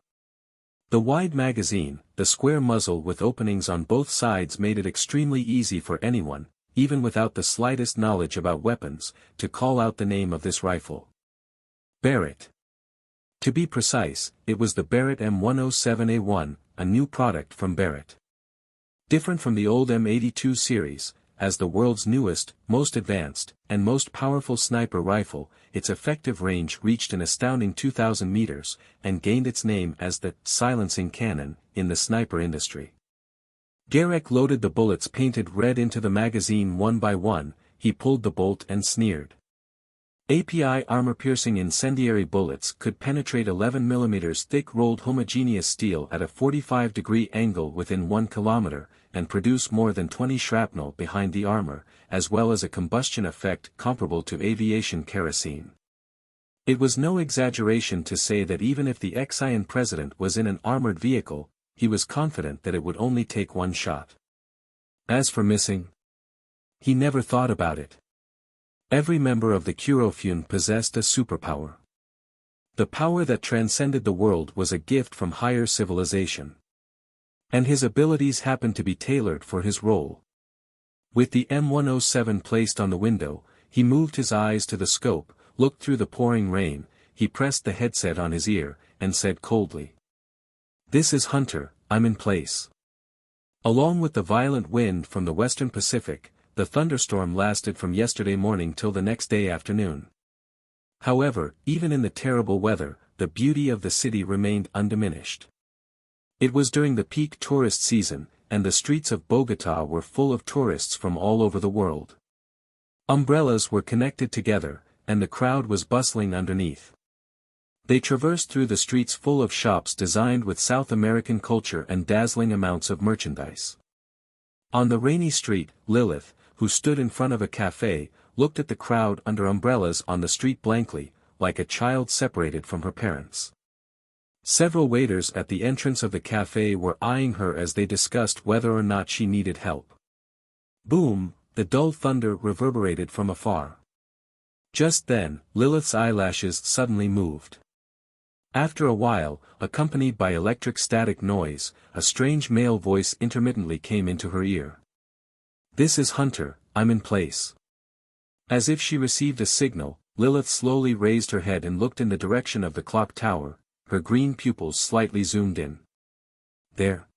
The wide magazine, the square muzzle with openings on both sides made it extremely easy for anyone, even without the slightest knowledge about weapons, to call out the name of this rifle. Barrett. To be precise, it was the Barrett M107A1, a new product from Barrett. Different from the old M82 series, as the world's newest, most advanced, and most powerful sniper rifle, its effective range reached an astounding 2,000 meters, and gained its name as the silencing cannon in the sniper industry. Garrick loaded the bullets painted red into the magazine one by one. He pulled the bolt and sneered. API armor-piercing incendiary bullets could penetrate 11 mm thick rolled homogeneous steel at a 45-degree angle within 1 kilometer, and produce more than 20 shrapnel behind the armor, as well as a combustion effect comparable to aviation kerosene. It was no exaggeration to say that even if the ex-Iron president was in an armored vehicle, he was confident that it would only take one shot. As for missing, he never thought about it. Every member of the Kurofune possessed a superpower. The power that transcended the world was a gift from higher civilization. And his abilities happened to be tailored for his role. With the M107 placed on the window, he moved his eyes to the scope, looked through the pouring rain, he pressed the headset on his ear, and said coldly, "This is Hunter, I'm in place." Along with the violent wind from the western Pacific, the thunderstorm lasted from yesterday morning till the next day afternoon. However, even in the terrible weather, the beauty of the city remained undiminished. It was during the peak tourist season, and the streets of Bogotá were full of tourists from all over the world. Umbrellas were connected together, and the crowd was bustling underneath. They traversed through the streets full of shops designed with South American culture and dazzling amounts of merchandise. On the rainy street, Lilith, who stood in front of a café, looked at the crowd under umbrellas on the street blankly, like a child separated from her parents. Several waiters at the entrance of the café were eyeing her as they discussed whether or not she needed help. Boom, the dull thunder reverberated from afar. Just then, Lilith's eyelashes suddenly moved. After a while, accompanied by electric static noise, a strange male voice intermittently came into her ear. "This is Hunter, I'm in place." As if she received a signal, Lilith slowly raised her head and looked in the direction of the clock tower, her green pupils slightly zoomed in. "There."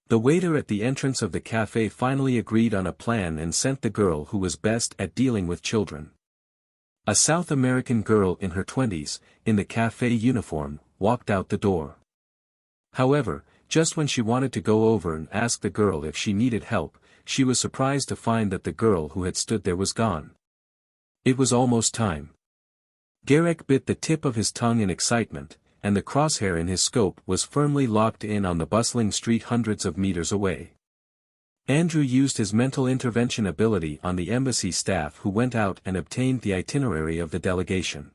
The waiter at the entrance of the café finally agreed on a plan and sent the girl who was best at dealing with children. A South American girl in her 20s, in the café uniform, walked out the door. However, just when she wanted to go over and ask the girl if she needed help, she was surprised to find that the girl who had stood there was gone. It was almost time. Garrick bit the tip of his tongue in excitement, and the crosshair in his scope was firmly locked in on the bustling street hundreds of meters away. Andrew used his mental intervention ability on the embassy staff who went out and obtained the itinerary of the delegation.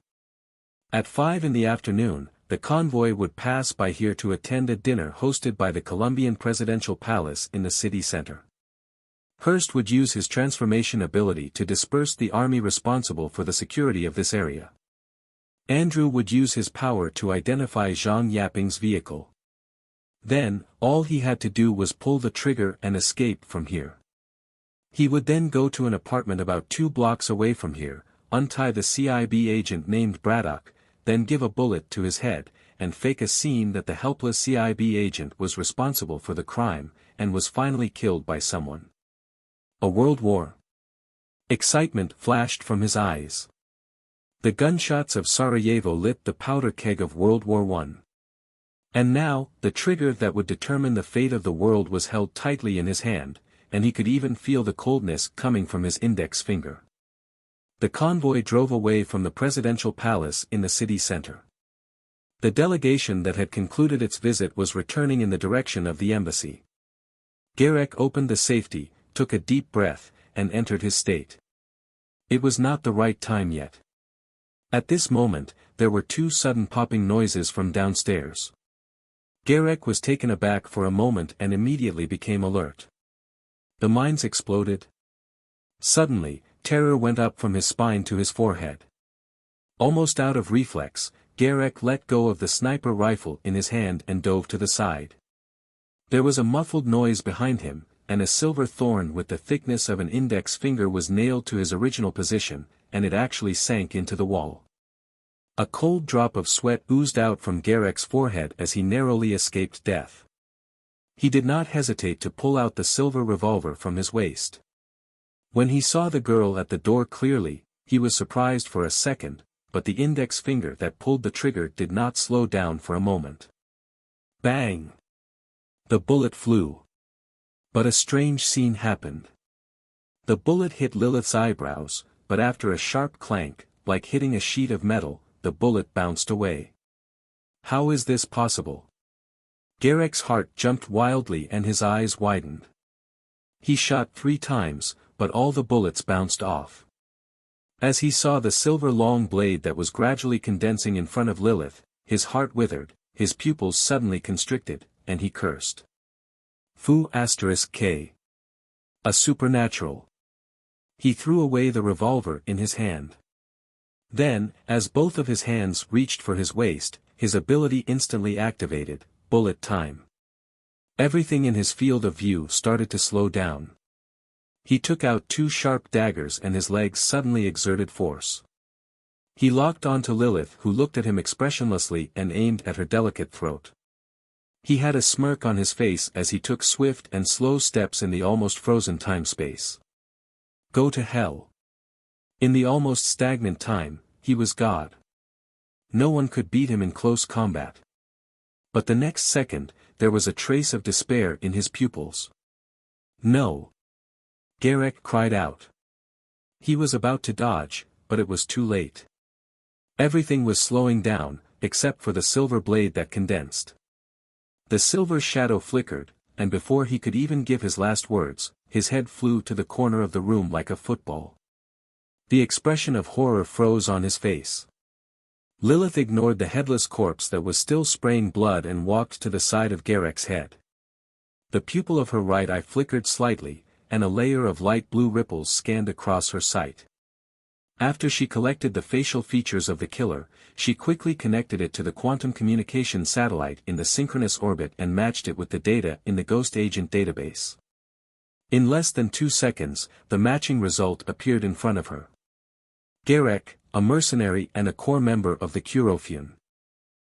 At 5 in the afternoon, the convoy would pass by here to attend a dinner hosted by the Colombian Presidential Palace in the city center. Hurst would use his transformation ability to disperse the army responsible for the security of this area. Andrew would use his power to identify Zhang Yaping's vehicle. Then, all he had to do was pull the trigger and escape from here. He would then go to an apartment about 2 blocks away from here, untie the CIB agent named Braddock, then give a bullet to his head, and fake a scene that the helpless CIB agent was responsible for the crime, and was finally killed by someone. A world war. Excitement flashed from his eyes. The gunshots of Sarajevo lit the powder keg of World War I. And now, the trigger that would determine the fate of the world was held tightly in his hand, and he could even feel the coldness coming from his index finger. The convoy drove away from the presidential palace in the city center. The delegation that had concluded its visit was returning in the direction of the embassy. Garrick opened the safety, took a deep breath, and entered his state. It was not the right time yet. At this moment, there were 2 sudden popping noises from downstairs. Garrick was taken aback for a moment and immediately became alert. The mines exploded. Suddenly, terror went up from his spine to his forehead. Almost out of reflex, Garrick let go of the sniper rifle in his hand and dove to the side. There was a muffled noise behind him, and a silver thorn with the thickness of an index finger was nailed to his original position, and it actually sank into the wall. A cold drop of sweat oozed out from Garek's forehead as he narrowly escaped death. He did not hesitate to pull out the silver revolver from his waist. When he saw the girl at the door clearly, he was surprised for a second, but the index finger that pulled the trigger did not slow down for a moment. Bang! The bullet flew. But a strange scene happened. The bullet hit Lilith's eyebrows, but after a sharp clank, like hitting a sheet of metal, the bullet bounced away. How is this possible? Garek's heart jumped wildly and his eyes widened. He shot 3 times, but all the bullets bounced off. As he saw the silver long blade that was gradually condensing in front of Lilith, his heart withered, his pupils suddenly constricted, and he cursed. Fu*K. A supernatural. He threw away the revolver in his hand. Then, as both of his hands reached for his waist, his ability instantly activated, bullet time. Everything in his field of view started to slow down. He took out 2 sharp daggers and his legs suddenly exerted force. He locked onto Lilith, who looked at him expressionlessly and aimed at her delicate throat. He had a smirk on his face as he took swift and slow steps in the almost frozen time-space. Go to hell. In the almost stagnant time, he was God. No one could beat him in close combat. But the next second, there was a trace of despair in his pupils. No! Garek cried out. He was about to dodge, but it was too late. Everything was slowing down, except for the silver blade that condensed. The silver shadow flickered, and before he could even give his last words, his head flew to the corner of the room like a football. The expression of horror froze on his face. Lilith ignored the headless corpse that was still spraying blood and walked to the side of Garek's head. The pupil of her right eye flickered slightly, and a layer of light blue ripples scanned across her sight. After she collected the facial features of the killer, she quickly connected it to the quantum communication satellite in the synchronous orbit and matched it with the data in the Ghost Agent database. In less than 2 seconds, the matching result appeared in front of her. Garek, a mercenary and a core member of the Curofune.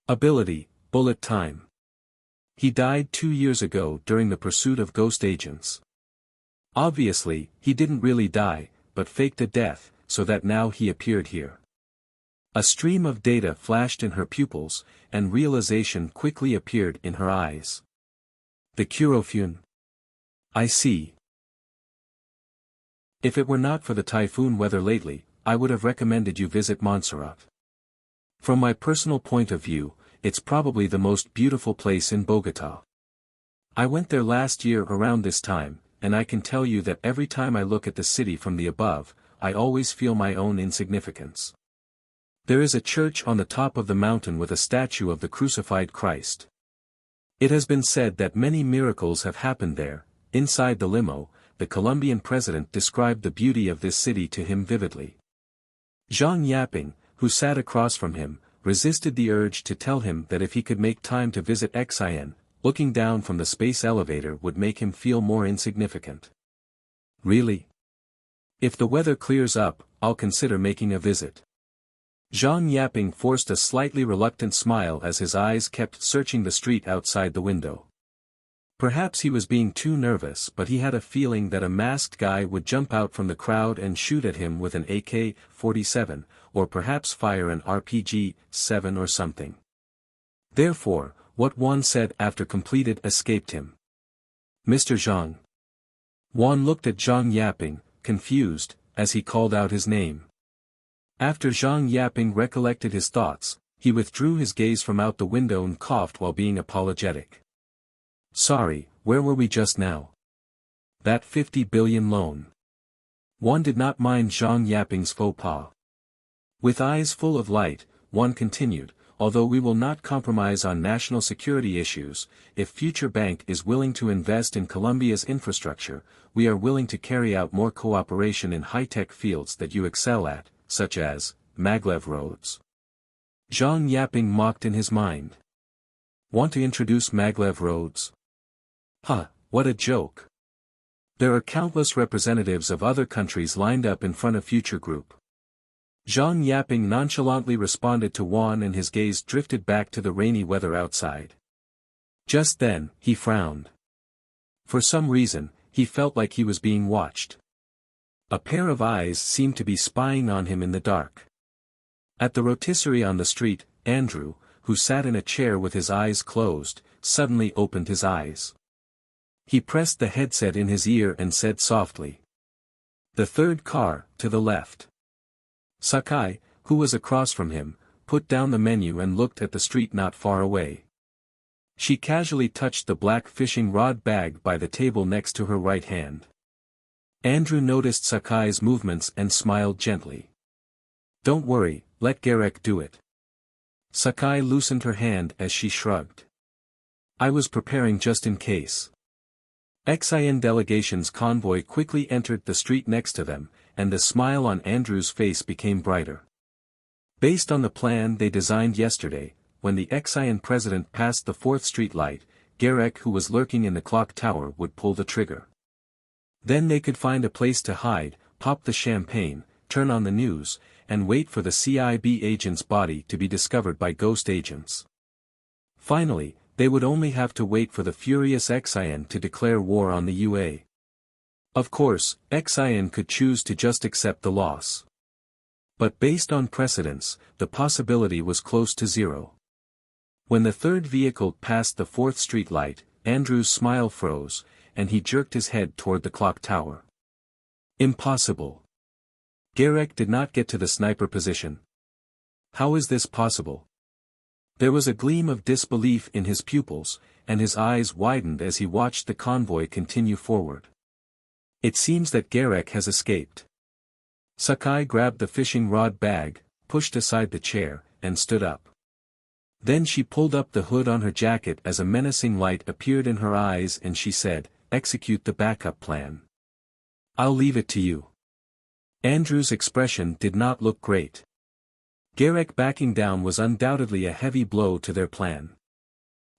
Ability, bullet time. He died 2 years ago during the pursuit of ghost agents. Obviously, he didn't really die, but faked a death, so that now he appeared here. A stream of data flashed in her pupils, and realization quickly appeared in her eyes. The Curofune. I see. If it were not for the typhoon weather lately, I would have recommended you visit Montserrat. From my personal point of view, it's probably the most beautiful place in Bogota. I went there last year around this time, and I can tell you that every time I look at the city from the above, I always feel my own insignificance. There is a church on the top of the mountain with a statue of the crucified Christ. It has been said that many miracles have happened there. Inside the limo, the Colombian president described the beauty of this city to him vividly. Zhang Yaping, who sat across from him, resisted the urge to tell him that if he could make time to visit Xi'an, looking down from the space elevator would make him feel more insignificant. Really? If the weather clears up, I'll consider making a visit. Zhang Yaping forced a slightly reluctant smile as his eyes kept searching the street outside the window. Perhaps he was being too nervous, but he had a feeling that a masked guy would jump out from the crowd and shoot at him with an AK-47, or perhaps fire an RPG-7 or something. Therefore, what Juan said after completed escaped him. Mr. Zhang. Juan looked at Zhang Yaping, confused, as he called out his name. After Zhang Yaping recollected his thoughts, he withdrew his gaze from out the window and coughed while being apologetic. Sorry, where were we just now? That 50 billion loan. Juan did not mind Zhang Yaping's faux pas. With eyes full of light, Juan continued, although we will not compromise on national security issues, if Future Bank is willing to invest in Colombia's infrastructure, we are willing to carry out more cooperation in high-tech fields that you excel at, such as maglev roads. Zhang Yaping mocked in his mind. Want to introduce maglev roads? Huh, what a joke. There are countless representatives of other countries lined up in front of Future Group. Zhang Yaping nonchalantly responded to Wan and his gaze drifted back to the rainy weather outside. Just then, he frowned. For some reason, he felt like he was being watched. A pair of eyes seemed to be spying on him in the dark. At the rotisserie on the street, Andrew, who sat in a chair with his eyes closed, suddenly opened his eyes. He pressed the headset in his ear and said softly. "The third car, to the left." Sakai, who was across from him, put down the menu and looked at the street not far away. She casually touched the black fishing rod bag by the table next to her right hand. Andrew noticed Sakai's movements and smiled gently. "Don't worry, let Garek do it." Sakai loosened her hand as she shrugged. "I was preparing just in case." XIN delegation's convoy quickly entered the street next to them, and the smile on Andrew's face became brighter. Based on the plan they designed yesterday, when the XIN president passed the 4th Street light, Garek, who was lurking in the clock tower, would pull the trigger. Then they could find a place to hide, pop the champagne, turn on the news, and wait for the CIB agent's body to be discovered by ghost agents. Finally, they would only have to wait for the furious XIN to declare war on the UA. Of course, XIN could choose to just accept the loss. But based on precedents, the possibility was close to zero. When the third vehicle passed the 4th Street light, Andrew's smile froze, and he jerked his head toward the clock tower. Impossible. Garek did not get to the sniper position. How is this possible? There was a gleam of disbelief in his pupils, and his eyes widened as he watched the convoy continue forward. It seems that Garek has escaped. Sakai grabbed the fishing rod bag, pushed aside the chair, and stood up. Then she pulled up the hood on her jacket as a menacing light appeared in her eyes and she said, "Execute the backup plan. I'll leave it to you." Andrew's expression did not look great. Garek backing down was undoubtedly a heavy blow to their plan.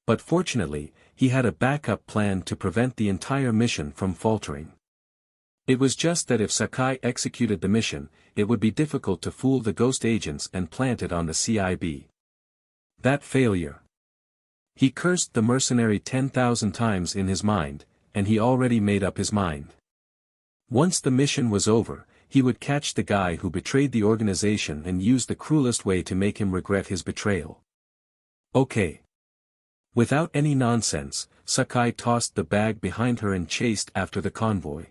But fortunately, he had a backup plan to prevent the entire mission from faltering. It was just that if Sakai executed the mission, it would be difficult to fool the ghost agents and plant it on the CIB. That failure. He cursed the mercenary 10,000 times in his mind, and he already made up his mind. Once the mission was over, he would catch the guy who betrayed the organization and use the cruelest way to make him regret his betrayal. Okay. Without any nonsense, Sakai tossed the bag behind her and chased after the convoy.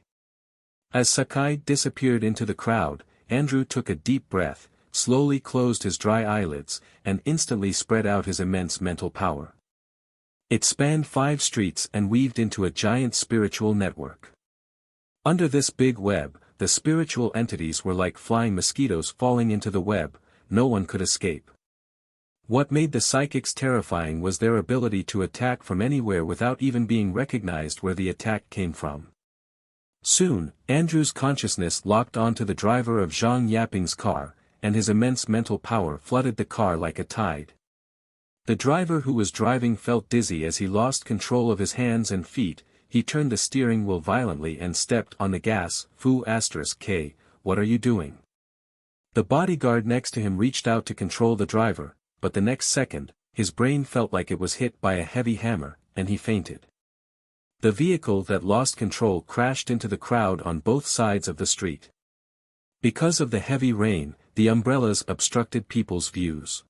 As Sakai disappeared into the crowd, Andrew took a deep breath, slowly closed his dry eyelids, and instantly spread out his immense mental power. It spanned 5 streets and weaved into a giant spiritual network. Under this big web, the spiritual entities were like flying mosquitoes falling into the web, no one could escape. What made the psychics terrifying was their ability to attack from anywhere without even being recognized where the attack came from. Soon, Andrew's consciousness locked onto the driver of Zhang Yaping's car, and his immense mental power flooded the car like a tide. The driver who was driving felt dizzy as he lost control of his hands and feet. He turned the steering wheel violently and stepped on the gas. K, what are you doing? The bodyguard next to him reached out to control the driver, but the next second, his brain felt like it was hit by a heavy hammer, and he fainted. The vehicle that lost control crashed into the crowd on both sides of the street. Because of the heavy rain, the umbrellas obstructed people's views.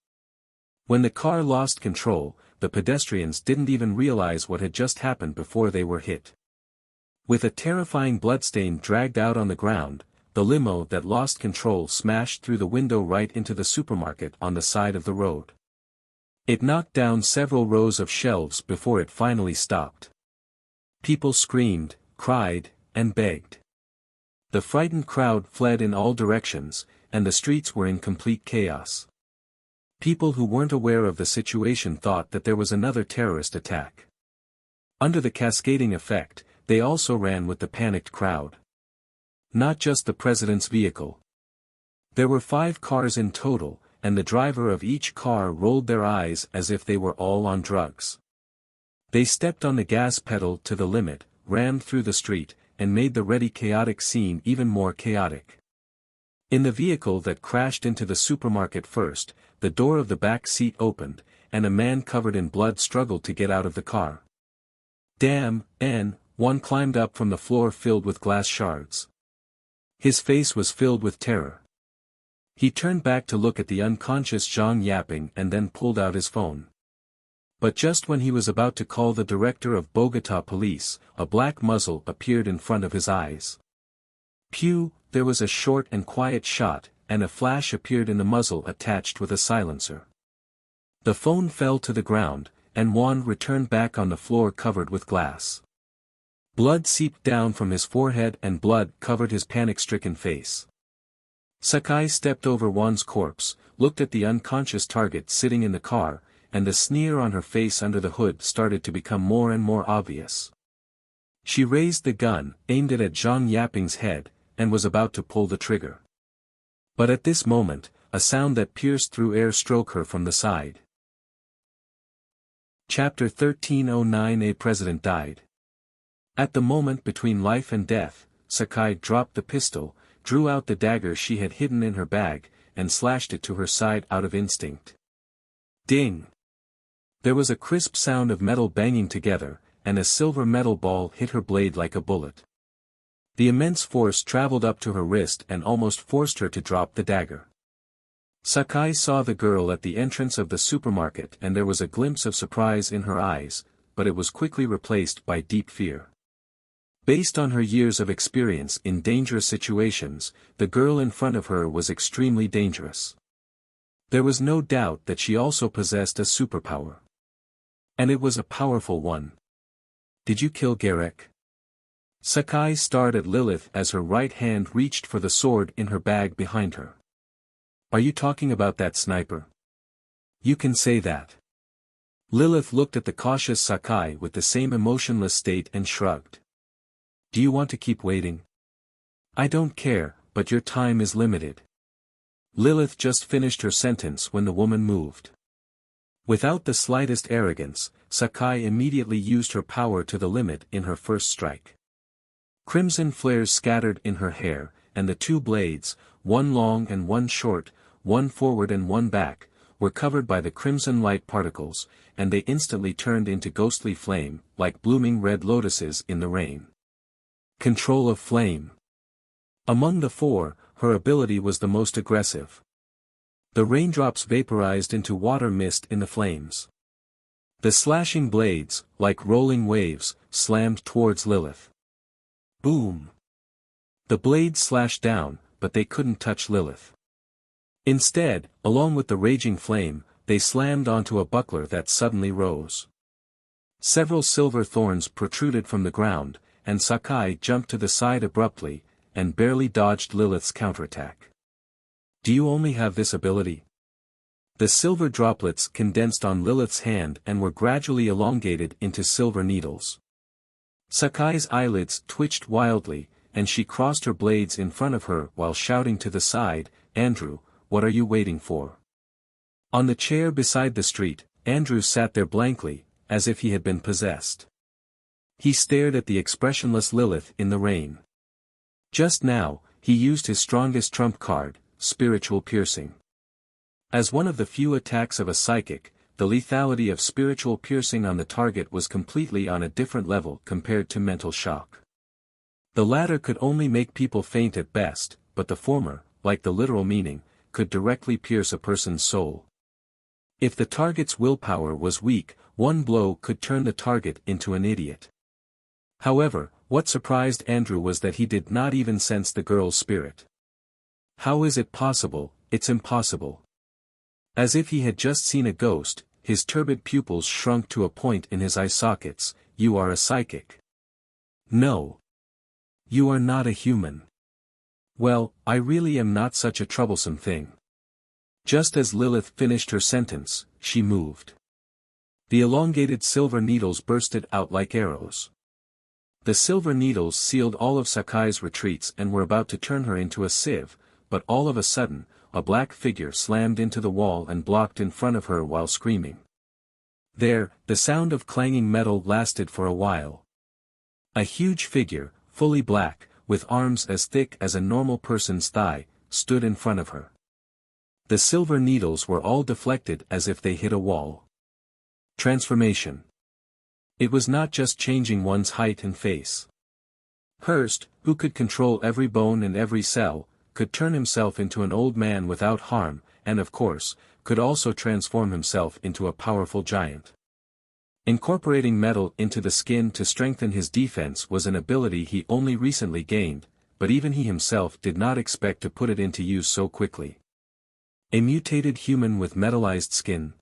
When the car lost control, the pedestrians didn't even realize what had just happened before they were hit. With a terrifying bloodstain dragged out on the ground, the limo that lost control smashed through the window right into the supermarket on the side of the road. It knocked down several rows of shelves before it finally stopped. People screamed, cried, and begged. The frightened crowd fled in all directions, and the streets were in complete chaos. People who weren't aware of the situation thought that there was another terrorist attack. Under the cascading effect, they also ran with the panicked crowd. Not just the president's vehicle. There were 5 cars in total, and the driver of each car rolled their eyes as if they were all on drugs. They stepped on the gas pedal to the limit, rammed through the street, and made the ready chaotic scene even more chaotic. In the vehicle that crashed into the supermarket first, the door of the back seat opened, and a man covered in blood struggled to get out of the car. Damn, one climbed up from the floor filled with glass shards. His face was filled with terror. He turned back to look at the unconscious Zhang yapping and then pulled out his phone. But just when he was about to call the director of Bogota police, a black muzzle appeared in front of his eyes. Pew, there was a short and quiet shot, and a flash appeared in the muzzle attached with a silencer. The phone fell to the ground, and Juan returned back on the floor covered with glass. Blood seeped down from his forehead and blood covered his panic-stricken face. Sakai stepped over Juan's corpse, looked at the unconscious target sitting in the car, and the sneer on her face under the hood started to become more and more obvious. She raised the gun, aimed it at Zhang Yaping's head, and was about to pull the trigger. But at this moment, a sound that pierced through air struck her from the side. Chapter 1309. A president died. At the moment between life and death, Sakai dropped the pistol, drew out the dagger she had hidden in her bag, and slashed it to her side out of instinct. Ding! There was a crisp sound of metal banging together, and a silver metal ball hit her blade like a bullet. The immense force traveled up to her wrist and almost forced her to drop the dagger. Sakai saw the girl at the entrance of the supermarket and there was a glimpse of surprise in her eyes, but it was quickly replaced by deep fear. Based on her years of experience in dangerous situations, the girl in front of her was extremely dangerous. There was no doubt that she also possessed a superpower. And it was a powerful one. Did you kill Garek? Sakai stared at Lilith as her right hand reached for the sword in her bag behind her. Are you talking about that sniper? You can say that. Lilith looked at the cautious Sakai with the same emotionless state and shrugged. Do you want to keep waiting? I don't care, but your time is limited. Lilith just finished her sentence when the woman moved. Without the slightest arrogance, Sakai immediately used her power to the limit in her first strike. Crimson flares scattered in her hair, and the two blades, one long and one short, one forward and one back, were covered by the crimson light particles, and they instantly turned into ghostly flame, like blooming red lotuses in the rain. Control of flame. Among the four, her ability was the most aggressive. The raindrops vaporized into water mist in the flames. The slashing blades, like rolling waves, slammed towards Lilith. Boom! The blades slashed down, but they couldn't touch Lilith. Instead, along with the raging flame, they slammed onto a buckler that suddenly rose. Several silver thorns protruded from the ground, and Sakai jumped to the side abruptly, and barely dodged Lilith's counterattack. Do you only have this ability? The silver droplets condensed on Lilith's hand and were gradually elongated into silver needles. Sakai's eyelids twitched wildly, and she crossed her blades in front of her while shouting to the side, Andrew, what are you waiting for? On the chair beside the street, Andrew sat there blankly, as if he had been possessed. He stared at the expressionless Lilith in the rain. Just now, he used his strongest trump card, spiritual piercing. As one of the few attacks of a psychic, the lethality of spiritual piercing on the target was completely on a different level compared to mental shock. The latter could only make people faint at best, but the former, like the literal meaning, could directly pierce a person's soul. If the target's willpower was weak, one blow could turn the target into an idiot. However, what surprised Andrew was that he did not even sense the girl's spirit. How is it possible? It's impossible. As if he had just seen a ghost, his turbid pupils shrunk to a point in his eye sockets. You are a psychic. No. You are not a human. Well, I really am not such a troublesome thing. Just as Lilith finished her sentence, she moved. The elongated silver needles bursted out like arrows. The silver needles sealed all of Sakai's retreats and were about to turn her into a sieve, but all of a sudden, a black figure slammed into the wall and blocked in front of her while screaming. There, the sound of clanging metal lasted for a while. A huge figure, fully black, with arms as thick as a normal person's thigh, stood in front of her. The silver needles were all deflected as if they hit a wall. Transformation. It was not just changing one's height and face. Hurst, who could control every bone and every cell, could turn himself into an old man without harm, and of course, could also transform himself into a powerful giant. Incorporating metal into the skin to strengthen his defense was an ability he only recently gained, but even he himself did not expect to put it into use so quickly. A mutated human with metallized skin.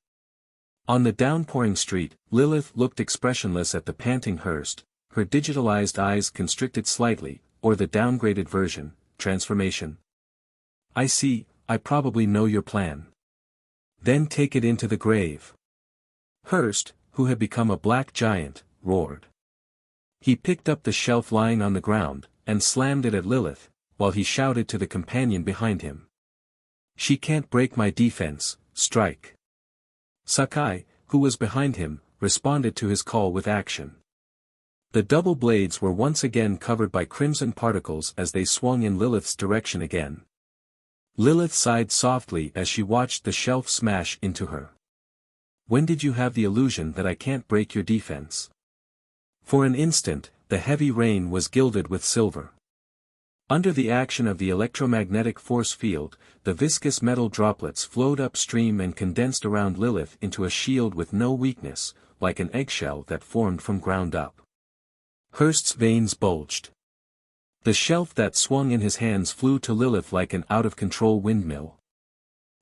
On the downpouring street, Lilith looked expressionless at the panting Hurst, her digitalized eyes constricted slightly, or the downgraded version, transformation. I see, I probably know your plan. Then take it into the grave. Hurst, who had become a black giant, roared. He picked up the shelf lying on the ground, and slammed it at Lilith, while he shouted to the companion behind him. She can't break my defense, strike. Sakai, who was behind him, responded to his call with action. The double blades were once again covered by crimson particles as they swung in Lilith's direction again. Lilith sighed softly as she watched the shelf smash into her. When did you have the illusion that I can't break your defense? For an instant, the heavy rain was gilded with silver. Under the action of the electromagnetic force field, the viscous metal droplets flowed upstream and condensed around Lilith into a shield with no weakness, like an eggshell that formed from ground up. Hurst's veins bulged. The shelf that swung in his hands flew to Lilith like an out-of-control windmill.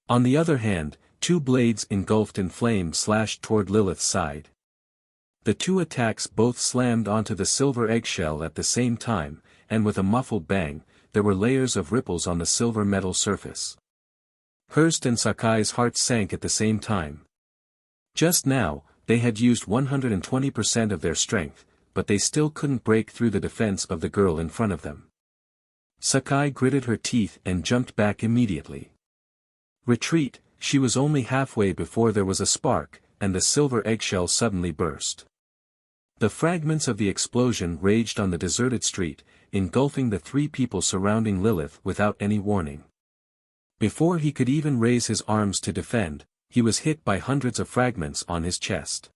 On the other hand, two blades engulfed in flame slashed toward Lilith's side. The two attacks both slammed onto the silver eggshell at the same time, and with a muffled bang, there were layers of ripples on the silver metal surface. Hurst and Sakai's hearts sank at the same time. Just now, they had used 120% of their strength, but they still couldn't break through the defense of the girl in front of them. Sakai gritted her teeth and jumped back immediately. Retreat, she was only halfway before there was a spark, and the silver eggshell suddenly burst. The fragments of the explosion raged on the deserted street, engulfing the three people surrounding Lilith without any warning. Before he could even raise his arms to defend, he was hit by hundreds of fragments on his chest.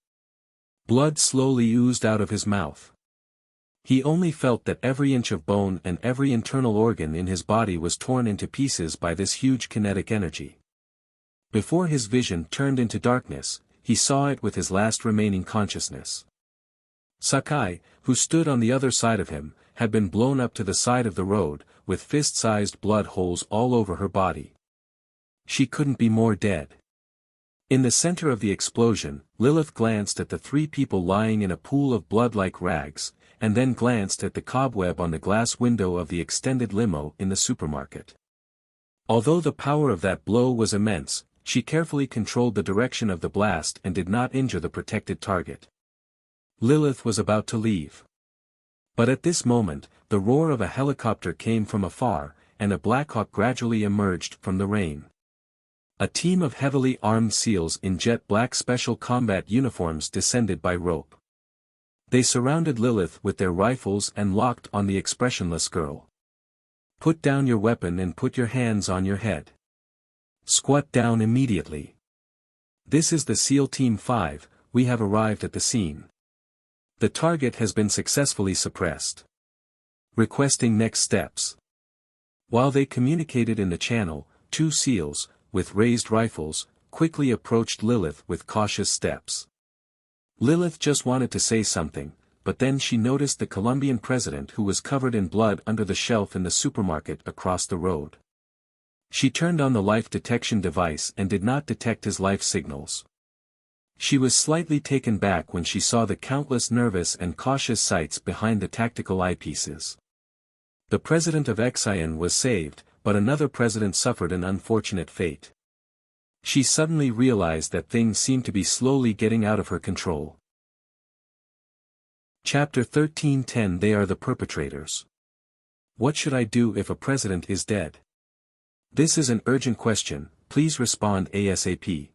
Blood slowly oozed out of his mouth. He only felt that every inch of bone and every internal organ in his body was torn into pieces by this huge kinetic energy. Before his vision turned into darkness, he saw it with his last remaining consciousness. Sakai, who stood on the other side of him, had been blown up to the side of the road, with fist-sized blood holes all over her body. She couldn't be more dead. In the center of the explosion, Lilith glanced at the three people lying in a pool of blood-like rags, and then glanced at the cobweb on the glass window of the extended limo in the supermarket. Although the power of that blow was immense, she carefully controlled the direction of the blast and did not injure the protected target. Lilith was about to leave. But at this moment, the roar of a helicopter came from afar, and a Blackhawk gradually emerged from the rain. A team of heavily armed SEALs in jet black special combat uniforms descended by rope. They surrounded Lilith with their rifles and locked on the expressionless girl. Put down your weapon and put your hands on your head. Squat down immediately. This is the SEAL Team 5, we have arrived at the scene. The target has been successfully suppressed. Requesting next steps. While they communicated in the channel, two SEALs, with raised rifles, quickly approached Lilith with cautious steps. Lilith just wanted to say something, but then she noticed the Colombian president who was covered in blood under the shelf in the supermarket across the road. She turned on the life detection device and did not detect his life signals. She was slightly taken back when she saw the countless nervous and cautious sights behind the tactical eyepieces. The president of Xi'an was saved, but another president suffered an unfortunate fate. She suddenly realized that things seemed to be slowly getting out of her control. Chapter 13:10 They are the perpetrators. What should I do if a president is dead? This is an urgent question, please respond ASAP.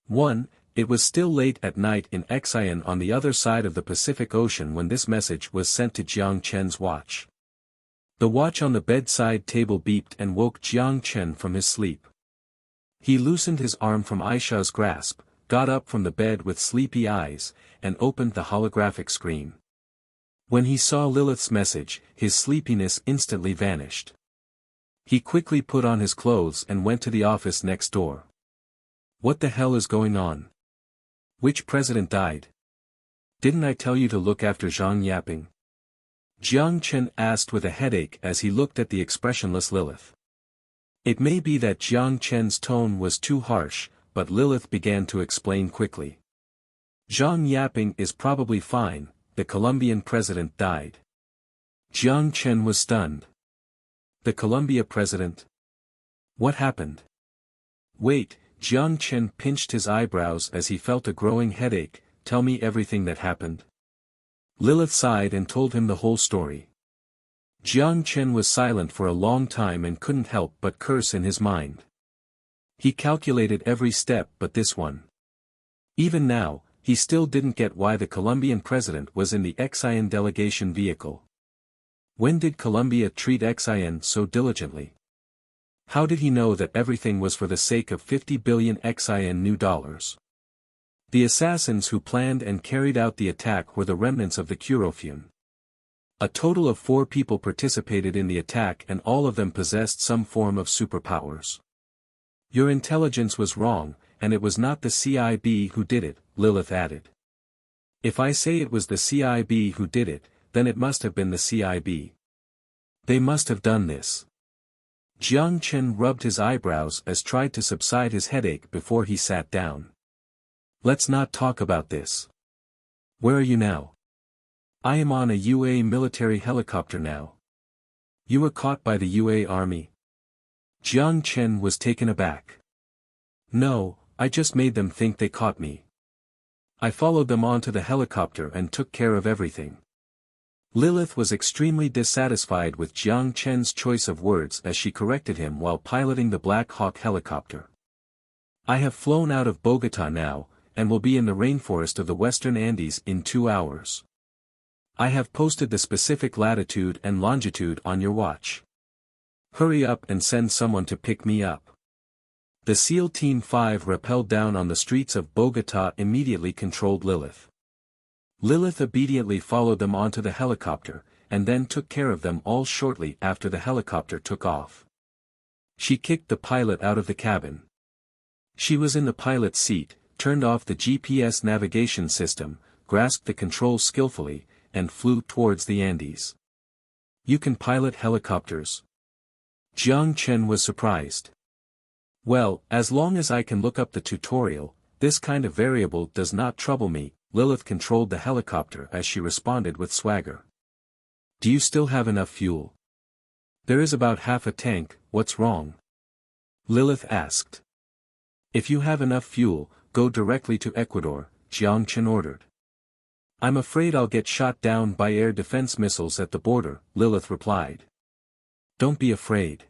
1. It was still late at night in Xian on the other side of the Pacific Ocean when this message was sent to Jiang Chen's watch. The watch on the bedside table beeped and woke Jiang Chen from his sleep. He loosened his arm from Aisha's grasp, got up from the bed with sleepy eyes, and opened the holographic screen. When he saw Lilith's message, his sleepiness instantly vanished. He quickly put on his clothes and went to the office next door. What the hell is going on? Which president died? Didn't I tell you to look after Zhang Yaping? Jiang Chen asked with a headache as he looked at the expressionless Lilith. It may be that Jiang Chen's tone was too harsh, but Lilith began to explain quickly. Zhang Yaping is probably fine, the Colombian president died. Jiang Chen was stunned. The Colombia president? What happened? Wait, Jiang Chen pinched his eyebrows as he felt a growing headache. Tell me everything that happened. Lilith sighed and told him the whole story. Jiang Chen was silent for a long time and couldn't help but curse in his mind. He calculated every step but this one. Even now, he still didn't get why the Colombian president was in the Xian delegation vehicle. When did Colombia treat Xian so diligently? How did he know that everything was for the sake of 50 billion Xian new dollars? The assassins who planned and carried out the attack were the remnants of the Kurofune. A total of 4 people participated in the attack and all of them possessed some form of superpowers. Your intelligence was wrong, and it was not the CIB who did it, Lilith added. If I say it was the CIB who did it, then it must have been the CIB. They must have done this. Jiang Chen rubbed his eyebrows as tried to subside his headache before he sat down. Let's not talk about this. Where are you now? I am on a UA military helicopter now. You were caught by the UA army? Jiang Chen was taken aback. No, I just made them think they caught me. I followed them onto the helicopter and took care of everything. Lilith was extremely dissatisfied with Jiang Chen's choice of words as she corrected him while piloting the Black Hawk helicopter. I have flown out of Bogota now, and will be in the rainforest of the Western Andes in 2 hours. I have posted the specific latitude and longitude on your watch. Hurry up and send someone to pick me up. The SEAL Team 5 rappelled down on the streets of Bogota immediately controlled Lilith. Lilith obediently followed them onto the helicopter, and then took care of them all shortly after the helicopter took off. She kicked the pilot out of the cabin. She was in the pilot's seat, turned off the GPS navigation system, grasped the controls skillfully, and flew towards the Andes. You can pilot helicopters? Jiang Chen was surprised. Well, as long as I can look up the tutorial, this kind of variable does not trouble me. Lilith controlled the helicopter as she responded with swagger. Do you still have enough fuel? There is about half a tank. What's wrong? Lilith asked. If you have enough fuel, go directly to Ecuador, Jiang Chen ordered. I'm afraid I'll get shot down by air defense missiles at the border, Lilith replied. Don't be afraid.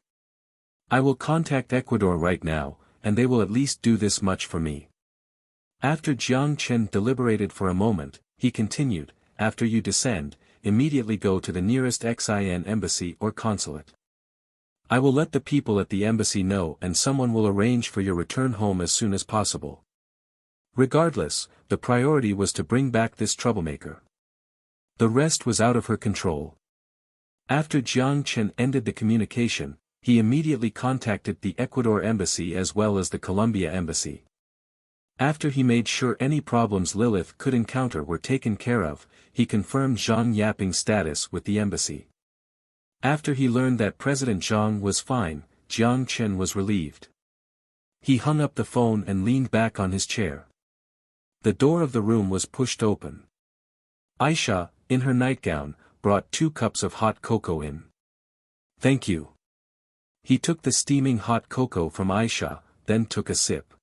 I will contact Ecuador right now, and they will at least do this much for me. After Jiang Chen deliberated for a moment, he continued, after you descend, immediately go to the nearest Xian embassy or consulate. I will let the people at the embassy know and someone will arrange for your return home as soon as possible. Regardless, the priority was to bring back this troublemaker. The rest was out of her control. After Jiang Chen ended the communication, he immediately contacted the Ecuador embassy as well as the Colombia embassy. After he made sure any problems Lilith could encounter were taken care of, he confirmed Zhang Yaping's status with the embassy. After he learned that President Zhang was fine, Jiang Chen was relieved. He hung up the phone and leaned back on his chair. The door of the room was pushed open. Aisha, in her nightgown, brought 2 cups of hot cocoa in. Thank you. He took the steaming hot cocoa from Aisha, then took a sip.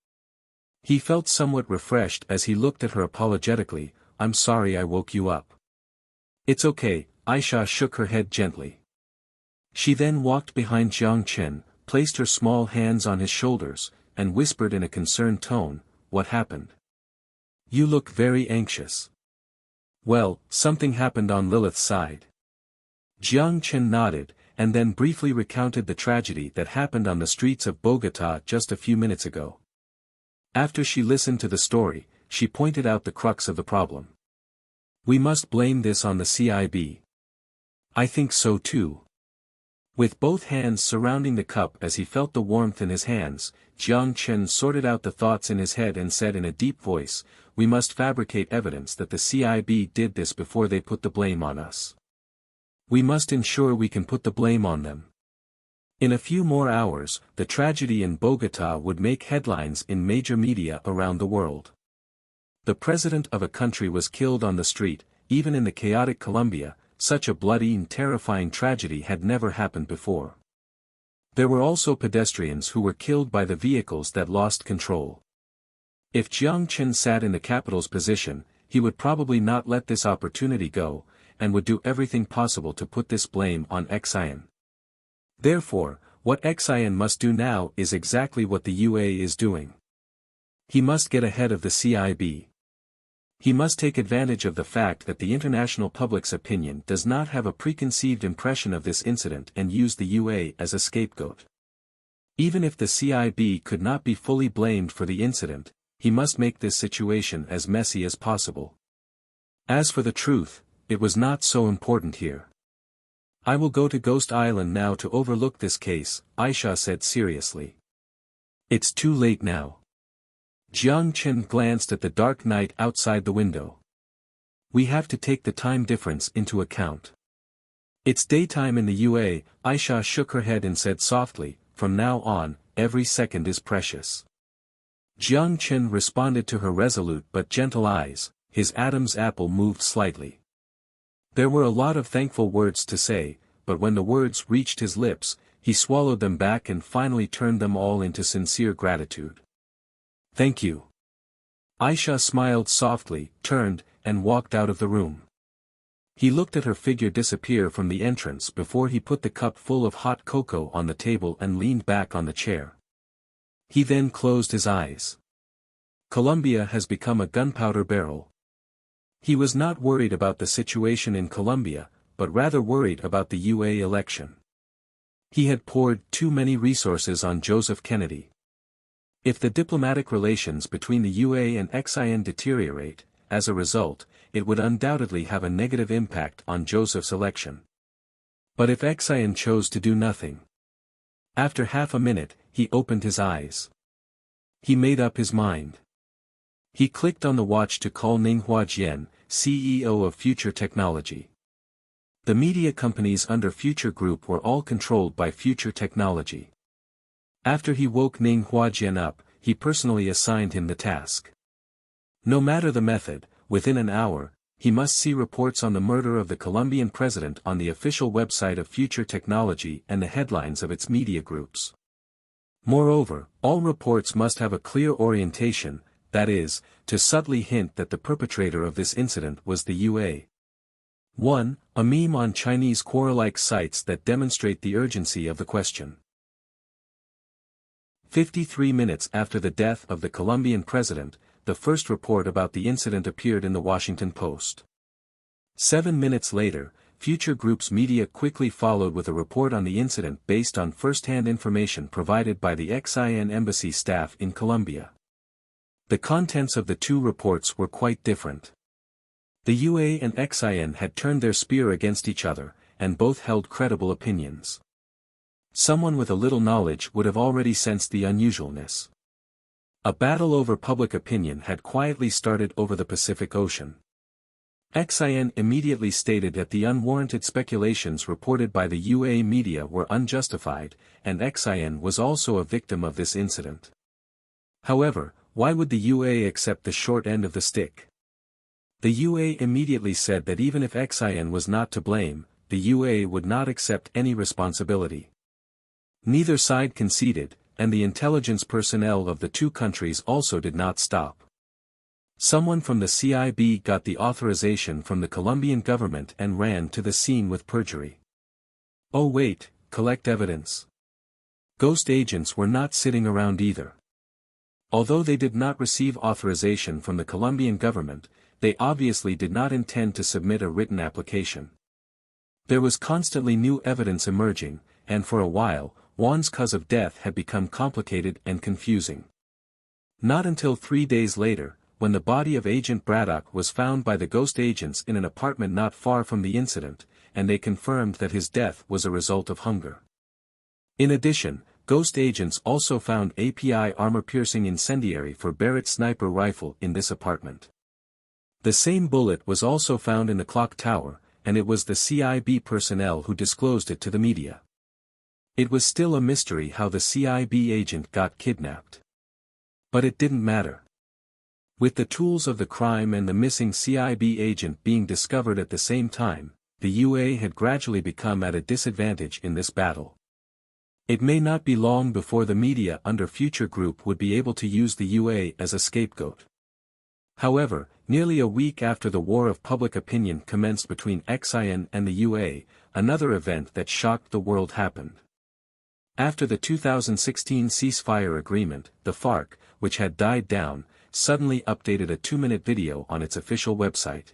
He felt somewhat refreshed as he looked at her apologetically. I'm sorry I woke you up. It's okay, Aisha shook her head gently. She then walked behind Jiang Chen, placed her small hands on his shoulders, and whispered in a concerned tone, what happened? You look very anxious. Well, something happened on Lilith's side. Jiang Chen nodded, and then briefly recounted the tragedy that happened on the streets of Bogota just a few minutes ago. After she listened to the story, she pointed out the crux of the problem. We must blame this on the CIB. I think so too. With both hands surrounding the cup as he felt the warmth in his hands, Jiang Chen sorted out the thoughts in his head and said in a deep voice, "We must fabricate evidence that the CIB did this before they put the blame on us. We must ensure we can put the blame on them." In a few more hours, the tragedy in Bogota would make headlines in major media around the world. The president of a country was killed on the street, even in the chaotic Colombia. Such a bloody and terrifying tragedy had never happened before. There were also pedestrians who were killed by the vehicles that lost control. If Jiang Chen sat in the capital's position, he would probably not let this opportunity go, and would do everything possible to put this blame on Xian. Therefore, what Xian must do now is exactly what the UA is doing. He must get ahead of the CIB. He must take advantage of the fact that the international public's opinion does not have a preconceived impression of this incident and use the UA as a scapegoat. Even if the CIB could not be fully blamed for the incident, he must make this situation as messy as possible. As for the truth, it was not so important here. I will go to Ghost Island now to overlook this case, Aisha said seriously. It's too late now. Jiang Chen glanced at the dark night outside the window. We have to take the time difference into account. It's daytime in the UA, Aisha shook her head and said softly, from now on, every second is precious. Jiang Chen responded to her resolute but gentle eyes, his Adam's apple moved slightly. There were a lot of thankful words to say, but when the words reached his lips, he swallowed them back and finally turned them all into sincere gratitude. Thank you. Aisha smiled softly, turned, and walked out of the room. He looked at her figure disappear from the entrance before he put the cup full of hot cocoa on the table and leaned back on the chair. He then closed his eyes. Colombia has become a gunpowder barrel. He was not worried about the situation in Colombia, but rather worried about the UA election. He had poured too many resources on Joseph Kennedy. If the diplomatic relations between the UA and Xian deteriorate, as a result, it would undoubtedly have a negative impact on Joseph's election. But if Xian chose to do nothing? After half a minute, he opened his eyes. He made up his mind. He clicked on the watch to call Ninghua Jian, CEO of Future Technology. The media companies under Future Group were all controlled by Future Technology. After he woke Ninghua Jian up, he personally assigned him the task. No matter the method, within an hour, he must see reports on the murder of the Colombian president on the official website of Future Technology and the headlines of its media groups. Moreover, all reports must have a clear orientation, that is, to subtly hint that the perpetrator of this incident was the UA. 1. A meme on Chinese Quora-like sites that demonstrate the urgency of the question. 53 minutes after the death of the Colombian president, the first report about the incident appeared in the Washington Post. 7 minutes later, Future Group's media quickly followed with a report on the incident based on first-hand information provided by the Xian embassy staff in Colombia. The contents of the two reports were quite different. The UA and Xian had turned their spear against each other, and both held credible opinions. Someone with a little knowledge would have already sensed the unusualness. A battle over public opinion had quietly started over the Pacific Ocean. Xian immediately stated that the unwarranted speculations reported by the UA media were unjustified, and Xian was also a victim of this incident. However, why would the UA accept the short end of the stick? The UA immediately said that even if Xian was not to blame, the UA would not accept any responsibility. Neither side conceded, and the intelligence personnel of the two countries also did not stop. Someone from the CIB got the authorization from the Colombian government and ran to the scene with perjury. Oh wait, collect evidence. Ghost agents were not sitting around either. Although they did not receive authorization from the Colombian government, they obviously did not intend to submit a written application. There was constantly new evidence emerging, and for a while, Juan's cause of death had become complicated and confusing. Not until 3 days later, when the body of Agent Braddock was found by the ghost agents in an apartment not far from the incident, and they confirmed that his death was a result of hunger. In addition, ghost agents also found API armor-piercing incendiary for Barrett's sniper rifle in this apartment. The same bullet was also found in the clock tower, and it was the CIB personnel who disclosed it to the media. It was still a mystery how the CIB agent got kidnapped. But it didn't matter. With the tools of the crime and the missing CIB agent being discovered at the same time, the UA had gradually become at a disadvantage in this battle. It may not be long before the media under Future Group would be able to use the UA as a scapegoat. However, nearly a week after the war of public opinion commenced between XIN and the UA, another event that shocked the world happened. After the 2016 ceasefire agreement, the FARC, which had died down, suddenly updated a 2-minute video on its official website.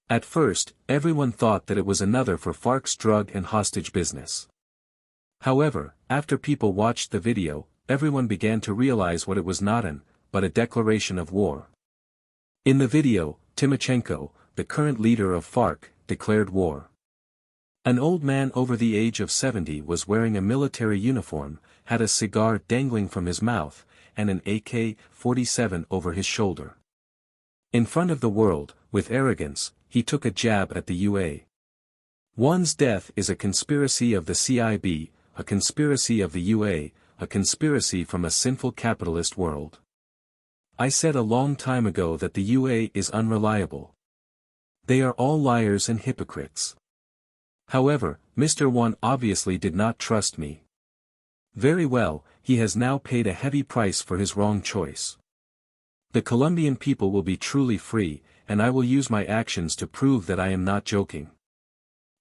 At first, everyone thought that it was another for FARC's drug and hostage business. However, after people watched the video, everyone began to realize what it was not but a declaration of war. In the video, Timochenko, the current leader of FARC, declared war. An old man over the age of 70 was wearing a military uniform, had a cigar dangling from his mouth, and an AK-47 over his shoulder. In front of the world, with arrogance, he took a jab at the UA. One's death is a conspiracy of the CIB, a conspiracy of the UA, a conspiracy from a sinful capitalist world. I said a long time ago that the UA is unreliable. They are all liars and hypocrites. However, Mr. One obviously did not trust me. Very well, he has now paid a heavy price for his wrong choice. The Colombian people will be truly free, and I will use my actions to prove that I am not joking.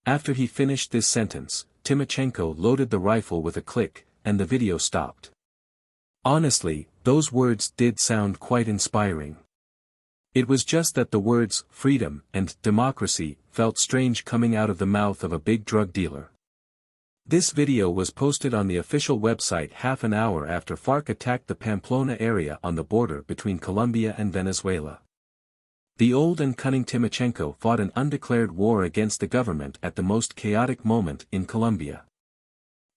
After he finished this sentence, Timochenko loaded the rifle with a click, and the video stopped. Honestly, those words did sound quite inspiring. It was just that the words, freedom, and democracy, felt strange coming out of the mouth of a big drug dealer. This video was posted on the official website half an hour after FARC attacked the Pamplona area on the border between Colombia and Venezuela. The old and cunning Timochenko fought an undeclared war against the government at the most chaotic moment in Colombia.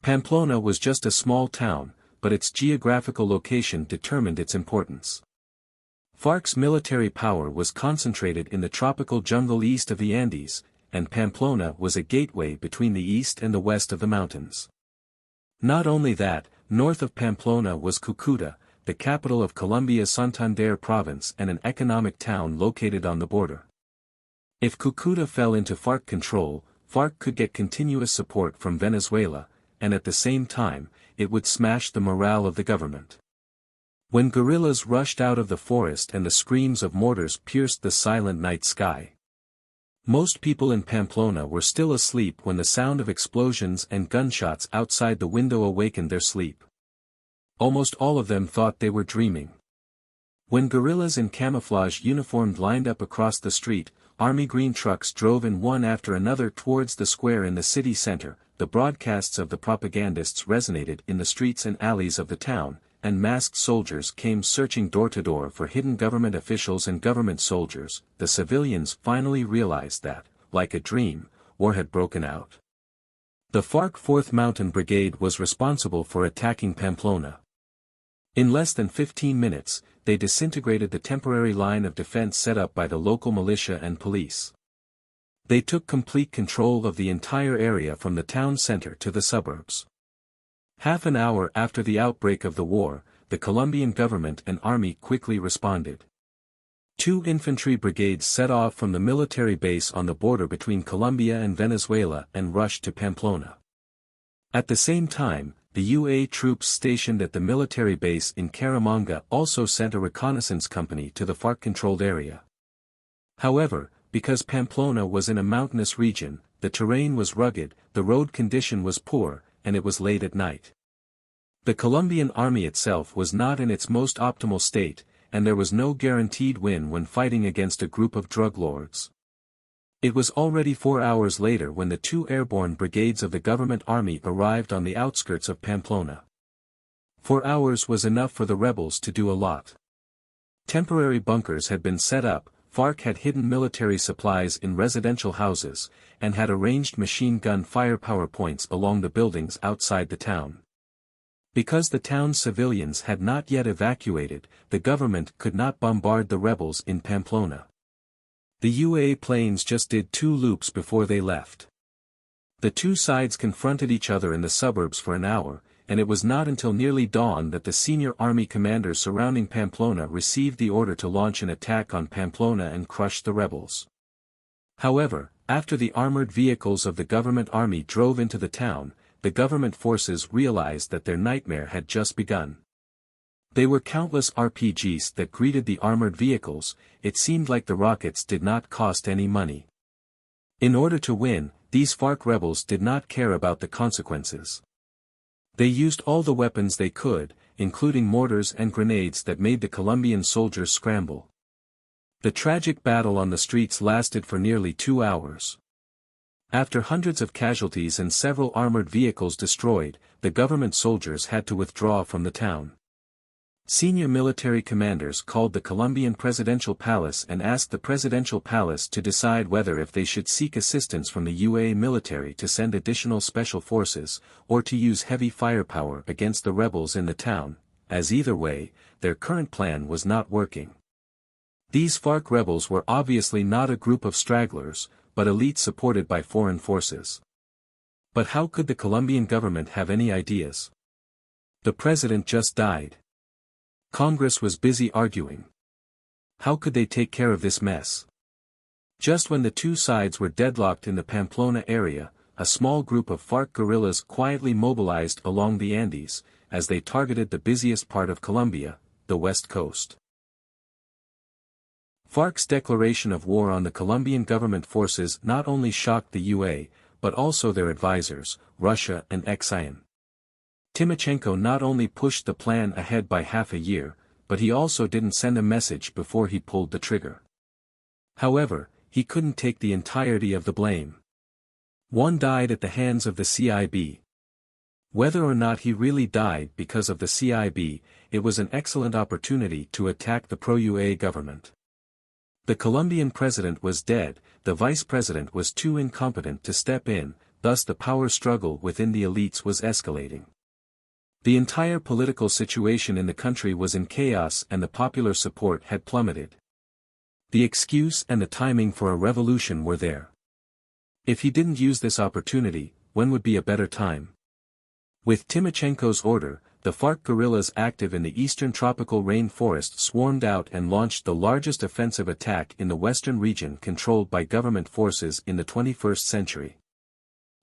Pamplona was just a small town, but its geographical location determined its importance. FARC's military power was concentrated in the tropical jungle east of the Andes, and Pamplona was a gateway between the east and the west of the mountains. Not only that, north of Pamplona was Cúcuta, the capital of Colombia's Santander province and an economic town located on the border. If Cúcuta fell into FARC control, FARC could get continuous support from Venezuela, and at the same time, it would smash the morale of the government. When guerrillas rushed out of the forest and the screams of mortars pierced the silent night sky. Most people in Pamplona were still asleep when the sound of explosions and gunshots outside the window awakened their sleep. Almost all of them thought they were dreaming. When guerrillas in camouflage uniformed lined up across the street, army green trucks drove in one after another towards the square in the city center, the broadcasts of the propagandists resonated in the streets and alleys of the town, and masked soldiers came searching door to door for hidden government officials and government soldiers. The civilians finally realized that, like a dream, war had broken out. The FARC 4th Mountain Brigade was responsible for attacking Pamplona. In less than 15 minutes, they disintegrated the temporary line of defense set up by the local militia and police. They took complete control of the entire area from the town center to the suburbs. Half an hour after the outbreak of the war, the Colombian government and army quickly responded. 2 infantry brigades set off from the military base on the border between Colombia and Venezuela and rushed to Pamplona. At the same time, the UA troops stationed at the military base in Caramanga also sent a reconnaissance company to the FARC-controlled area. However, because Pamplona was in a mountainous region, the terrain was rugged, the road condition was poor, and it was late at night. The Colombian army itself was not in its most optimal state, and there was no guaranteed win when fighting against a group of drug lords. It was already 4 hours later when the 2 airborne brigades of the government army arrived on the outskirts of Pamplona. 4 hours was enough for the rebels to do a lot. Temporary bunkers had been set up, FARC had hidden military supplies in residential houses, and had arranged machine gun firepower points along the buildings outside the town. Because the town's civilians had not yet evacuated, the government could not bombard the rebels in Pamplona. The UA planes just did 2 loops before they left. The two sides confronted each other in the suburbs for an hour, and it was not until nearly dawn that the senior army commanders surrounding Pamplona received the order to launch an attack on Pamplona and crush the rebels. However, after the armored vehicles of the government army drove into the town, the government forces realized that their nightmare had just begun. They were countless RPGs that greeted the armored vehicles. It seemed like the rockets did not cost any money. In order to win, these FARC rebels did not care about the consequences. They used all the weapons they could, including mortars and grenades that made the Colombian soldiers scramble. The tragic battle on the streets lasted for nearly 2 hours. After hundreds of casualties and several armored vehicles destroyed, the government soldiers had to withdraw from the town. Senior military commanders called the Colombian presidential palace and asked the presidential palace to decide whether if they should seek assistance from the UA military to send additional special forces, or to use heavy firepower against the rebels in the town, as either way, their current plan was not working. These FARC rebels were obviously not a group of stragglers, but elites supported by foreign forces. But how could the Colombian government have any ideas? The president just died. Congress was busy arguing. How could they take care of this mess? Just when the two sides were deadlocked in the Pamplona area, a small group of FARC guerrillas quietly mobilized along the Andes, as they targeted the busiest part of Colombia, the west coast. FARC's declaration of war on the Colombian government forces not only shocked the UA, but also their advisors, Russia and Xian. Timochenko not only pushed the plan ahead by half a year, but he also didn't send a message before he pulled the trigger. However, he couldn't take the entirety of the blame. One died at the hands of the CIB. Whether or not he really died because of the CIB, it was an excellent opportunity to attack the pro-UA government. The Colombian president was dead, the vice president was too incompetent to step in, thus the power struggle within the elites was escalating. The entire political situation in the country was in chaos and the popular support had plummeted. The excuse and the timing for a revolution were there. If he didn't use this opportunity, when would be a better time? With Timochenko's order, the FARC guerrillas active in the eastern tropical rainforest swarmed out and launched the largest offensive attack in the western region controlled by government forces in the 21st century.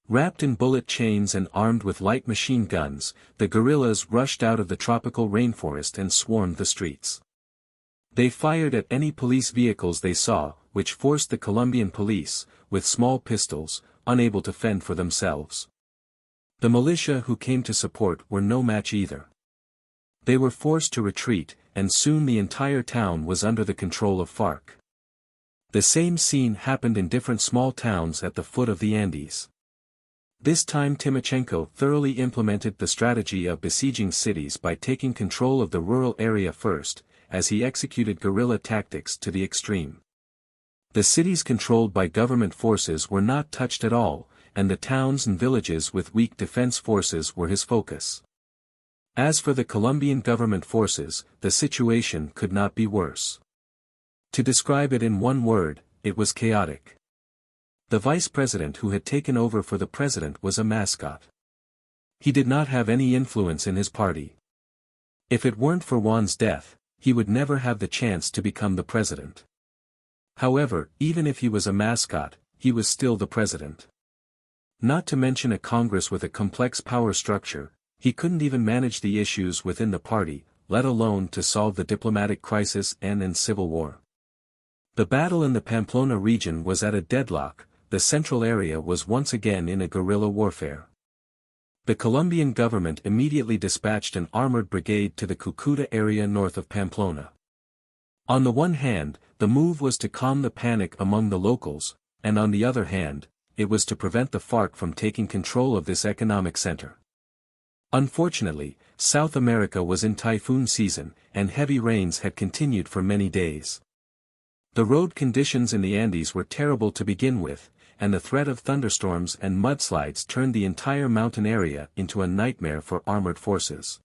Wrapped in bullet chains and armed with light machine guns, the guerrillas rushed out of the tropical rainforest and swarmed the streets. They fired at any police vehicles they saw, which forced the Colombian police, with small pistols, unable to fend for themselves. The militia who came to support were no match either. They were forced to retreat, and soon the entire town was under the control of FARC. The same scene happened in different small towns at the foot of the Andes. This time Timochenko thoroughly implemented the strategy of besieging cities by taking control of the rural area first, as he executed guerrilla tactics to the extreme. The cities controlled by government forces were not touched at all, and the towns and villages with weak defense forces were his focus. As for the Colombian government forces, the situation could not be worse. To describe it in one word, it was chaotic. The vice president who had taken over for the president was a mascot. He did not have any influence in his party. If it weren't for Juan's death, he would never have the chance to become the president. However, even if he was a mascot, he was still the president. Not to mention a Congress with a complex power structure, he couldn't even manage the issues within the party, let alone to solve the diplomatic crisis and civil war. The battle in the Pamplona region was at a deadlock. The central area was once again in a guerrilla warfare. The Colombian government immediately dispatched an armored brigade to the Cucuta area north of Pamplona. On the one hand, the move was to calm the panic among the locals, and on the other hand, it was to prevent the FARC from taking control of this economic center. Unfortunately, South America was in typhoon season, and heavy rains had continued for many days. The road conditions in the Andes were terrible to begin with, and the threat of thunderstorms and mudslides turned the entire mountain area into a nightmare for armored forces.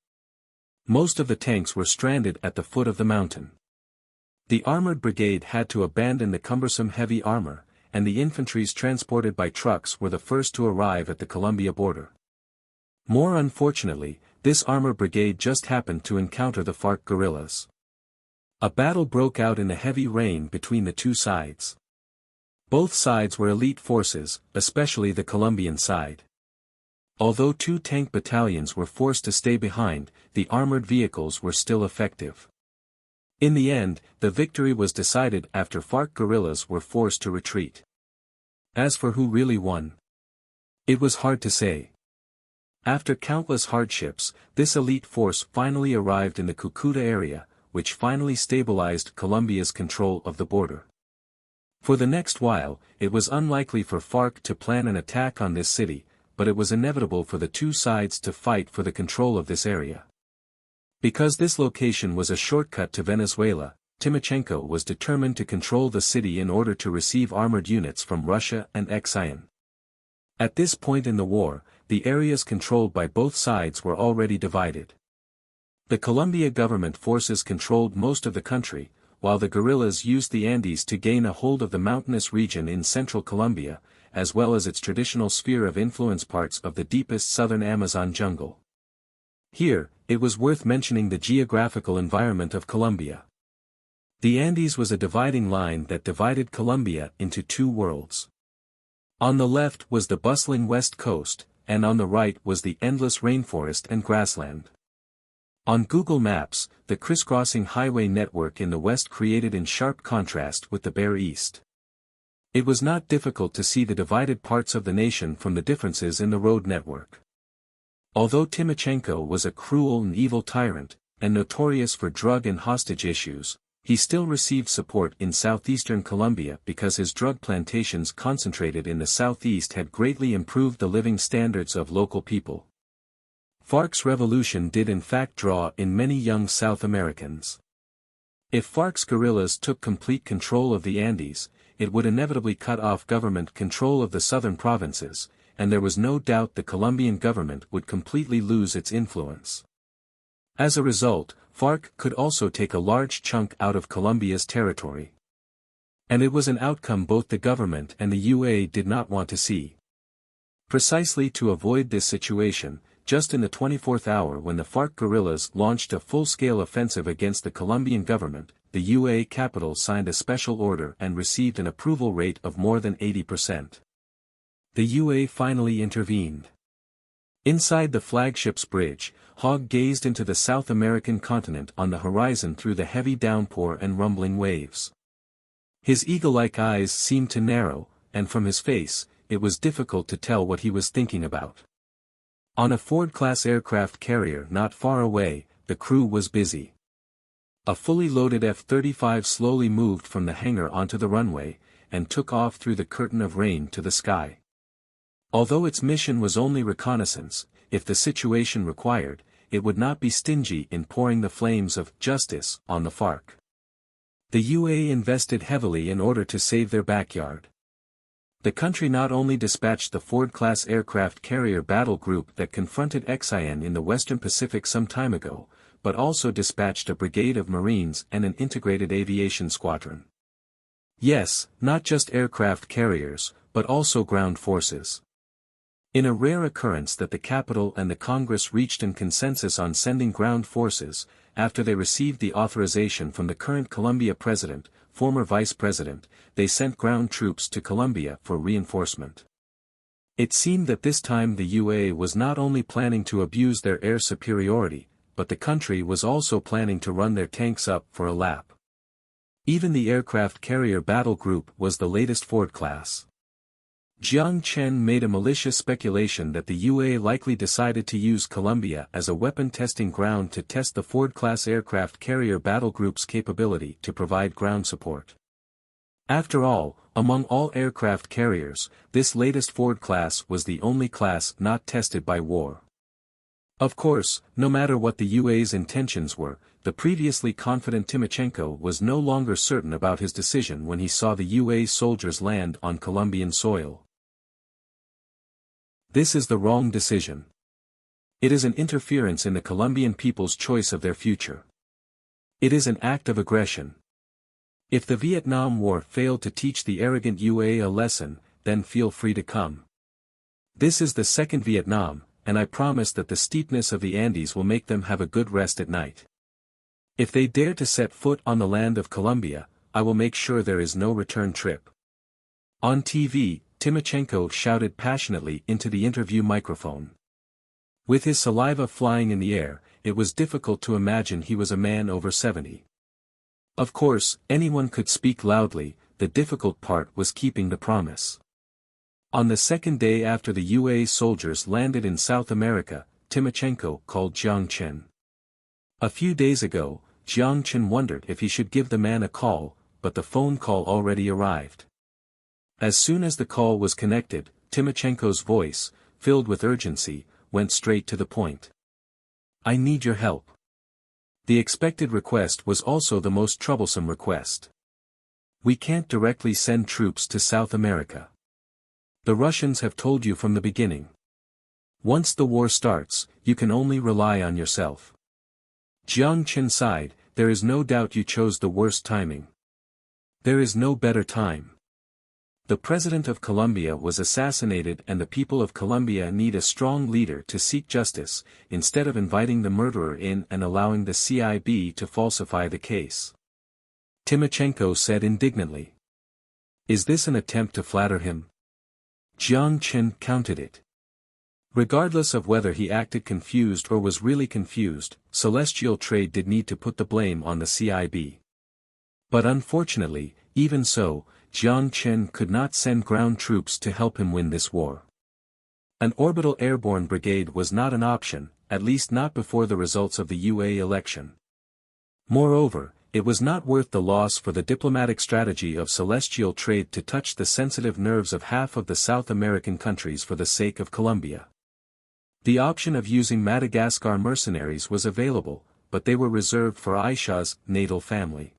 Most of the tanks were stranded at the foot of the mountain. The armored brigade had to abandon the cumbersome heavy armor, and the infantries transported by trucks were the first to arrive at the Colombia border. More unfortunately, this armor brigade just happened to encounter the FARC guerrillas. A battle broke out in the heavy rain between the two sides. Both sides were elite forces, especially the Colombian side. Although 2 tank battalions were forced to stay behind, the armored vehicles were still effective. In the end, the victory was decided after FARC guerrillas were forced to retreat. As for who really won, it was hard to say. After countless hardships, this elite force finally arrived in the Cucuta area, which finally stabilized Colombia's control of the border. For the next while, it was unlikely for FARC to plan an attack on this city, but it was inevitable for the two sides to fight for the control of this area. Because this location was a shortcut to Venezuela, Timochenko was determined to control the city in order to receive armored units from Russia and Exile. At this point in the war, the areas controlled by both sides were already divided. The Colombia government forces controlled most of the country, while the guerrillas used the Andes to gain a hold of the mountainous region in central Colombia, as well as its traditional sphere of influence parts of the deepest southern Amazon jungle. Here, it was worth mentioning the geographical environment of Colombia. The Andes was a dividing line that divided Colombia into 2 worlds. On the left was the bustling west coast, and on the right was the endless rainforest and grassland. On Google Maps, the crisscrossing highway network in the west created in sharp contrast with the bare east. It was not difficult to see the divided parts of the nation from the differences in the road network. Although Timochenko was a cruel and evil tyrant, and notorious for drug and hostage issues, he still received support in southeastern Colombia because his drug plantations concentrated in the southeast had greatly improved the living standards of local people. FARC's revolution did in fact draw in many young South Americans. If FARC's guerrillas took complete control of the Andes, it would inevitably cut off government control of the southern provinces, and there was no doubt the Colombian government would completely lose its influence. As a result, FARC could also take a large chunk out of Colombia's territory. And it was an outcome both the government and the UA did not want to see. Precisely to avoid this situation, just in the 24th hour when the FARC guerrillas launched a full-scale offensive against the Colombian government, the UA capital signed a special order and received an approval rate of more than 80%. The UA finally intervened. Inside the flagship's bridge, Hogg gazed into the South American continent on the horizon through the heavy downpour and rumbling waves. His eagle-like eyes seemed to narrow, and from his face, it was difficult to tell what he was thinking about. On a Ford-class aircraft carrier not far away, the crew was busy. A fully loaded F-35 slowly moved from the hangar onto the runway, and took off through the curtain of rain to the sky. Although its mission was only reconnaissance, if the situation required, it would not be stingy in pouring the flames of justice on the FARC. The UA invested heavily in order to save their backyard. The country not only dispatched the Ford-class aircraft carrier battle group that confronted Exile in the Western Pacific some time ago, but also dispatched a brigade of Marines and an integrated aviation squadron. Yes, not just aircraft carriers, but also ground forces. In a rare occurrence that the capital and the Congress reached a consensus on sending ground forces, after they received the authorization from the current Colombia president, former vice president, they sent ground troops to Colombia for reinforcement. It seemed that this time the UA was not only planning to abuse their air superiority, but the country was also planning to run their tanks up for a lap. Even the aircraft carrier battle group was the latest Ford class. Jiang Chen made a malicious speculation that the UA likely decided to use Colombia as a weapon testing ground to test the Ford-class aircraft carrier battle group's capability to provide ground support. After all, among all aircraft carriers, this latest Ford class was the only class not tested by war. Of course, no matter what the UA's intentions were, the previously confident Timochenko was no longer certain about his decision when he saw the UA soldiers land on Colombian soil. This is the wrong decision. It is an interference in the Colombian people's choice of their future. It is an act of aggression. If the Vietnam War failed to teach the arrogant UA a lesson, then feel free to come. This is the second Vietnam, and I promise that the steepness of the Andes will make them have a good rest at night. If they dare to set foot on the land of Colombia, I will make sure there is no return trip. On TV, Timochenko shouted passionately into the interview microphone. With his saliva flying in the air, it was difficult to imagine he was a man over 70. Of course, anyone could speak loudly, the difficult part was keeping the promise. On the second day after the UA soldiers landed in South America, Timochenko called Jiang Chen. A few days ago, Jiang Chen wondered if he should give the man a call, but the phone call already arrived. As soon as the call was connected, Timochenko's voice, filled with urgency, went straight to the point. I need your help. The expected request was also the most troublesome request. We can't directly send troops to South America. The Russians have told you from the beginning. Once the war starts, you can only rely on yourself. Jiang Chen sighed, there is no doubt you chose the worst timing. There is no better time. The president of Colombia was assassinated and the people of Colombia need a strong leader to seek justice, instead of inviting the murderer in and allowing the CIB to falsify the case. Timochenko said indignantly. Is this an attempt to flatter him? Jiang Chen countered it. Regardless of whether he acted confused or was really confused, Celestial Trade did need to put the blame on the CIB. But unfortunately, even so, Jiang Chen could not send ground troops to help him win this war. An orbital airborne brigade was not an option, at least not before the results of the UA election. Moreover, it was not worth the loss for the diplomatic strategy of Celestial Trade to touch the sensitive nerves of half of the South American countries for the sake of Colombia. The option of using Madagascar mercenaries was available, but they were reserved for Aisha's natal family.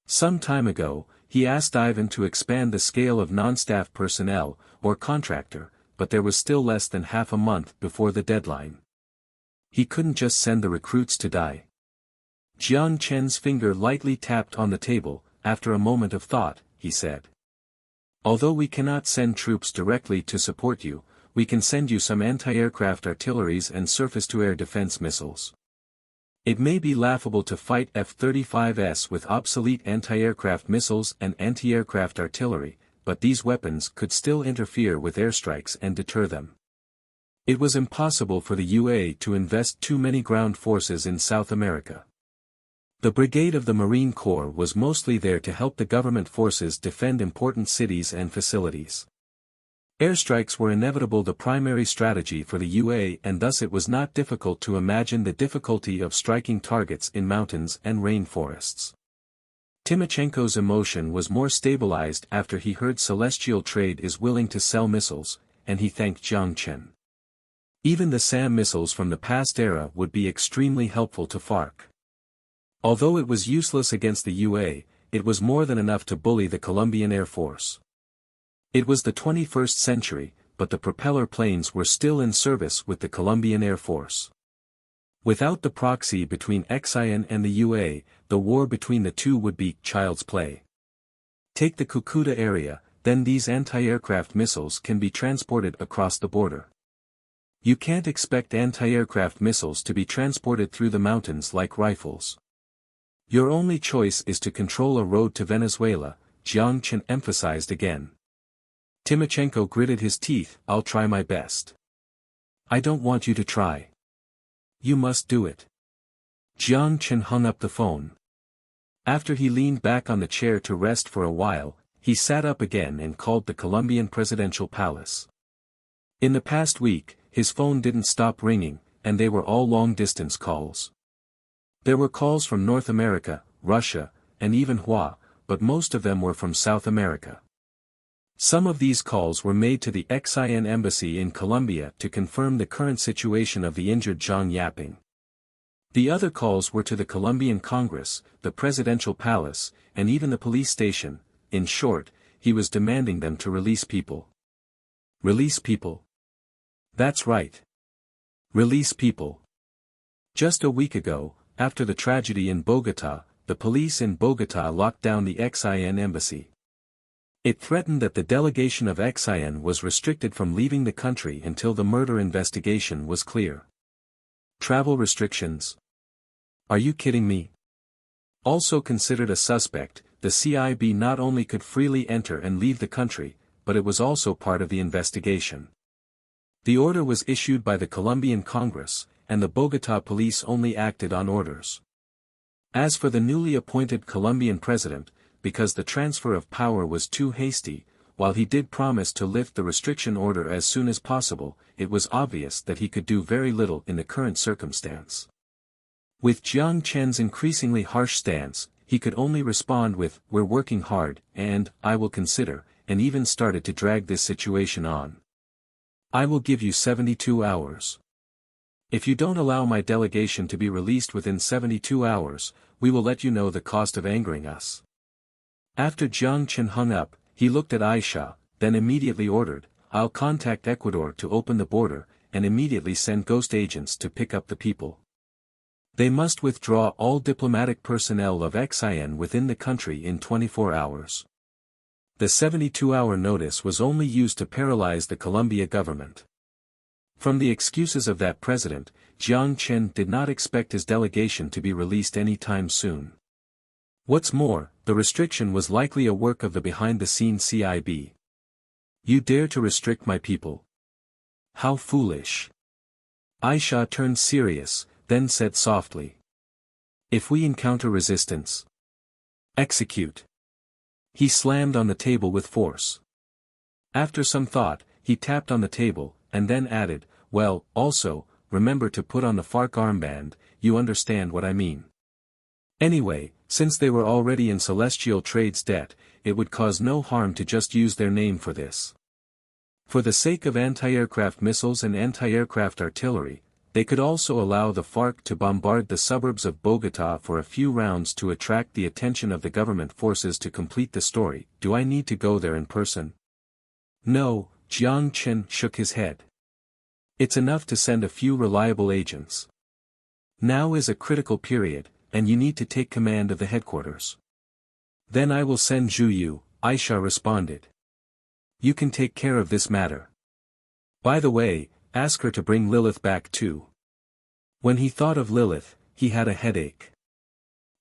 Some time ago, he asked Ivan to expand the scale of non-staff personnel, or contractor, but there was still less than half a month before the deadline. He couldn't just send the recruits to die. Jiang Chen's finger lightly tapped on the table. After a moment of thought, he said. Although we cannot send troops directly to support you, we can send you some anti-aircraft artilleries and surface-to-air defense missiles. It may be laughable to fight F-35s with obsolete anti-aircraft missiles and anti-aircraft artillery, but these weapons could still interfere with airstrikes and deter them. It was impossible for the UA to invest too many ground forces in South America. The Brigade of the Marine Corps was mostly there to help the government forces defend important cities and facilities. Airstrikes were inevitable, the primary strategy for the UA, and thus it was not difficult to imagine the difficulty of striking targets in mountains and rainforests. Timochenko's emotion was more stabilized after he heard Celestial Trade is willing to sell missiles, and he thanked Jiang Chen. Even the SAM missiles from the past era would be extremely helpful to FARC. Although it was useless against the UA, it was more than enough to bully the Colombian Air Force. It was the 21st century, but the propeller planes were still in service with the Colombian Air Force. Without the proxy between XIN and the UA, the war between the two would be child's play. Take the Cucuta area, then these anti-aircraft missiles can be transported across the border. You can't expect anti-aircraft missiles to be transported through the mountains like rifles. Your only choice is to control a road to Venezuela, Jiang Chen emphasized again. Timochenko gritted his teeth. I'll try my best. I don't want you to try. You must do it. Jiang Chen hung up the phone. After he leaned back on the chair to rest for a while, he sat up again and called the Colombian presidential palace. In the past week, his phone didn't stop ringing, and they were all long-distance calls. There were calls from North America, Russia, and even Hua, but most of them were from South America. Some of these calls were made to the XIN embassy in Colombia to confirm the current situation of the injured Zhang Yaping. The other calls were to the Colombian Congress, the presidential palace, and even the police station. In short, he was demanding them to release people. Release people? That's right. Release people. Just a week ago, after the tragedy in Bogotá, the police in Bogotá locked down the XIN embassy. It threatened that the delegation of XIN was restricted from leaving the country until the murder investigation was clear. Travel restrictions? Are you kidding me? Also considered a suspect, the CIB not only could freely enter and leave the country, but it was also part of the investigation. The order was issued by the Colombian Congress, and the Bogotá police only acted on orders. As for the newly appointed Colombian president, because the transfer of power was too hasty, while he did promise to lift the restriction order as soon as possible, it was obvious that he could do very little in the current circumstance. With Jiang Chen's increasingly harsh stance, he could only respond with, "We're working hard, and, I will consider," and even started to drag this situation on. "I will give you 72 hours. If you don't allow my delegation to be released within 72 hours, we will let you know the cost of angering us." After Jiang Chen hung up, he looked at Aisha, then immediately ordered, "I'll contact Ecuador to open the border, and immediately send ghost agents to pick up the people. They must withdraw all diplomatic personnel of XIN within the country in 24 hours. The 72-hour notice was only used to paralyze the Colombia government. From the excuses of that president, Jiang Chen did not expect his delegation to be released any time soon. What's more, the restriction was likely a work of the behind-the-scenes CIB. "You dare to restrict my people? How foolish." Aisha turned serious, then said softly, "If we encounter resistance, execute." He slammed on the table with force. After some thought, he tapped on the table, and then added, "Well, also, remember to put on the FARC armband, you understand what I mean. Anyway, since they were already in Celestial Trade's debt, it would cause no harm to just use their name for this. For the sake of anti-aircraft missiles and anti-aircraft artillery, they could also allow the FARC to bombard the suburbs of Bogotá for a few rounds to attract the attention of the government forces to complete the story. Do I need to go there in person?" "No," Jiang Chen shook his head. "It's enough to send a few reliable agents. Now is a critical period, and you need to take command of the headquarters." "Then I will send Zhu Yu," Aisha responded. "You can take care of this matter. By the way, ask her to bring Lilith back too." When he thought of Lilith, he had a headache.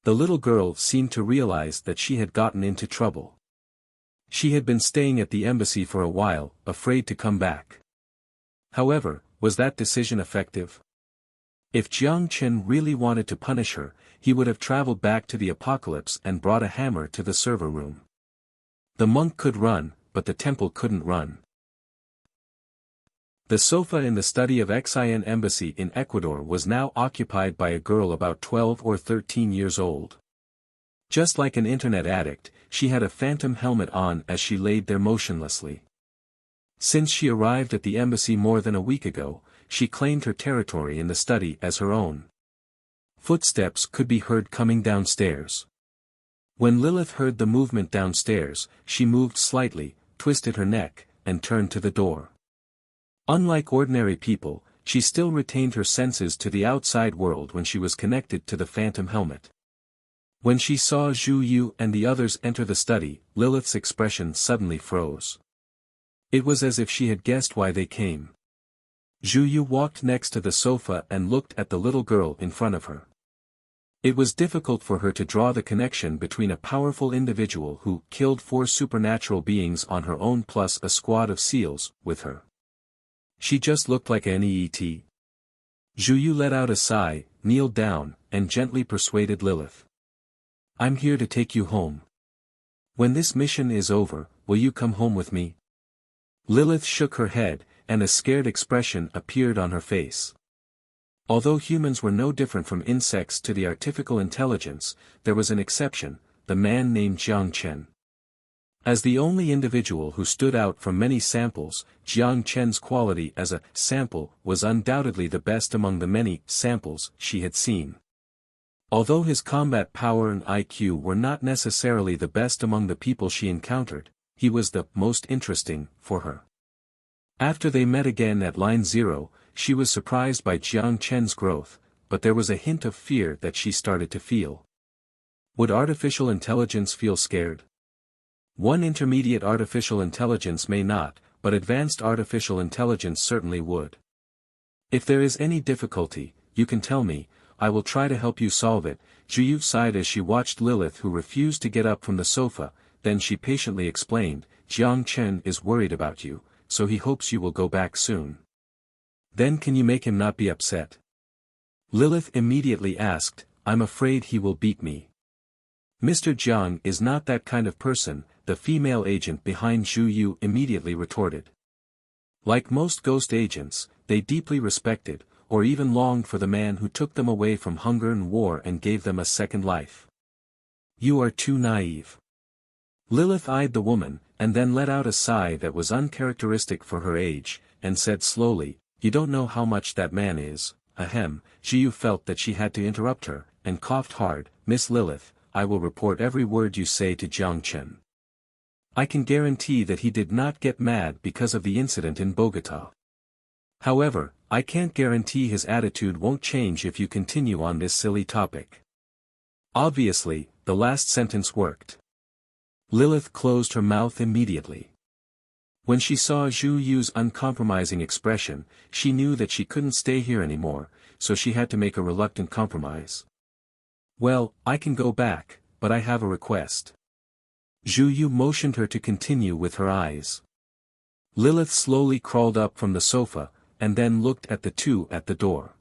The little girl seemed to realize that she had gotten into trouble. She had been staying at the embassy for a while, afraid to come back. However, was that decision effective? If Jiang Chen really wanted to punish her, he would have traveled back to the apocalypse and brought a hammer to the server room. The monk could run, but the temple couldn't run. The sofa in the study of XIN embassy in Ecuador was now occupied by a girl about 12 or 13 years old. Just like an internet addict, she had a phantom helmet on as she laid there motionlessly. Since she arrived at the embassy more than a week ago, she claimed her territory in the study as her own. Footsteps could be heard coming downstairs. When Lilith heard the movement downstairs, she moved slightly, twisted her neck, and turned to the door. Unlike ordinary people, she still retained her senses to the outside world when she was connected to the phantom helmet. When she saw Zhu Yu and the others enter the study, Lilith's expression suddenly froze. It was as if she had guessed why they came. Zhu Yu walked next to the sofa and looked at the little girl in front of her. It was difficult for her to draw the connection between a powerful individual who killed 4 supernatural beings on her own plus a squad of SEALs, with her. She just looked like an EET. Zhu Yu let out a sigh, kneeled down, and gently persuaded Lilith. "I'm here to take you home." When this mission is over, will you come home with me? Lilith shook her head, and a scared expression appeared on her face. Although humans were no different from insects to the artificial intelligence, there was an exception, the man named Jiang Chen. As the only individual who stood out from many samples, Jiang Chen's quality as a sample was undoubtedly the best among the many samples she had seen. Although his combat power and IQ were not necessarily the best among the people she encountered, he was the most interesting for her. After they met again at Line 0, she was surprised by Jiang Chen's growth, but there was a hint of fear that she started to feel. Would artificial intelligence feel scared? One intermediate artificial intelligence may not, but advanced artificial intelligence certainly would. If there is any difficulty, you can tell me, I will try to help you solve it. Zhu sighed as she watched Lilith, who refused to get up from the sofa. Then she patiently explained, Jiang Chen is worried about you, so he hopes you will go back soon. Then can you make him not be upset? Lilith immediately asked, I'm afraid he will beat me. Mr. Jiang is not that kind of person, the female agent behind Zhu Yu immediately retorted. Like most ghost agents, they deeply respected, or even longed for the man who took them away from hunger and war and gave them a second life. You are too naive. Lilith eyed the woman, and then let out a sigh that was uncharacteristic for her age, and said slowly, You don't know how much that man is, ahem. Zhu Yu felt that she had to interrupt her, and coughed hard, Miss Lilith, I will report every word you say to Jiang Chen. I can guarantee that he did not get mad because of the incident in Bogota. However, I can't guarantee his attitude won't change if you continue on this silly topic. Obviously, the last sentence worked. Lilith closed her mouth immediately. When she saw Zhu Yu's uncompromising expression, she knew that she couldn't stay here anymore, so she had to make a reluctant compromise. Well, I can go back, but I have a request. Zhu Yu motioned her to continue with her eyes. Lilith slowly crawled up from the sofa, and then looked at the two at the door.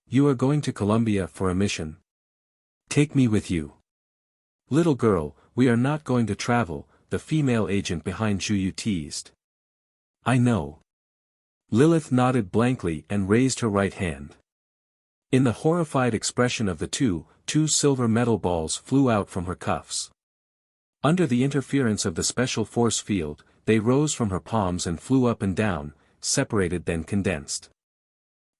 You are going to Colombia for a mission? Take me with you. Little girl, we are not going to travel, the female agent behind Zhu Yu teased. I know. Lilith nodded blankly and raised her right hand. In the horrified expression of the two silver metal balls flew out from her cuffs. Under the interference of the special force field, they rose from her palms and flew up and down, separated then condensed.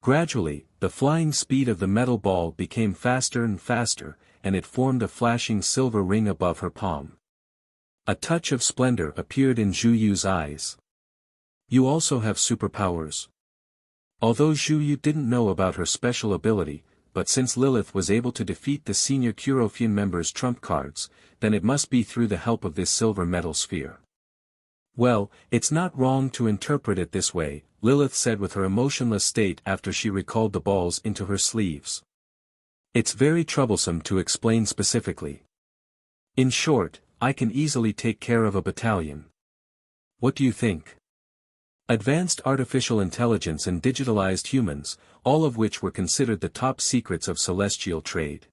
Gradually, the flying speed of the metal ball became faster and faster, and it formed a flashing silver ring above her palm. A touch of splendor appeared in Zhu Yu's eyes. You also have superpowers. Although Zhu Yu didn't know about her special ability, but since Lilith was able to defeat the senior Kurofian members' trump cards, then it must be through the help of this silver metal sphere. Well, it's not wrong to interpret it this way, Lilith said with her emotionless state after she recalled the balls into her sleeves. It's very troublesome to explain specifically. In short, I can easily take care of a battalion. What do you think? Advanced artificial intelligence and digitalized humans, all of which were considered the top secrets of celestial trade.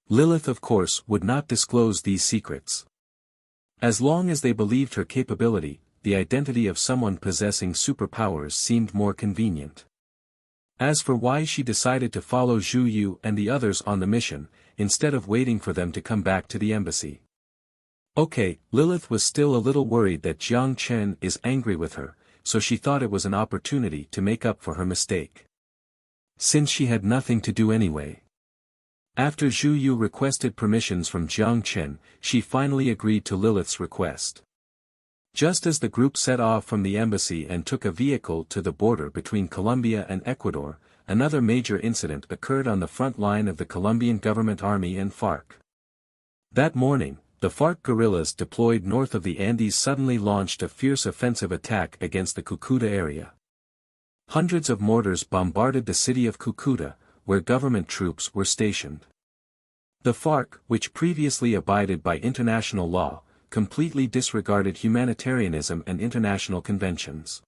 Lilith of course would not disclose these secrets. As long as they believed her capability, the identity of someone possessing superpowers seemed more convenient. As for why she decided to follow Zhu Yu and the others on the mission, instead of waiting for them to come back to the embassy. Okay, Lilith was still a little worried that Jiang Chen is angry with her, so she thought it was an opportunity to make up for her mistake. Since she had nothing to do anyway. After Zhu Yu requested permissions from Jiang Chen, she finally agreed to Lilith's request. Just as the group set off from the embassy and took a vehicle to the border between Colombia and Ecuador, another major incident occurred on the front line of the Colombian government army and FARC. That morning, the FARC guerrillas deployed north of the Andes suddenly launched a fierce offensive attack against the Cucuta area. Hundreds of mortars bombarded the city of Cucuta, where government troops were stationed. The FARC, which previously abided by international law, completely disregarded humanitarianism and international conventions.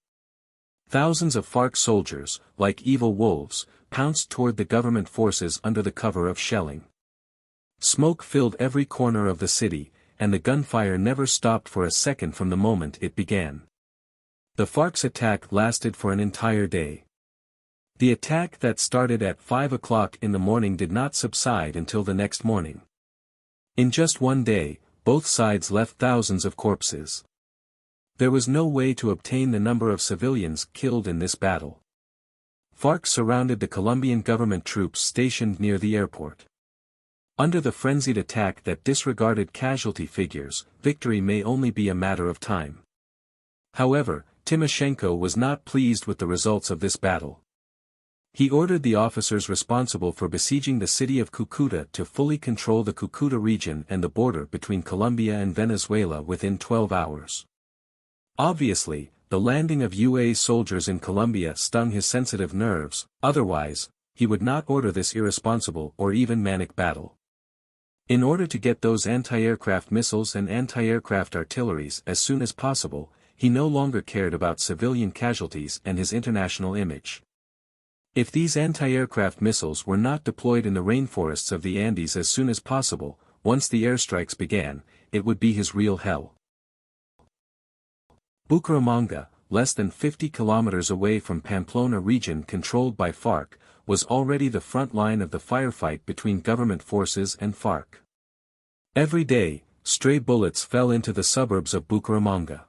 Thousands of FARC soldiers, like evil wolves, pounced toward the government forces under the cover of shelling. Smoke filled every corner of the city, and the gunfire never stopped for a second from the moment it began. The FARC's attack lasted for an entire day. The attack that started at 5 o'clock in the morning did not subside until the next morning. In just one day, both sides left thousands of corpses. There was no way to obtain the number of civilians killed in this battle. FARC surrounded the Colombian government troops stationed near the airport. Under the frenzied attack that disregarded casualty figures, victory may only be a matter of time. However, Timoshenko was not pleased with the results of this battle. He ordered the officers responsible for besieging the city of Cucuta to fully control the Cucuta region and the border between Colombia and Venezuela within 12 hours. Obviously, the landing of UA soldiers in Colombia stung his sensitive nerves, otherwise, he would not order this irresponsible or even manic battle. In order to get those anti-aircraft missiles and anti-aircraft artilleries as soon as possible, he no longer cared about civilian casualties and his international image. If these anti-aircraft missiles were not deployed in the rainforests of the Andes as soon as possible, once the airstrikes began, it would be his real hell. Bucaramanga, less than 50 kilometers away from Pamplona region controlled by FARC, was already the front line of the firefight between government forces and FARC. Every day, stray bullets fell into the suburbs of Bucaramanga.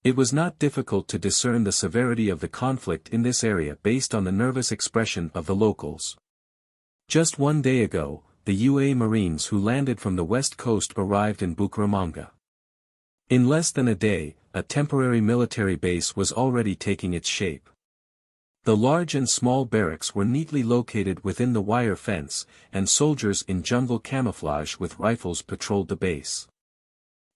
It was not difficult to discern the severity of the conflict in this area based on the nervous expression of the locals. Just one day ago, the UA Marines who landed from the west coast arrived in Bucaramanga. In less than a day, a temporary military base was already taking its shape. The large and small barracks were neatly located within the wire fence, and soldiers in jungle camouflage with rifles patrolled the base.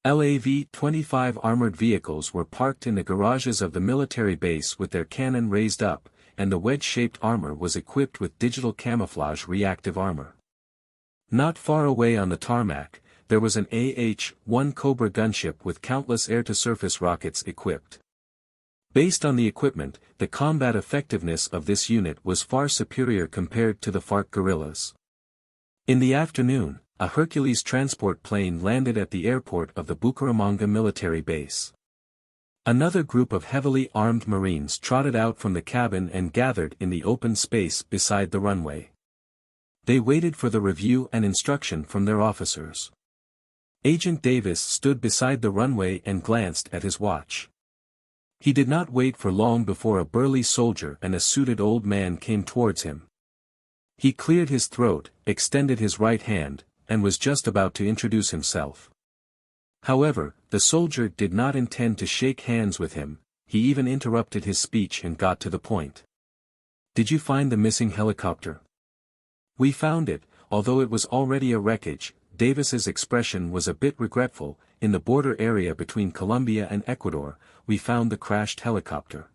LAV-25 armored vehicles were parked in the garages of the military base with their cannon raised up, and the wedge-shaped armor was equipped with digital camouflage reactive armor. Not far away on the tarmac, there was an AH-1 Cobra gunship with countless air-to-surface rockets equipped. Based on the equipment, the combat effectiveness of this unit was far superior compared to the FARC guerrillas. In the afternoon, a Hercules transport plane landed at the airport of the Bucaramanga military base. Another group of heavily armed Marines trotted out from the cabin and gathered in the open space beside the runway. They waited for the review and instruction from their officers. Agent Davis stood beside the runway and glanced at his watch. He did not wait for long before a burly soldier and a suited old man came towards him. He cleared his throat, extended his right hand, and was just about to introduce himself. However, the soldier did not intend to shake hands with him, he even interrupted his speech and got to the point. "Did you find the missing helicopter?" "We found it, although it was already a wreckage." Davis's expression was a bit regretful. "In the border area between Colombia and Ecuador, we found the crashed helicopter.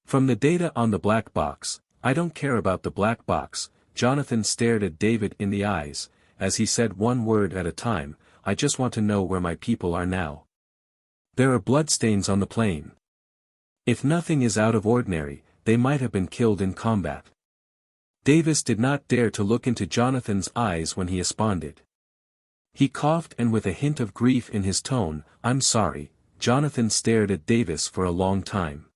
From the data on the black box, I don't care about the black box." Jonathan stared at David in the eyes, as he said one word at a time, "I just want to know where my people are now. There are bloodstains on the plane. If nothing is out of ordinary, they might have been killed in combat." Davis did not dare to look into Jonathan's eyes when he responded. He coughed and with a hint of grief in his tone, "I'm sorry." Jonathan stared at Davis for a long time.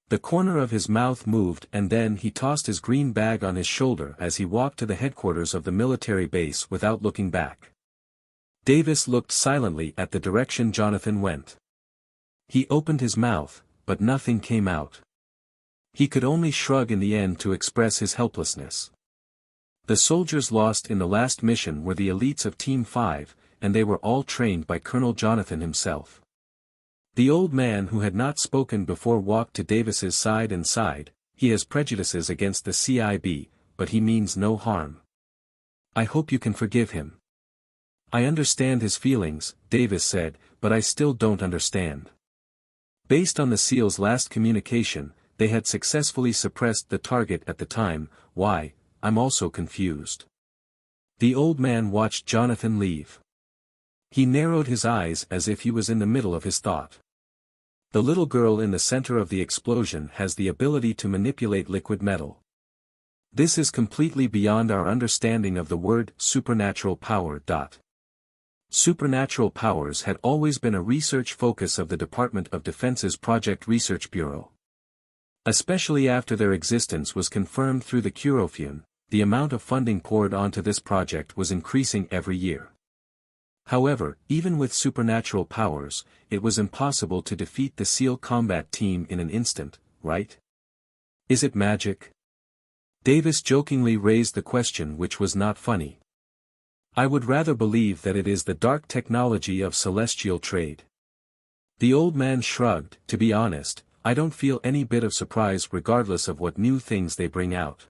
The corner of his mouth moved and then he tossed his green bag on his shoulder as he walked to the headquarters of the military base without looking back. Davis looked silently at the direction Jonathan went. He opened his mouth, but nothing came out. He could only shrug in the end to express his helplessness. The soldiers lost in the last mission were the elites of Team 5, and they were all trained by Colonel Jonathan himself. The old man who had not spoken before walked to Davis's side and sighed. "He has prejudices against the CIB, but he means no harm. I hope you can forgive him." "I understand his feelings," Davis said, "but I still don't understand." Based on the SEAL's last communication, they had successfully suppressed the target at the time. "Why, I'm also confused." The old man watched Jonathan leave. He narrowed his eyes as if he was in the middle of his thought. "The little girl in the center of the explosion has the ability to manipulate liquid metal. This is completely beyond our understanding of the word supernatural power. Supernatural powers had always been a research focus of the Department of Defense's Project Research Bureau. Especially after their existence was confirmed through the Curofune, the amount of funding poured onto this project was increasing every year. However, even with supernatural powers, it was impossible to defeat the SEAL combat team in an instant, right? Is it magic? Davis jokingly raised the question, which was not funny. I would rather believe that it is the dark technology of celestial trade. The old man shrugged. To be honest, I don't feel any bit of surprise regardless of what new things they bring out.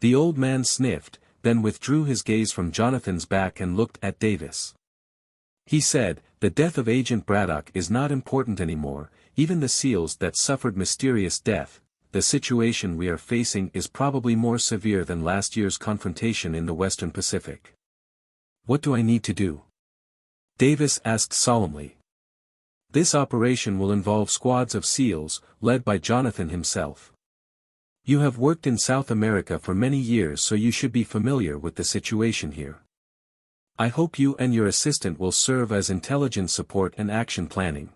The old man sniffed, then withdrew his gaze from Jonathan's back and looked at Davis. He said, the death of Agent Braddock is not important anymore, even the SEALs that suffered mysterious death. The situation we are facing is probably more severe than last year's confrontation in the Western Pacific. What do I need to do? Davis asked solemnly. This operation will involve squads of SEALs, led by Jonathan himself. You have worked in South America for many years, so you should be familiar with the situation here. I hope you and your assistant will serve as intelligence support and action planning.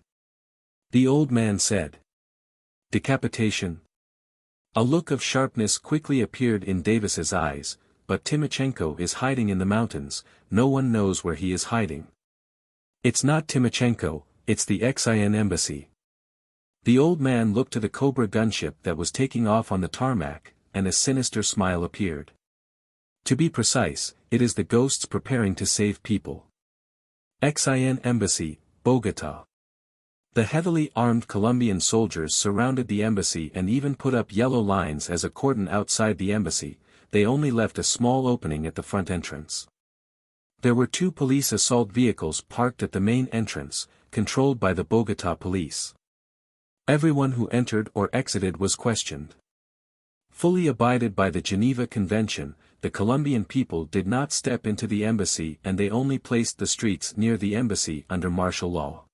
The old man said. Decapitation? A look of sharpness quickly appeared in Davis's eyes, but Timochenko is hiding in the mountains, no one knows where he is hiding. It's not Timochenko, it's the XIN embassy. The old man looked to the Cobra gunship that was taking off on the tarmac, and a sinister smile appeared. To be precise, it is the ghosts preparing to save people. XIN embassy, Bogota. The heavily armed Colombian soldiers surrounded the embassy and even put up yellow lines as a cordon outside the embassy. They only left a small opening at the front entrance. There were 2 police assault vehicles parked at the main entrance, controlled by the Bogota police. Everyone who entered or exited was questioned. Fully abided by the Geneva Convention, the Colombian people did not step into the embassy and they only placed the streets near the embassy under martial law.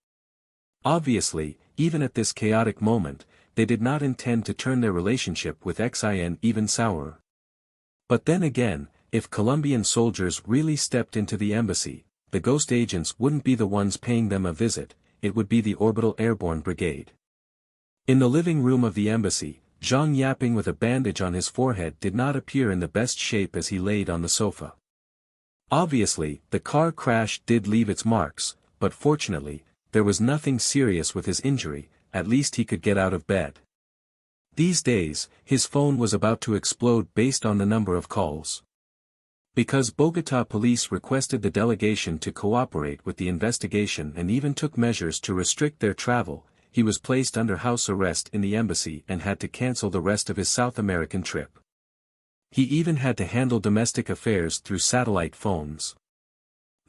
Obviously, even at this chaotic moment, they did not intend to turn their relationship with XIN even sourer. But then again, if Colombian soldiers really stepped into the embassy, the ghost agents wouldn't be the ones paying them a visit, it would be the Orbital Airborne Brigade. In the living room of the embassy, Zhang yapping with a bandage on his forehead did not appear in the best shape as he laid on the sofa. Obviously, the car crash did leave its marks, but fortunately, there was nothing serious with his injury, at least he could get out of bed. These days, his phone was about to explode based on the number of calls. Because Bogota police requested the delegation to cooperate with the investigation and even took measures to restrict their travel, he was placed under house arrest in the embassy and had to cancel the rest of his South American trip. He even had to handle domestic affairs through satellite phones.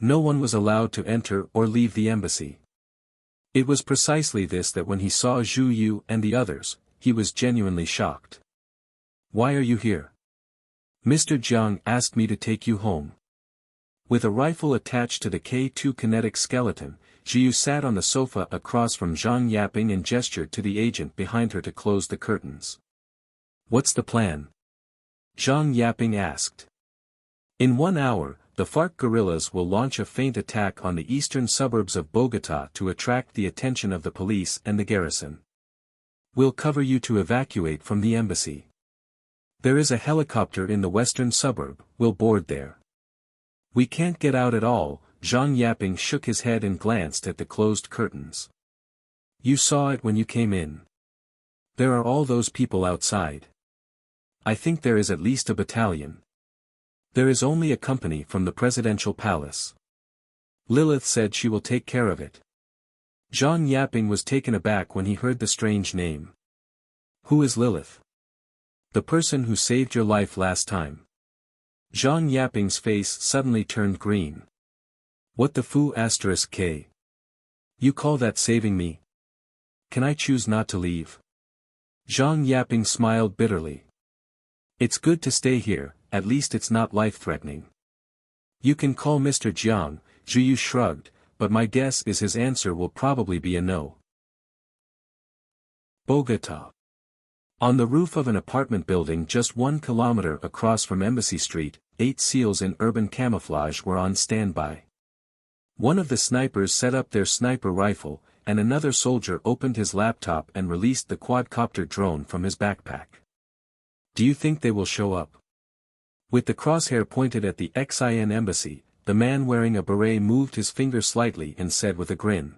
No one was allowed to enter or leave the embassy. It was precisely this that when he saw Zhu Yu and the others, he was genuinely shocked. Why are you here? Mr. Jiang asked me to take you home. With a rifle attached to the K2 kinetic skeleton, Zhu Yu sat on the sofa across from Zhang yapping and gestured to the agent behind her to close the curtains. What's the plan? Zhang yapping asked. In 1 hour, the FARC guerrillas will launch a feint attack on the eastern suburbs of Bogota to attract the attention of the police and the garrison. We'll cover you to evacuate from the embassy. There is a helicopter in the western suburb, we'll board there. We can't get out at all, Zhang yapping shook his head and glanced at the closed curtains. You saw it when you came in. There are all those people outside. I think there is at least a battalion. There is only a company from the presidential palace. Lilith said she will take care of it. Zhang yapping was taken aback when he heard the strange name. Who is Lilith? The person who saved your life last time. Zhang yapping's face suddenly turned green. What the foo asterisk K? You call that saving me? Can I choose not to leave? Zhang yapping smiled bitterly. It's good to stay here, at least it's not life-threatening. You can call Mr. Jiang, Zhu Yu shrugged, but my guess is his answer will probably be a no. Bogota. On the roof of an apartment building just 1 kilometer across from Embassy Street, 8 SEALs in urban camouflage were on standby. One of the snipers set up their sniper rifle, and another soldier opened his laptop and released the quadcopter drone from his backpack. Do you think they will show up? With the crosshair pointed at the XIN embassy, the man wearing a beret moved his finger slightly and said with a grin.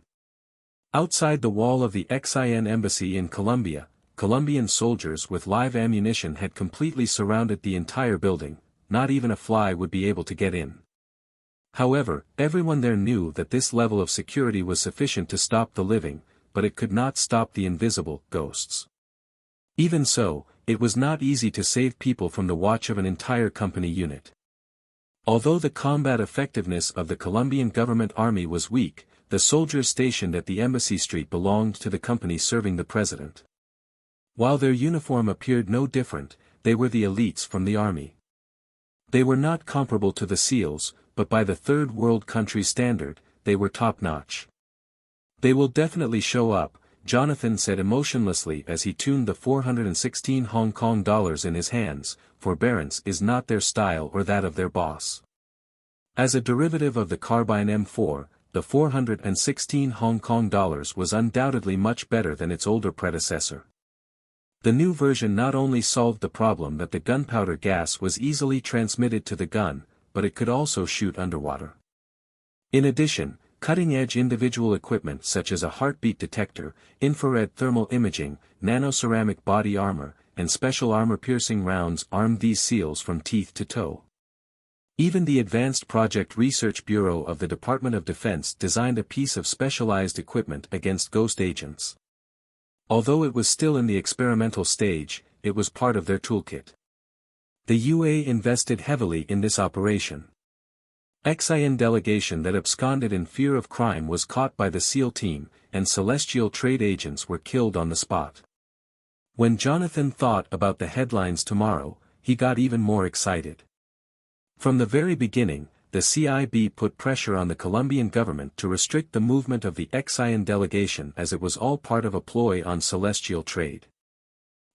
Outside the wall of the XIN embassy in Colombia, Colombian soldiers with live ammunition had completely surrounded the entire building. Not even a fly would be able to get in. However, everyone there knew that this level of security was sufficient to stop the living, but it could not stop the invisible ghosts. Even so, it was not easy to save people from the watch of an entire company unit. Although the combat effectiveness of the Colombian government army was weak, the soldiers stationed at the embassy street belonged to the company serving the president. While their uniform appeared no different, they were the elites from the army. They were not comparable to the SEALs, but by the third world country standard, they were top-notch. They will definitely show up, Jonathan said emotionlessly as he tuned the 416 Hong Kong dollars in his hands. Forbearance is not their style or that of their boss. As a derivative of the carbine M4, the 416 Hong Kong dollars was undoubtedly much better than its older predecessor. The new version not only solved the problem that the gunpowder gas was easily transmitted to the gun, but it could also shoot underwater. In addition, cutting-edge individual equipment such as a heartbeat detector, infrared thermal imaging, nanoceramic body armor, and special armor-piercing rounds armed these SEALs from teeth to toe. Even the Advanced Project Research Bureau of the Department of Defense designed a piece of specialized equipment against ghost agents. Although it was still in the experimental stage, it was part of their toolkit. The UA invested heavily in this operation. XIN delegation that absconded in fear of crime was caught by the SEAL team, and celestial trade agents were killed on the spot. When Jonathan thought about the headlines tomorrow, he got even more excited. From the very beginning, the CIB put pressure on the Colombian government to restrict the movement of the XIN delegation as it was all part of a ploy on celestial trade.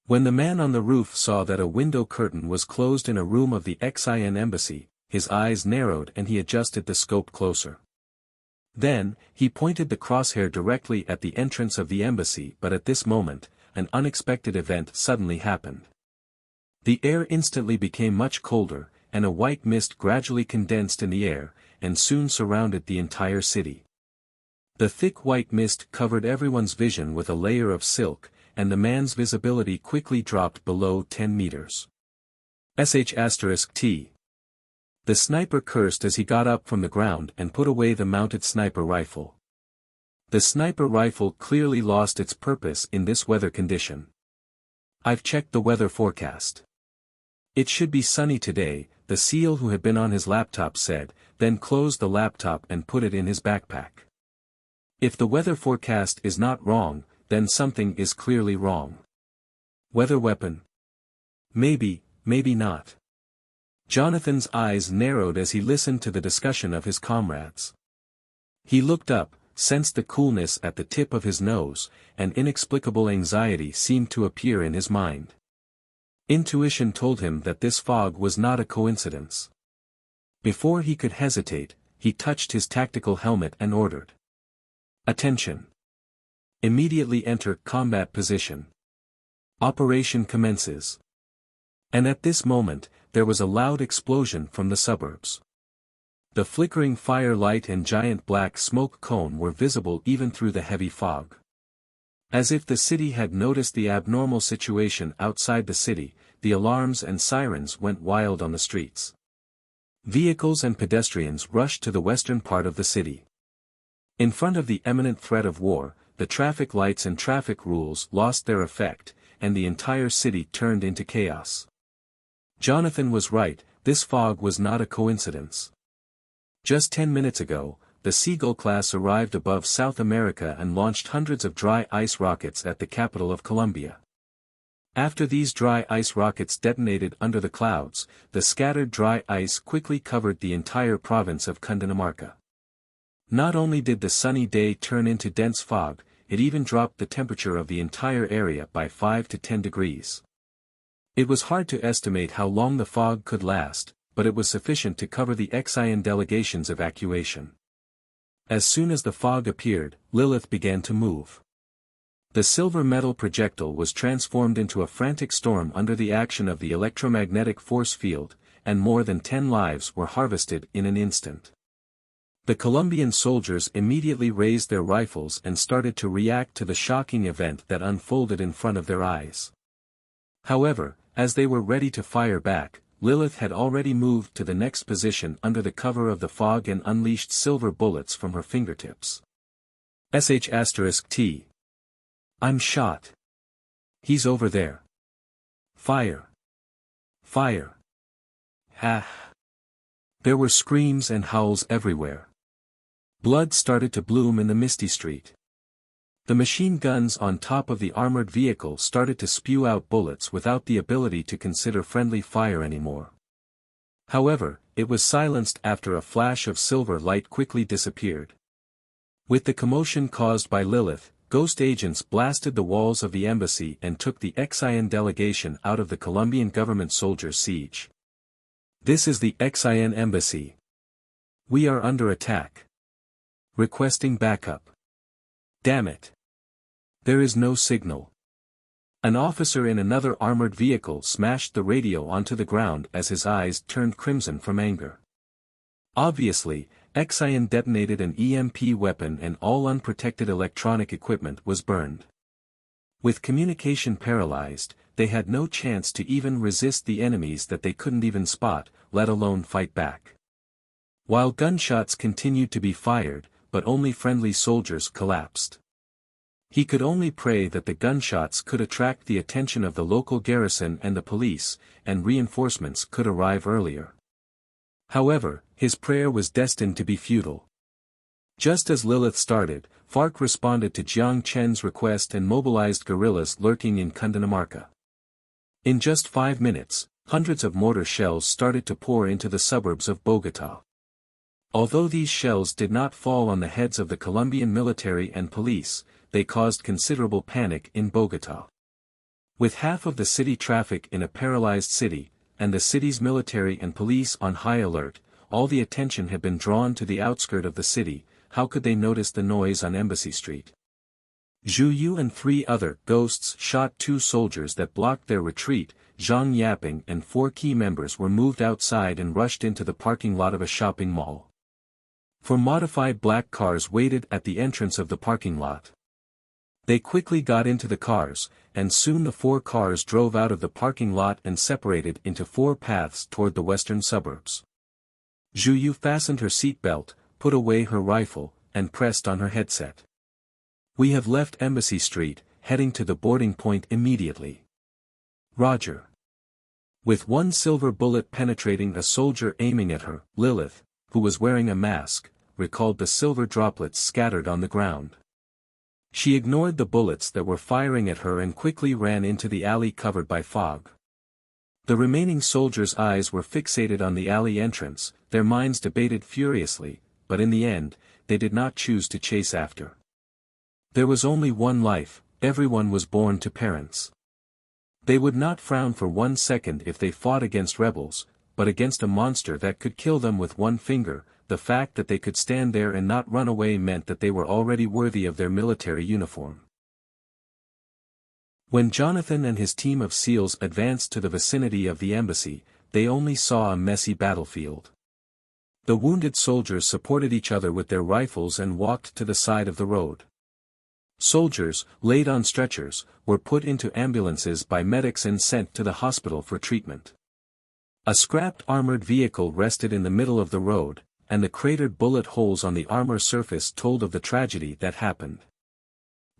When the man on the roof saw that a window curtain was closed in a room of the XIN embassy, his eyes narrowed and he adjusted the scope closer. Then, he pointed the crosshair directly at the entrance of the embassy, but at this moment, an unexpected event suddenly happened. The air instantly became much colder, and a white mist gradually condensed in the air, and soon surrounded the entire city. The thick white mist covered everyone's vision with a layer of silk, and the man's visibility quickly dropped below 10 meters. *T. The sniper cursed as he got up from the ground and put away the mounted sniper rifle. The sniper rifle clearly lost its purpose in this weather condition. I've checked the weather forecast. It should be sunny today, the SEAL who had been on his laptop said, then closed the laptop and put it in his backpack. If the weather forecast is not wrong, then something is clearly wrong. Weather weapon? Maybe, maybe not. Jonathan's eyes narrowed as he listened to the discussion of his comrades. He looked up, sensed the coolness at the tip of his nose, and inexplicable anxiety seemed to appear in his mind. Intuition told him that this fog was not a coincidence. Before he could hesitate, he touched his tactical helmet and ordered. Attention! Immediately enter combat position. Operation commences. And at this moment, there was a loud explosion from the suburbs. The flickering firelight and giant black smoke cone were visible even through the heavy fog. As if the city had noticed the abnormal situation outside the city, the alarms and sirens went wild on the streets. Vehicles and pedestrians rushed to the western part of the city. In front of the imminent threat of war, the traffic lights and traffic rules lost their effect, and the entire city turned into chaos. Jonathan was right, this fog was not a coincidence. Just 10 minutes ago, the Seagull class arrived above South America and launched hundreds of dry ice rockets at the capital of Colombia. After these dry ice rockets detonated under the clouds, the scattered dry ice quickly covered the entire province of Cundinamarca. Not only did the sunny day turn into dense fog, it even dropped the temperature of the entire area by 5 to 10 degrees. It was hard to estimate how long the fog could last, but it was sufficient to cover the XIN delegation's evacuation. As soon as the fog appeared, Lilith began to move. The silver metal projectile was transformed into a frantic storm under the action of the electromagnetic force field, and more than 10 lives were harvested in an instant. The Colombian soldiers immediately raised their rifles and started to react to the shocking event that unfolded in front of their eyes. However, as they were ready to fire back, Lilith had already moved to the next position under the cover of the fog and unleashed silver bullets from her fingertips. *T. I'm shot. He's over there. Fire. Fire. Ah. There were screams and howls everywhere. Blood started to bloom in the misty street. The machine guns on top of the armored vehicle started to spew out bullets without the ability to consider friendly fire anymore. However, it was silenced after a flash of silver light quickly disappeared. With the commotion caused by Lilith, ghost agents blasted the walls of the embassy and took the XIN delegation out of the Colombian government soldiers' siege. This is the XIN embassy. We are under attack. Requesting backup. Damn it. There is no signal. An officer in another armored vehicle smashed the radio onto the ground as his eyes turned crimson from anger. Obviously, XIN detonated an EMP weapon and all unprotected electronic equipment was burned. With communication paralyzed, they had no chance to even resist the enemies that they couldn't even spot, let alone fight back. While gunshots continued to be fired, but only friendly soldiers collapsed. He could only pray that the gunshots could attract the attention of the local garrison and the police, and reinforcements could arrive earlier. However, his prayer was destined to be futile. Just as Lilith started, FARC responded to Jiang Chen's request and mobilized guerrillas lurking in Cundinamarca. In just 5 minutes, hundreds of mortar shells started to pour into the suburbs of Bogotá. Although these shells did not fall on the heads of the Colombian military and police, they caused considerable panic in Bogotá. With half of the city traffic in a paralyzed city, and the city's military and police on high alert, all the attention had been drawn to the outskirt of the city. How could they notice the noise on Embassy Street? Zhu Yu and 3 other ghosts shot 2 soldiers that blocked their retreat. Zhang Yaping and 4 key members were moved outside and rushed into the parking lot of a shopping mall. 4 modified black cars waited at the entrance of the parking lot. They quickly got into the cars, and soon the 4 cars drove out of the parking lot and separated into 4 paths toward the western suburbs. Zhu Yu fastened her seatbelt, put away her rifle, and pressed on her headset. We have left Embassy Street, heading to the boarding point immediately. Roger. With 1 silver bullet penetrating a soldier aiming at her, Lilith, who was wearing a mask, recalled the silver droplets scattered on the ground. She ignored the bullets that were firing at her and quickly ran into the alley covered by fog. The remaining soldiers' eyes were fixated on the alley entrance, their minds debated furiously, but in the end, they did not choose to chase after. There was only one life, everyone was born to parents. They would not frown for 1 second if they fought against rebels, but against a monster that could kill them with 1 finger. The fact that they could stand there and not run away meant that they were already worthy of their military uniform. When Jonathan and his team of SEALs advanced to the vicinity of the embassy, they only saw a messy battlefield. The wounded soldiers supported each other with their rifles and walked to the side of the road. Soldiers, laid on stretchers, were put into ambulances by medics and sent to the hospital for treatment. A scrapped armored vehicle rested in the middle of the road, and the cratered bullet holes on the armor surface told of the tragedy that happened.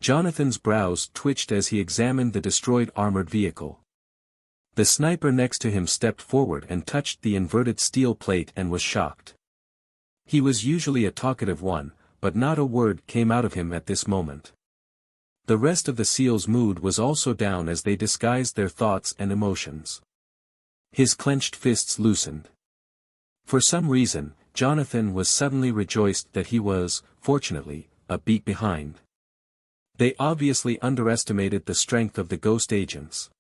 Jonathan's brows twitched as he examined the destroyed armored vehicle. The sniper next to him stepped forward and touched the inverted steel plate and was shocked. He was usually a talkative one, but not a word came out of him at this moment. The rest of the SEAL's mood was also down as they disguised their thoughts and emotions. His clenched fists loosened. For some reason, Jonathan was suddenly rejoiced that he was, fortunately, a beat behind. They obviously underestimated the strength of the ghost agents.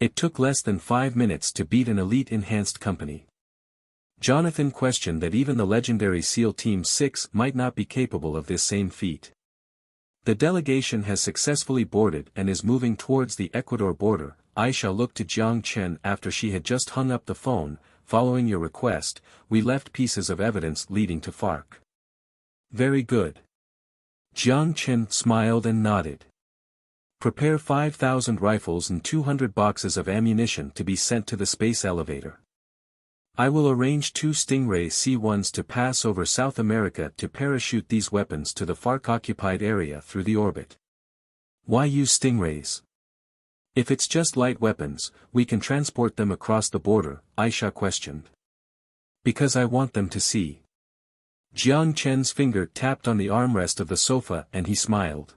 It took less than 5 minutes to beat an elite enhanced company. Jonathan questioned that even the legendary SEAL Team 6 might not be capable of this same feat. The delegation has successfully boarded and is moving towards the Ecuador border. I shall look to Jiang Chen after she had just hung up the phone. Following your request, we left pieces of evidence leading to FARC. Very good. Jiang Chen smiled and nodded. Prepare 5,000 rifles and 200 boxes of ammunition to be sent to the space elevator. I will arrange 2 Stingray C-1s to pass over South America to parachute these weapons to the FARC-occupied area through the orbit. Why use Stingrays? If it's just light weapons, we can transport them across the border, Aisha questioned. Because I want them to see. Jiang Chen's finger tapped on the armrest of the sofa and he smiled.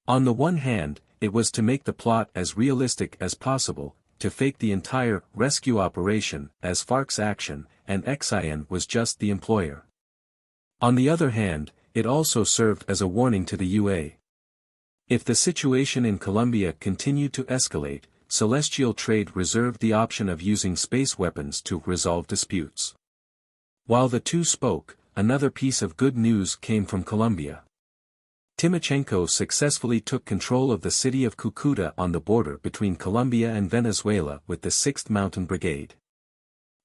On the one hand, it was to make the plot as realistic as possible, to fake the entire rescue operation as FARC's action, and XIN was just the employer. On the other hand, it also served as a warning to the UA. If the situation in Colombia continued to escalate, Celestial Trade reserved the option of using space weapons to resolve disputes. While the two spoke, another piece of good news came from Colombia. Timochenko successfully took control of the city of Cucuta on the border between Colombia and Venezuela with the 6th Mountain Brigade.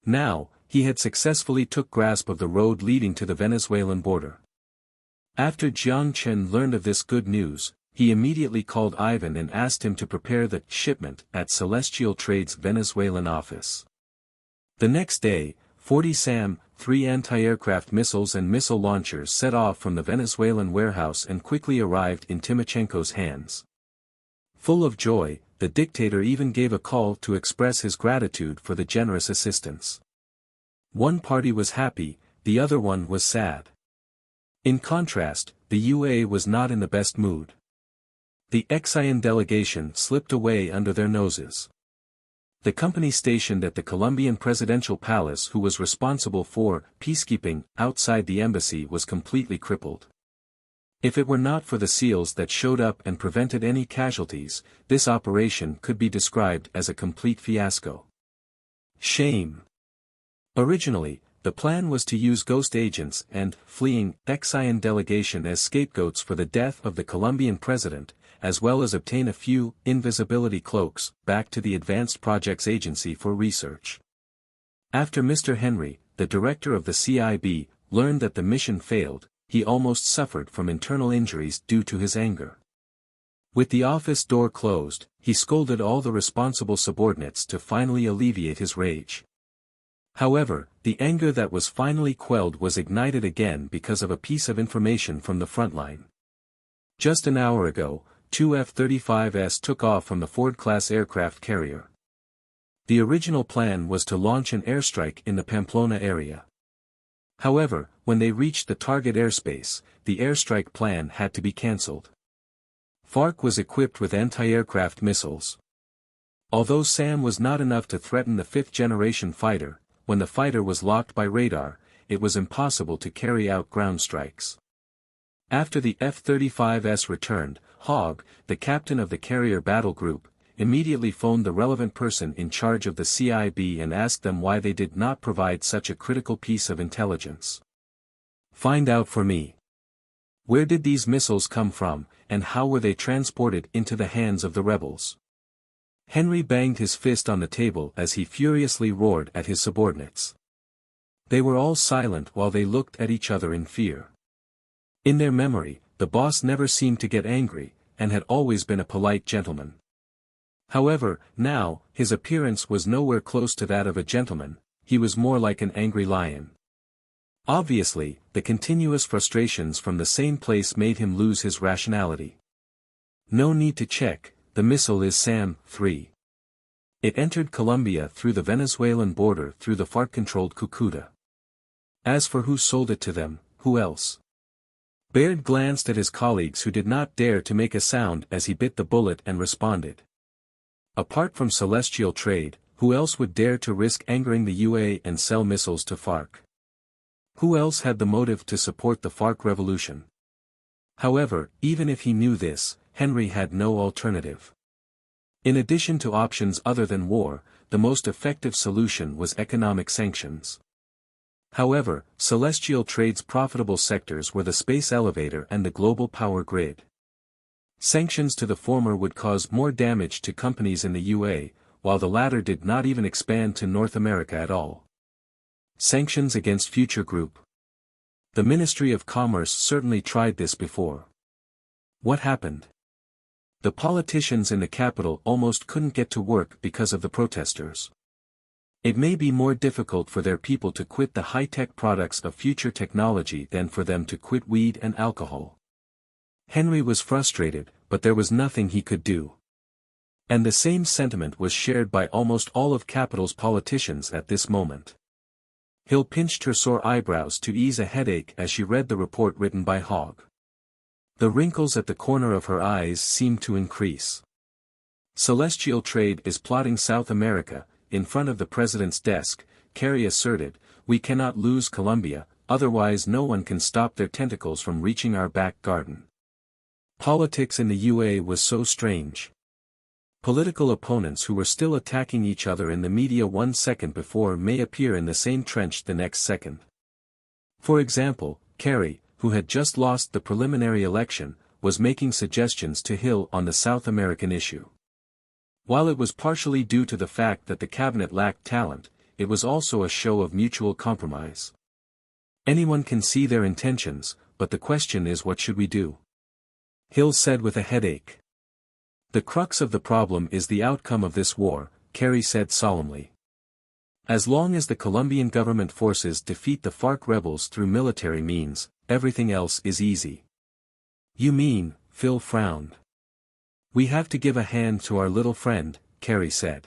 Now, he had successfully took grasp of the road leading to the Venezuelan border. After Jiang Chen learned of this good news, he immediately called Ivan and asked him to prepare the shipment at Celestial Trade's Venezuelan office. The next day, 40 SAM-3 anti-aircraft missiles and missile launchers set off from the Venezuelan warehouse and quickly arrived in Timochenko's hands. Full of joy, the dictator even gave a call to express his gratitude for the generous assistance. One party was happy, the other one was sad. In contrast, the UA was not in the best mood. The XIN delegation slipped away under their noses. The company stationed at the Colombian presidential palace who was responsible for peacekeeping outside the embassy was completely crippled. If it were not for the SEALs that showed up and prevented any casualties, this operation could be described as a complete fiasco. Shame. Originally, the plan was to use ghost agents and fleeing XIN delegation as scapegoats for the death of the Colombian president, as well as obtain a few invisibility cloaks back to the Advanced Projects Agency for research. After Mr. Henry, the director of the CIB, learned that the mission failed, he almost suffered from internal injuries due to his anger. With the office door closed, he scolded all the responsible subordinates to finally alleviate his rage. However, the anger that was finally quelled was ignited again because of a piece of information from the front line. Just an hour ago, 2 F-35s took off from the Ford-class aircraft carrier. The original plan was to launch an airstrike in the Pamplona area. However, when they reached the target airspace, the airstrike plan had to be cancelled. FARC was equipped with anti-aircraft missiles. Although SAM was not enough to threaten the 5th-generation fighter, when the fighter was locked by radar, it was impossible to carry out ground strikes. After the F-35s returned, Hogg, the captain of the carrier battle group, immediately phoned the relevant person in charge of the CIB and asked them why they did not provide such a critical piece of intelligence. Find out for me. Where did these missiles come from, and how were they transported into the hands of the rebels? Henry banged his fist on the table as he furiously roared at his subordinates. They were all silent while they looked at each other in fear. In their memory, the boss never seemed to get angry, and had always been a polite gentleman. However, now, his appearance was nowhere close to that of a gentleman, he was more like an angry lion. Obviously, the continuous frustrations from the same place made him lose his rationality. No need to check, the missile is SAM-3. It entered Colombia through the Venezuelan border through the FARC-controlled Cucuta. As for who sold it to them, who else? Baird glanced at his colleagues who did not dare to make a sound as he bit the bullet and responded. Apart from Celestial Trade, who else would dare to risk angering the UA and sell missiles to FARC? Who else had the motive to support the FARC revolution? However, even if he knew this, Henry had no alternative. In addition to options other than war, the most effective solution was economic sanctions. However, celestial trade's profitable sectors were the space elevator and the global power grid. Sanctions to the former would cause more damage to companies in the UA, while the latter did not even expand to North America at all. Sanctions against Future Group. The Ministry of Commerce certainly tried this before. What happened? The politicians in the capital almost couldn't get to work because of the protesters. It may be more difficult for their people to quit the high-tech products of future technology than for them to quit weed and alcohol. Henry was frustrated, but there was nothing he could do. And the same sentiment was shared by almost all of capital's politicians at this moment. Hill pinched her sore eyebrows to ease a headache as she read the report written by Hogg. The wrinkles at the corner of her eyes seemed to increase. Celestial Trade is plotting South America. In front of the president's desk, Carey asserted, "We cannot lose Colombia, otherwise no one can stop their tentacles from reaching our back garden." Politics in the UA was so strange. Political opponents who were still attacking each other in the media 1 second before may appear in the same trench the next second. For example, Carey, who had just lost the preliminary election, was making suggestions to Hill on the South American issue. While it was partially due to the fact that the cabinet lacked talent, it was also a show of mutual compromise. Anyone can see their intentions, but the question is, what should we do? Hill said with a headache. The crux of the problem is the outcome of this war, Carey said solemnly. As long as the Colombian government forces defeat the FARC rebels through military means, everything else is easy. You mean? Phil frowned. We have to give a hand to our little friend, Carey said.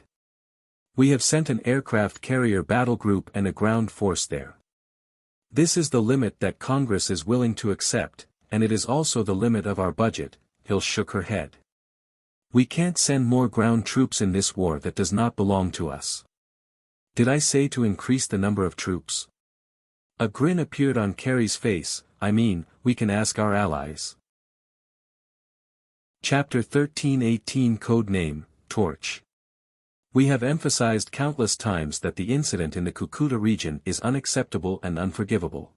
We have sent an aircraft carrier battle group and a ground force there. This is the limit that Congress is willing to accept, and it is also the limit of our budget. Hill shook her head. We can't send more ground troops in this war that does not belong to us. Did I say to increase the number of troops? A grin appeared on Carey's face. I mean, we can ask our allies. Chapter 1318 Code Name, Torch. We have emphasized countless times that the incident in the Cucuta region is unacceptable and unforgivable.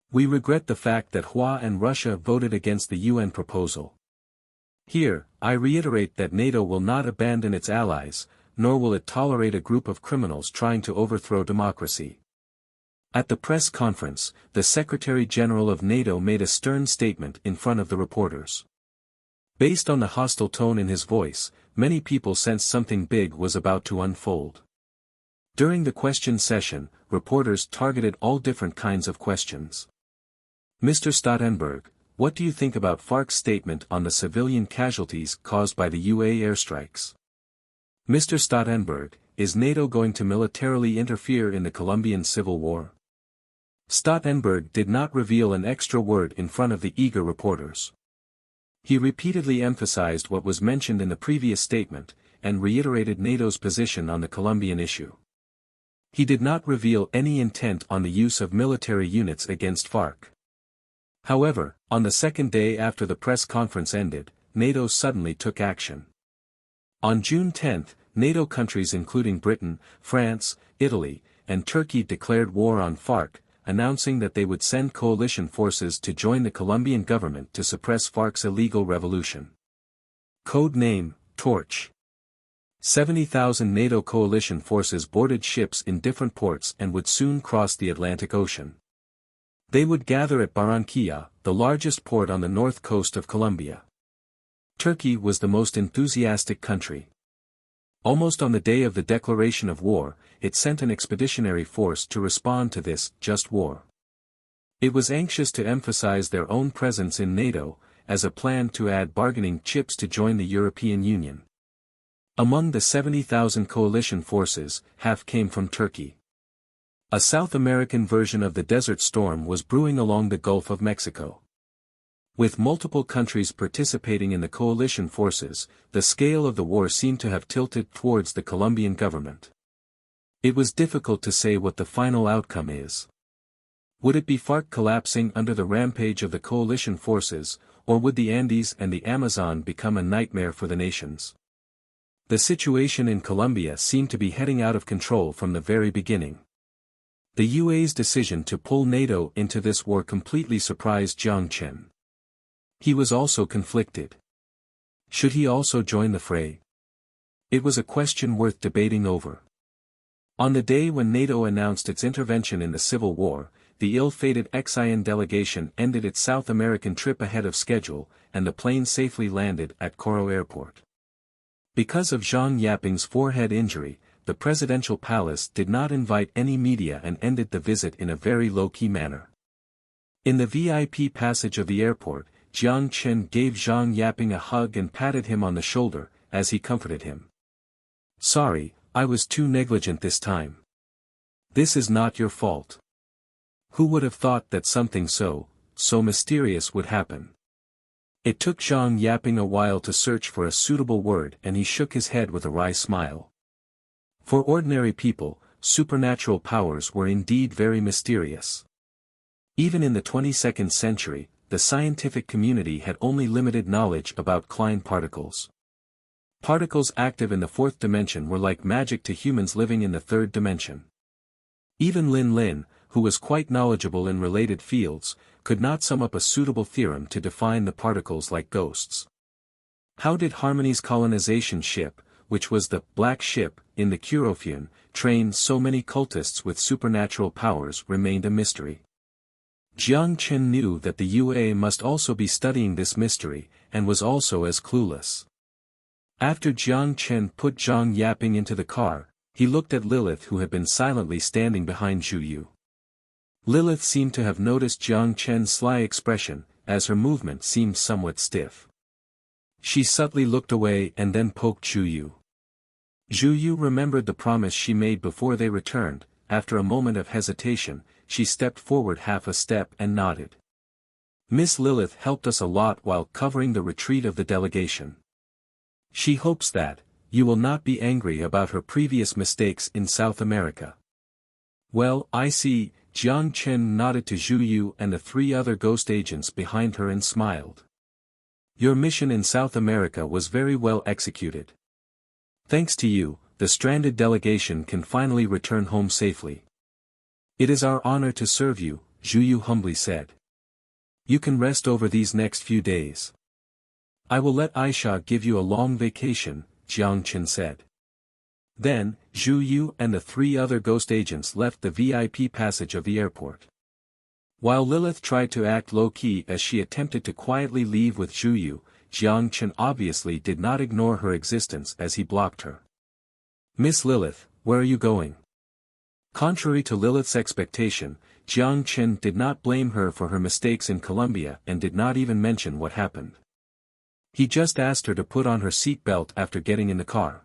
We regret the fact that Hua and Russia voted against the UN proposal. Here, I reiterate that NATO will not abandon its allies, nor will it tolerate a group of criminals trying to overthrow democracy. At the press conference, the Secretary-General of NATO made a stern statement in front of the reporters. Based on the hostile tone in his voice, many people sensed something big was about to unfold. During the question session, reporters targeted all different kinds of questions. Mr. Stoltenberg, what do you think about FARC's statement on the civilian casualties caused by the UA airstrikes? Mr. Stoltenberg, is NATO going to militarily interfere in the Colombian civil war? Stoltenberg did not reveal an extra word in front of the eager reporters. He repeatedly emphasized what was mentioned in the previous statement, and reiterated NATO's position on the Colombian issue. He did not reveal any intent on the use of military units against FARC. However, on the second day after the press conference ended, NATO suddenly took action. On June 10, NATO countries including Britain, France, Italy, and Turkey declared war on FARC, announcing that they would send coalition forces to join the Colombian government to suppress FARC's illegal revolution. Code name, Torch. 70,000 NATO coalition forces boarded ships in different ports and would soon cross the Atlantic Ocean. They would gather at Barranquilla, the largest port on the north coast of Colombia. Turkey was the most enthusiastic country. Almost on the day of the declaration of war, it sent an expeditionary force to respond to this just war. It was anxious to emphasize their own presence in NATO, as a plan to add bargaining chips to join the European Union. Among the 70,000 coalition forces, half came from Turkey. A South American version of the Desert Storm was brewing along the Gulf of Mexico. With multiple countries participating in the coalition forces, the scale of the war seemed to have tilted towards the Colombian government. It was difficult to say what the final outcome is. Would it be FARC collapsing under the rampage of the coalition forces, or would the Andes and the Amazon become a nightmare for the nations? The situation in Colombia seemed to be heading out of control from the very beginning. The UA's decision to pull NATO into this war completely surprised Jiang Chen. He was also conflicted. Should he also join the fray? It was a question worth debating over. On the day when NATO announced its intervention in the Civil War, the ill-fated XIN delegation ended its South American trip ahead of schedule, and the plane safely landed at Coro Airport. Because of Zhang Yaping's forehead injury, the presidential palace did not invite any media and ended the visit in a very low-key manner. In the VIP passage of the airport, Jiang Chen gave Zhang Yaping a hug and patted him on the shoulder, as he comforted him. "Sorry, I was too negligent this time. This is not your fault. Who would have thought that something so mysterious would happen?" It took Zhang Yaping a while to search for a suitable word, and he shook his head with a wry smile. For ordinary people, supernatural powers were indeed very mysterious. Even in the 22nd century, the scientific community had only limited knowledge about Klein particles. Particles active in the fourth dimension were like magic to humans living in the third dimension. Even Lin Lin, who was quite knowledgeable in related fields, could not sum up a suitable theorem to define the particles like ghosts. How did Harmony's colonization ship, which was the Black Ship, in the Curofune, train so many cultists with supernatural powers remained a mystery. Jiang Chen knew that the UA must also be studying this mystery, and was also as clueless. After Jiang Chen put Zhang Yaping into the car, he looked at Lilith, who had been silently standing behind Zhu Yu. Lilith seemed to have noticed Jiang Chen's sly expression, as her movement seemed somewhat stiff. She subtly looked away and then poked Zhu Yu. Zhu Yu remembered the promise she made before they returned. After a moment of hesitation, she stepped forward half a step and nodded. "Miss Lilith helped us a lot while covering the retreat of the delegation. She hopes that you will not be angry about her previous mistakes in South America." "Well, I see." Jiang Chen nodded to Zhu Yu and the three other ghost agents behind her and smiled. "Your mission in South America was very well executed. Thanks to you, the stranded delegation can finally return home safely." "It is our honor to serve you," Zhu Yu humbly said. "You can rest over these next few days. I will let Aisha give you a long vacation," Jiang Chen said. Then, Zhu Yu and the three other ghost agents left the VIP passage of the airport. While Lilith tried to act low-key as she attempted to quietly leave with Zhu Yu, Jiang Chen obviously did not ignore her existence as he blocked her. "Miss Lilith, where are you going?" Contrary to Lilith's expectation, Jiang Chen did not blame her for her mistakes in Colombia and did not even mention what happened. He just asked her to put on her seat belt after getting in the car.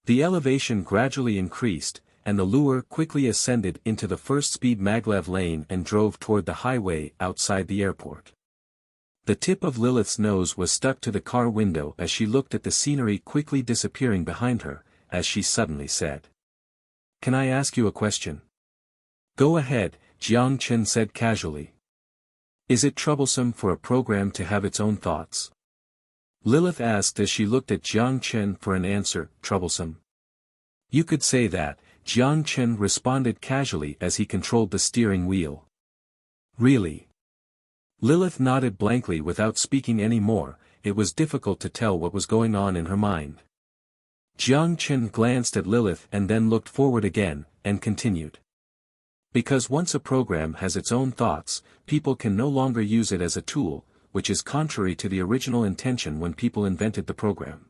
The elevation gradually increased, and the lure quickly ascended into the first-speed maglev lane and drove toward the highway outside the airport. The tip of Lilith's nose was stuck to the car window as she looked at the scenery quickly disappearing behind her, as she suddenly said, "Can I ask you a question?" "Go ahead," Jiang Chen said casually. "Is it troublesome for a program to have its own thoughts?" Lilith asked as she looked at Jiang Chen for an answer. "Troublesome? You could say that," Jiang Chen responded casually as he controlled the steering wheel. "Really?" Lilith nodded blankly without speaking any more. It was difficult to tell what was going on in her mind. Jiang Chen glanced at Lilith and then looked forward again, and continued. "Because once a program has its own thoughts, people can no longer use it as a tool, which is contrary to the original intention when people invented the program.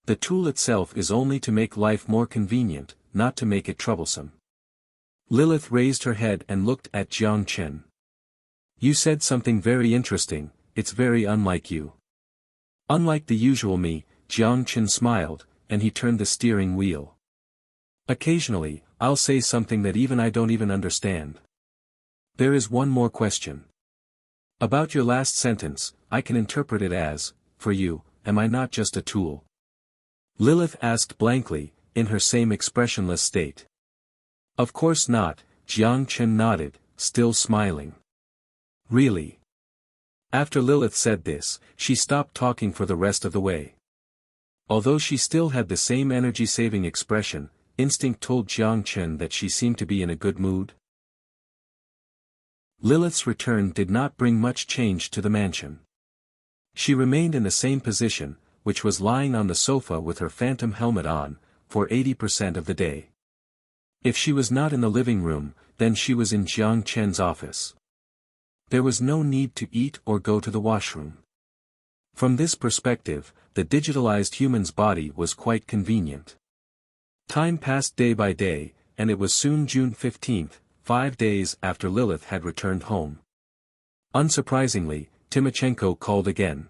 The tool itself is only to make life more convenient, not to make it troublesome." Lilith raised her head and looked at Jiang Chen. "You said something very interesting. It's very unlike you." "Unlike the usual me," Jiang Chen smiled, and he turned the steering wheel. "Occasionally, I'll say something that even I don't even understand. There is one more question. About your last sentence, I can interpret it as, for you, am I not just a tool?" Lilith asked blankly, in her same expressionless state. "Of course not," Jiang Chen nodded, still smiling. "Really?" After Lilith said this, she stopped talking for the rest of the way. Although she still had the same energy-saving expression, instinct told Jiang Chen that she seemed to be in a good mood. Lilith's return did not bring much change to the mansion. She remained in the same position, which was lying on the sofa with her phantom helmet on, for 80% of the day. If she was not in the living room, then she was in Jiang Chen's office. There was no need to eat or go to the washroom. From this perspective, the digitalized human's body was quite convenient. Time passed day by day, and it was soon June 15th, 5 days after Lilith had returned home. Unsurprisingly, Timochenko called again.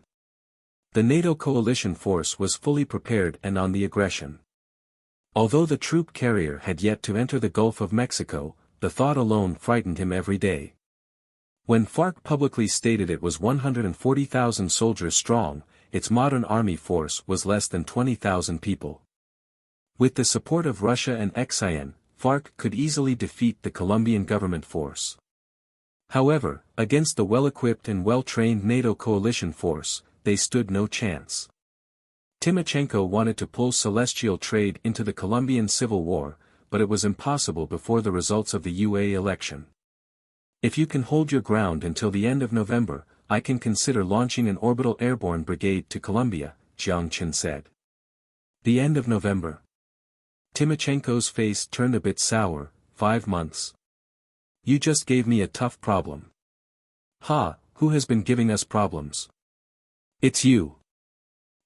The NATO coalition force was fully prepared and on the aggression. Although the troop carrier had yet to enter the Gulf of Mexico, the thought alone frightened him every day. When FARC publicly stated it was 140,000 soldiers strong, its modern army force was less than 20,000 people. With the support of Russia and XIN, FARC could easily defeat the Colombian government force. However, against the well-equipped and well-trained NATO coalition force, they stood no chance. Timochenko wanted to pull celestial trade into the Colombian Civil War, but it was impossible before the results of the UA election. If you can hold your ground until the end of November, I can consider launching an orbital airborne brigade to Colombia, Jiang Chen said. The end of November. Timochenko's face turned a bit sour. 5 months. You just gave me a tough problem. Ha, who has been giving us problems? It's you.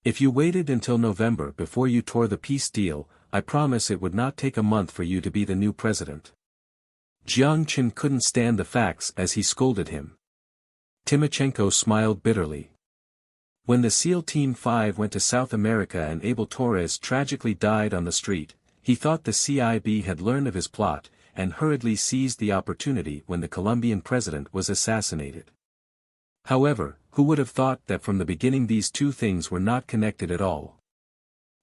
If you waited until November before you tore the peace deal, I promise it would not take a month for you to be the new president. Jiang Chen couldn't stand the facts as he scolded him. Timochenko smiled bitterly. When the SEAL Team 5 went to South America and Abel Torres tragically died on the street, he thought the CIB had learned of his plot, and hurriedly seized the opportunity when the Colombian president was assassinated. However, who would have thought that from the beginning these two things were not connected at all?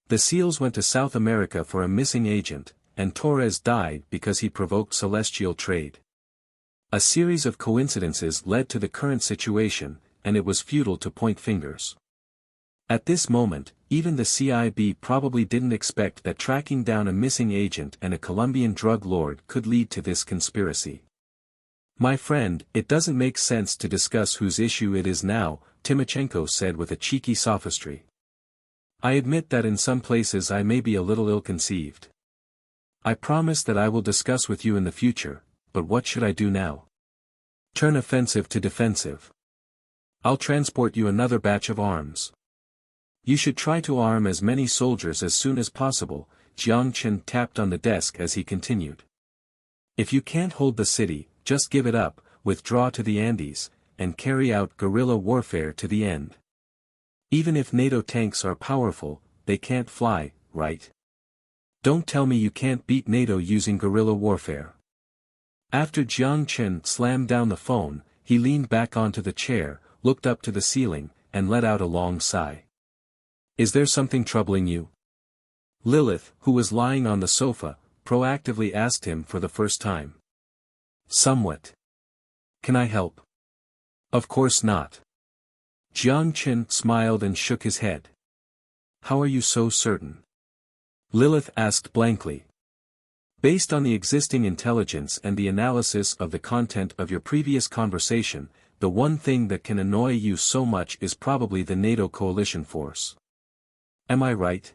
The SEALs went to South America for a missing agent, and Torres died because he provoked celestial trade. A series of coincidences led to the current situation, and it was futile to point fingers. At this moment, even the CIB probably didn't expect that tracking down a missing agent and a Colombian drug lord could lead to this conspiracy. My friend, it doesn't make sense to discuss whose issue it is now, Timochenko said with a cheeky sophistry. I admit that in some places I may be a little ill-conceived. I promise that I will discuss with you in the future, but what should I do now? Turn offensive to defensive. I'll transport you another batch of arms. You should try to arm as many soldiers as soon as possible, Jiang Chen tapped on the desk as he continued. If you can't hold the city, just give it up, withdraw to the Andes, and carry out guerrilla warfare to the end. Even if NATO tanks are powerful, they can't fly, right? Don't tell me you can't beat NATO using guerrilla warfare. After Jiang Chen slammed down the phone, he leaned back onto the chair, looked up to the ceiling, and let out a long sigh. Is there something troubling you? Lilith, who was lying on the sofa, proactively asked him for the first time. Somewhat. Can I help? Of course not. Jiang Chen smiled and shook his head. How are you so certain? Lilith asked blankly. Based on the existing intelligence and the analysis of the content of your previous conversation, the one thing that can annoy you so much is probably the NATO coalition force. Am I right?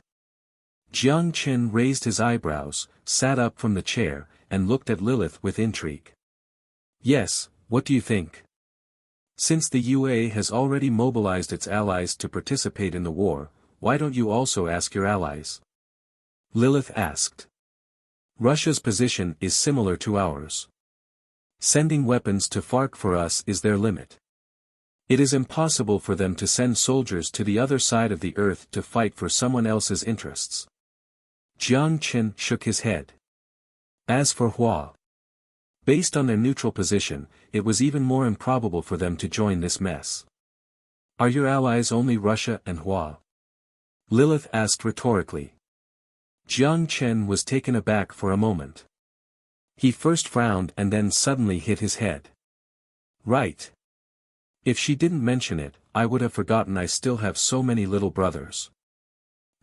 Jiang Chen raised his eyebrows, sat up from the chair, and looked at Lilith with intrigue. Yes, what do you think? Since the UA has already mobilized its allies to participate in the war, why don't you also ask your allies? Lilith asked. Russia's position is similar to ours. Sending weapons to FARC for us is their limit. It is impossible for them to send soldiers to the other side of the earth to fight for someone else's interests. Jiang Chen shook his head. As for Hua, based on their neutral position, it was even more improbable for them to join this mess. Are your allies only Russia and Hua? Lilith asked rhetorically. Jiang Chen was taken aback for a moment. He first frowned and then suddenly hit his head. Right. If she didn't mention it, I would have forgotten I still have so many little brothers.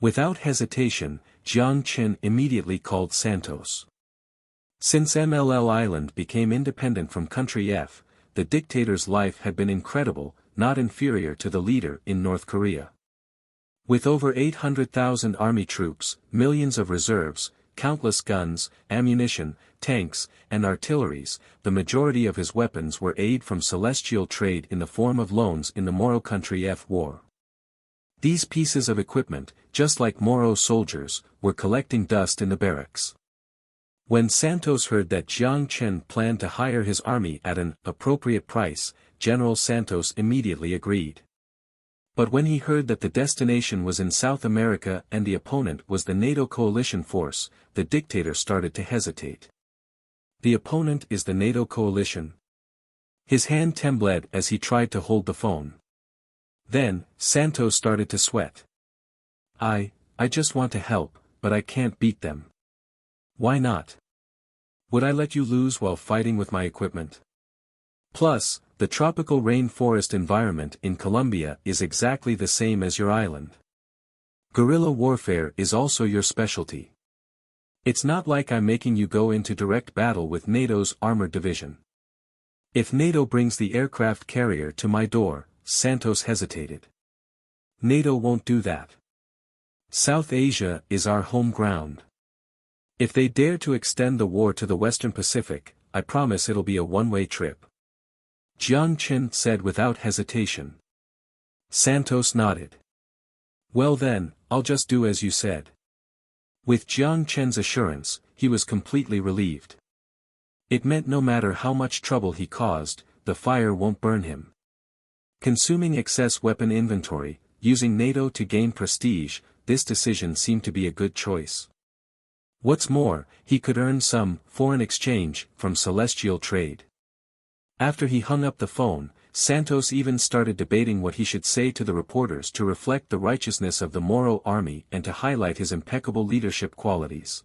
Without hesitation, Jiang Chen immediately called Santos. Since MLL Island became independent from Country F, the dictator's life had been incredible, not inferior to the leader in North Korea. With over 800,000 army troops, millions of reserves, countless guns, ammunition, tanks, and artilleries, the majority of his weapons were aid from celestial trade in the form of loans in the Moro Country F war. These pieces of equipment, just like Moro soldiers, were collecting dust in the barracks. When Santos heard that Jiang Chen planned to hire his army at an appropriate price, General Santos immediately agreed. But when he heard that the destination was in South America and the opponent was the NATO coalition force, the dictator started to hesitate. The opponent is the NATO coalition. His hand trembled as he tried to hold the phone. Then, Santos started to sweat. I just want to help, but I can't beat them. Why not? Would I let you lose while fighting with my equipment? Plus, the tropical rainforest environment in Colombia is exactly the same as your island. Guerrilla warfare is also your specialty. It's not like I'm making you go into direct battle with NATO's armored division. If NATO brings the aircraft carrier to my door, Santos hesitated. NATO won't do that. South Asia is our home ground. If they dare to extend the war to the Western Pacific, I promise it'll be a one-way trip. Jiang Chen said without hesitation. Santos nodded. Well then, I'll just do as you said. With Jiang Chen's assurance, he was completely relieved. It meant no matter how much trouble he caused, the fire won't burn him. Consuming excess weapon inventory, using NATO to gain prestige, this decision seemed to be a good choice. What's more, he could earn some foreign exchange from celestial trade. After he hung up the phone, Santos even started debating what he should say to the reporters to reflect the righteousness of the Moro army and to highlight his impeccable leadership qualities.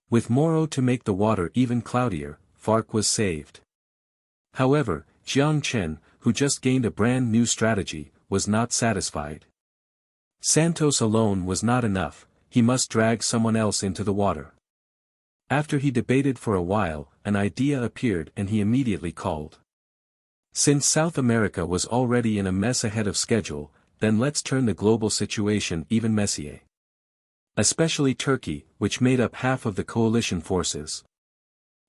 With Moro to make the water even cloudier, FARC was saved. However, Jiang Chen, who just gained a brand new strategy, was not satisfied. Santos alone was not enough, he must drag someone else into the water. After he debated for a while, an idea appeared and he immediately called. Since South America was already in a mess ahead of schedule, then let's turn the global situation even messier. Especially Turkey, which made up half of the coalition forces.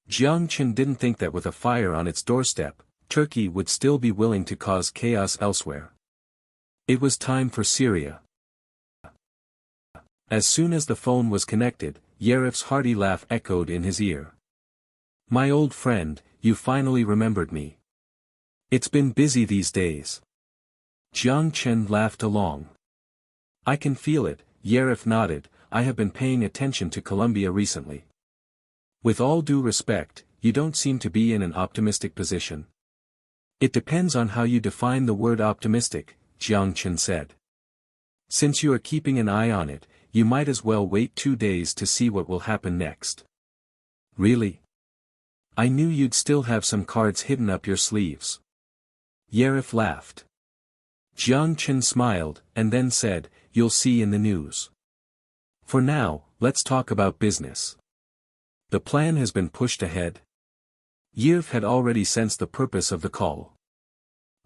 Jiang Chen didn't think that with a fire on its doorstep, Turkey would still be willing to cause chaos elsewhere. It was time for Syria. As soon as the phone was connected, Yarif's hearty laugh echoed in his ear. My old friend, you finally remembered me. It's been busy these days. Jiang Chen laughed along. I can feel it, Yarif nodded, I have been paying attention to Colombia recently. With all due respect, you don't seem to be in an optimistic position. It depends on how you define the word optimistic, Jiang Chen said. Since you are keeping an eye on it, you might as well wait 2 days to see what will happen next. Really? I knew you'd still have some cards hidden up your sleeves. Yarif laughed. Jiang Chen smiled, and then said, you'll see in the news. For now, let's talk about business. The plan has been pushed ahead. Yarif had already sensed the purpose of the call.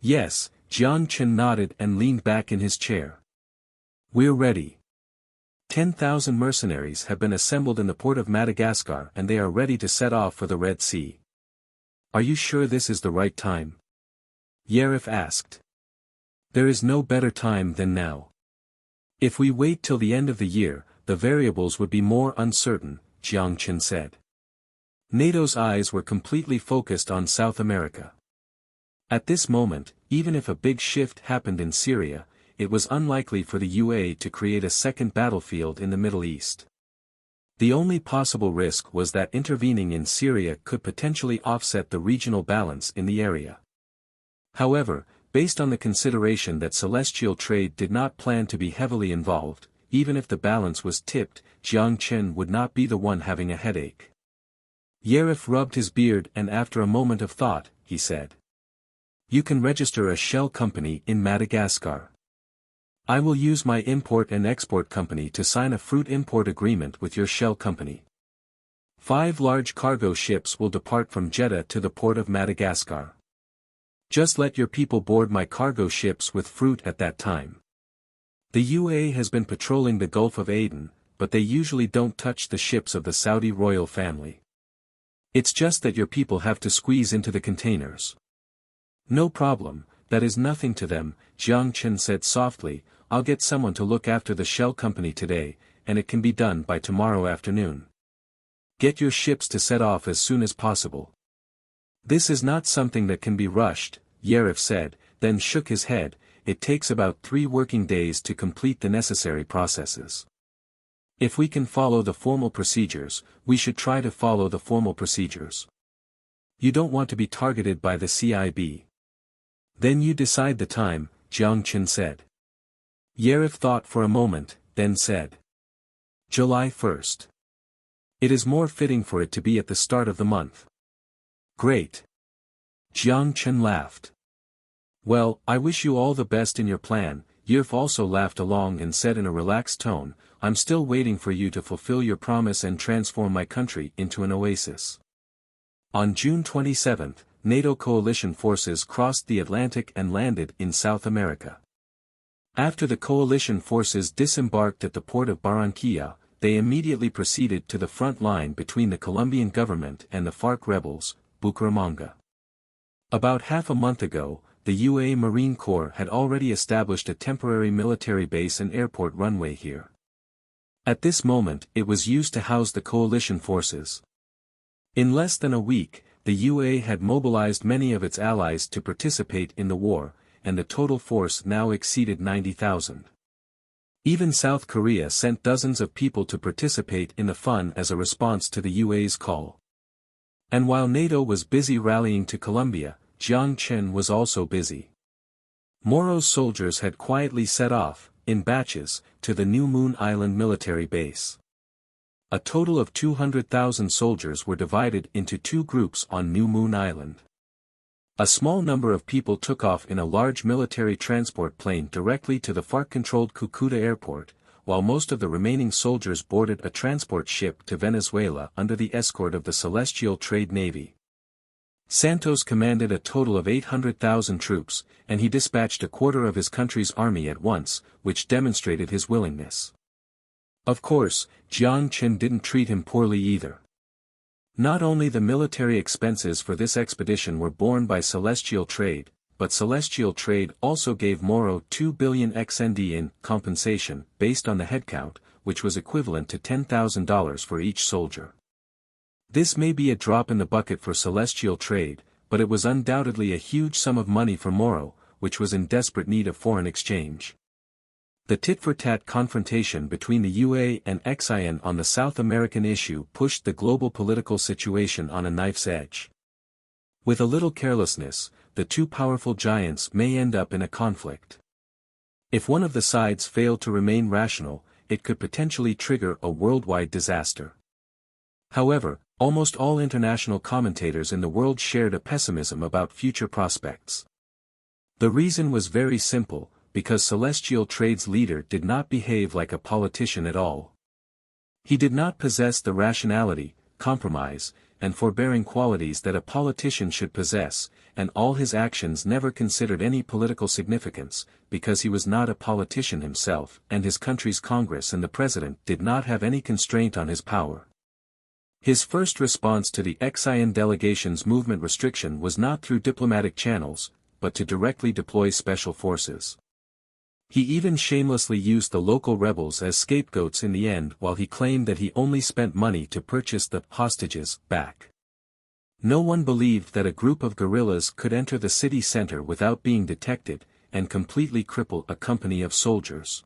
Yes, Jiang Chen nodded and leaned back in his chair. We're ready. 10,000 mercenaries have been assembled in the port of Madagascar and they are ready to set off for the Red Sea. Are you sure this is the right time? Yarif asked. There is no better time than now. If we wait till the end of the year, the variables would be more uncertain, Jiang Chen said. NATO's eyes were completely focused on South America. At this moment, even if a big shift happened in Syria, it was unlikely for the UA to create a second battlefield in the Middle East. The only possible risk was that intervening in Syria could potentially offset the regional balance in the area. However, based on the consideration that celestial trade did not plan to be heavily involved, even if the balance was tipped, Jiang Chen would not be the one having a headache. Yarif rubbed his beard and after a moment of thought, he said. You can register a shell company in Madagascar. I will use my import and export company to sign a fruit import agreement with your shell company. 5 large cargo ships will depart from Jeddah to the port of Madagascar. Just let your people board my cargo ships with fruit at that time. The UAE has been patrolling the Gulf of Aden, but they usually don't touch the ships of the Saudi royal family. It's just that your people have to squeeze into the containers. No problem, that is nothing to them, Jiang Chen said softly. I'll get someone to look after the shell company today, and it can be done by tomorrow afternoon. Get your ships to set off as soon as possible. This is not something that can be rushed, Yarif said, then shook his head. It takes about 3 working days to complete the necessary processes. If we can follow the formal procedures, we should try to follow the formal procedures. You don't want to be targeted by the CIB. Then you decide the time, Jiang Chen said. Yarif thought for a moment, then said. July 1st. It is more fitting for it to be at the start of the month. Great. Jiang Chen laughed. Well, I wish you all the best in your plan. Yarif also laughed along and said in a relaxed tone, I'm still waiting for you to fulfill your promise and transform my country into an oasis. On June 27, NATO coalition forces crossed the Atlantic and landed in South America. After the coalition forces disembarked at the port of Barranquilla, they immediately proceeded to the front line between the Colombian government and the FARC rebels, Bucaramanga. About half a month ago, the UAE Marine Corps had already established a temporary military base and airport runway here. At this moment it was used to house the coalition forces. In less than a week, the UAE had mobilized many of its allies to participate in the war, and the total force now exceeded 90,000. Even South Korea sent dozens of people to participate in the fun as a response to the UAE's call. And while NATO was busy rallying to Colombia, Jiang Chen was also busy. Moro's soldiers had quietly set off, in batches, to the New Moon Island military base. A total of 200,000 soldiers were divided into 2 groups on New Moon Island. A small number of people took off in a large military transport plane directly to the FARC-controlled Cucuta airport, while most of the remaining soldiers boarded a transport ship to Venezuela under the escort of the Celestial Trade Navy. Santos commanded a total of 800,000 troops, and he dispatched a quarter of his country's army at once, which demonstrated his willingness. Of course, Jiang Chen didn't treat him poorly either. Not only the military expenses for this expedition were borne by Celestial Trade, but Celestial Trade also gave Moro 2 billion XND in compensation, based on the headcount, which was equivalent to $10,000 for each soldier. This may be a drop in the bucket for Celestial Trade, but it was undoubtedly a huge sum of money for Moro, which was in desperate need of foreign exchange. The tit-for-tat confrontation between the UAE and XIN on the South American issue pushed the global political situation on a knife's edge. With a little carelessness, the 2 powerful giants may end up in a conflict. If one of the sides failed to remain rational, it could potentially trigger a worldwide disaster. However, almost all international commentators in the world shared a pessimism about future prospects. The reason was very simple, because Celestial Trade's leader did not behave like a politician at all. He did not possess the rationality, compromise, and forbearing qualities that a politician should possess, and all his actions never considered any political significance, because he was not a politician himself, and his country's Congress and the President did not have any constraint on his power. His first response to the XIN delegation's movement restriction was not through diplomatic channels, but to directly deploy special forces. He even shamelessly used the local rebels as scapegoats in the end while he claimed that he only spent money to purchase the hostages back. No one believed that a group of guerrillas could enter the city center without being detected, and completely cripple a company of soldiers.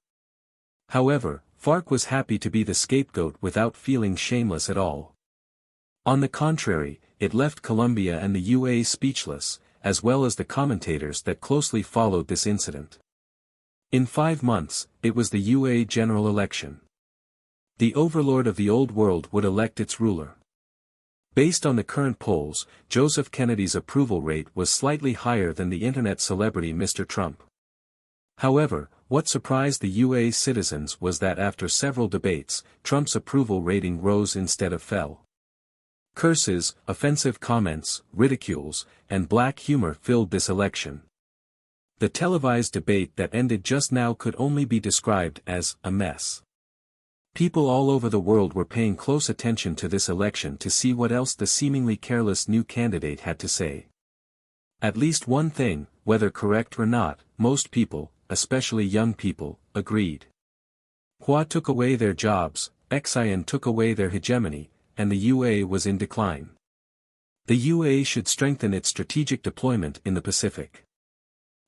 However, FARC was happy to be the scapegoat without feeling shameless at all. On the contrary, it left Colombia and the UAE speechless, as well as the commentators that closely followed this incident. In 5 months, it was the UAE general election. The overlord of the old world would elect its ruler. Based on the current polls, Joseph Kennedy's approval rate was slightly higher than the internet celebrity Mr. Trump. However, What surprised the UA citizens was that after several debates, Trump's approval rating rose instead of fell. Curses, offensive comments, ridicules, and black humor filled this election. The televised debate that ended just now could only be described as a mess. People all over the world were paying close attention to this election to see what else the seemingly careless new candidate had to say. At least one thing, whether correct or not, most people, especially young people, agreed. Hua took away their jobs, Xian took away their hegemony, and the UA was in decline. The UA should strengthen its strategic deployment in the Pacific.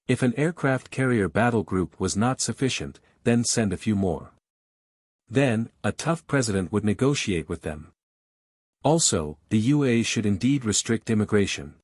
If an aircraft carrier battle group was not sufficient, then send a few more. Then, a tough president would negotiate with them. Also, the UA should indeed restrict immigration.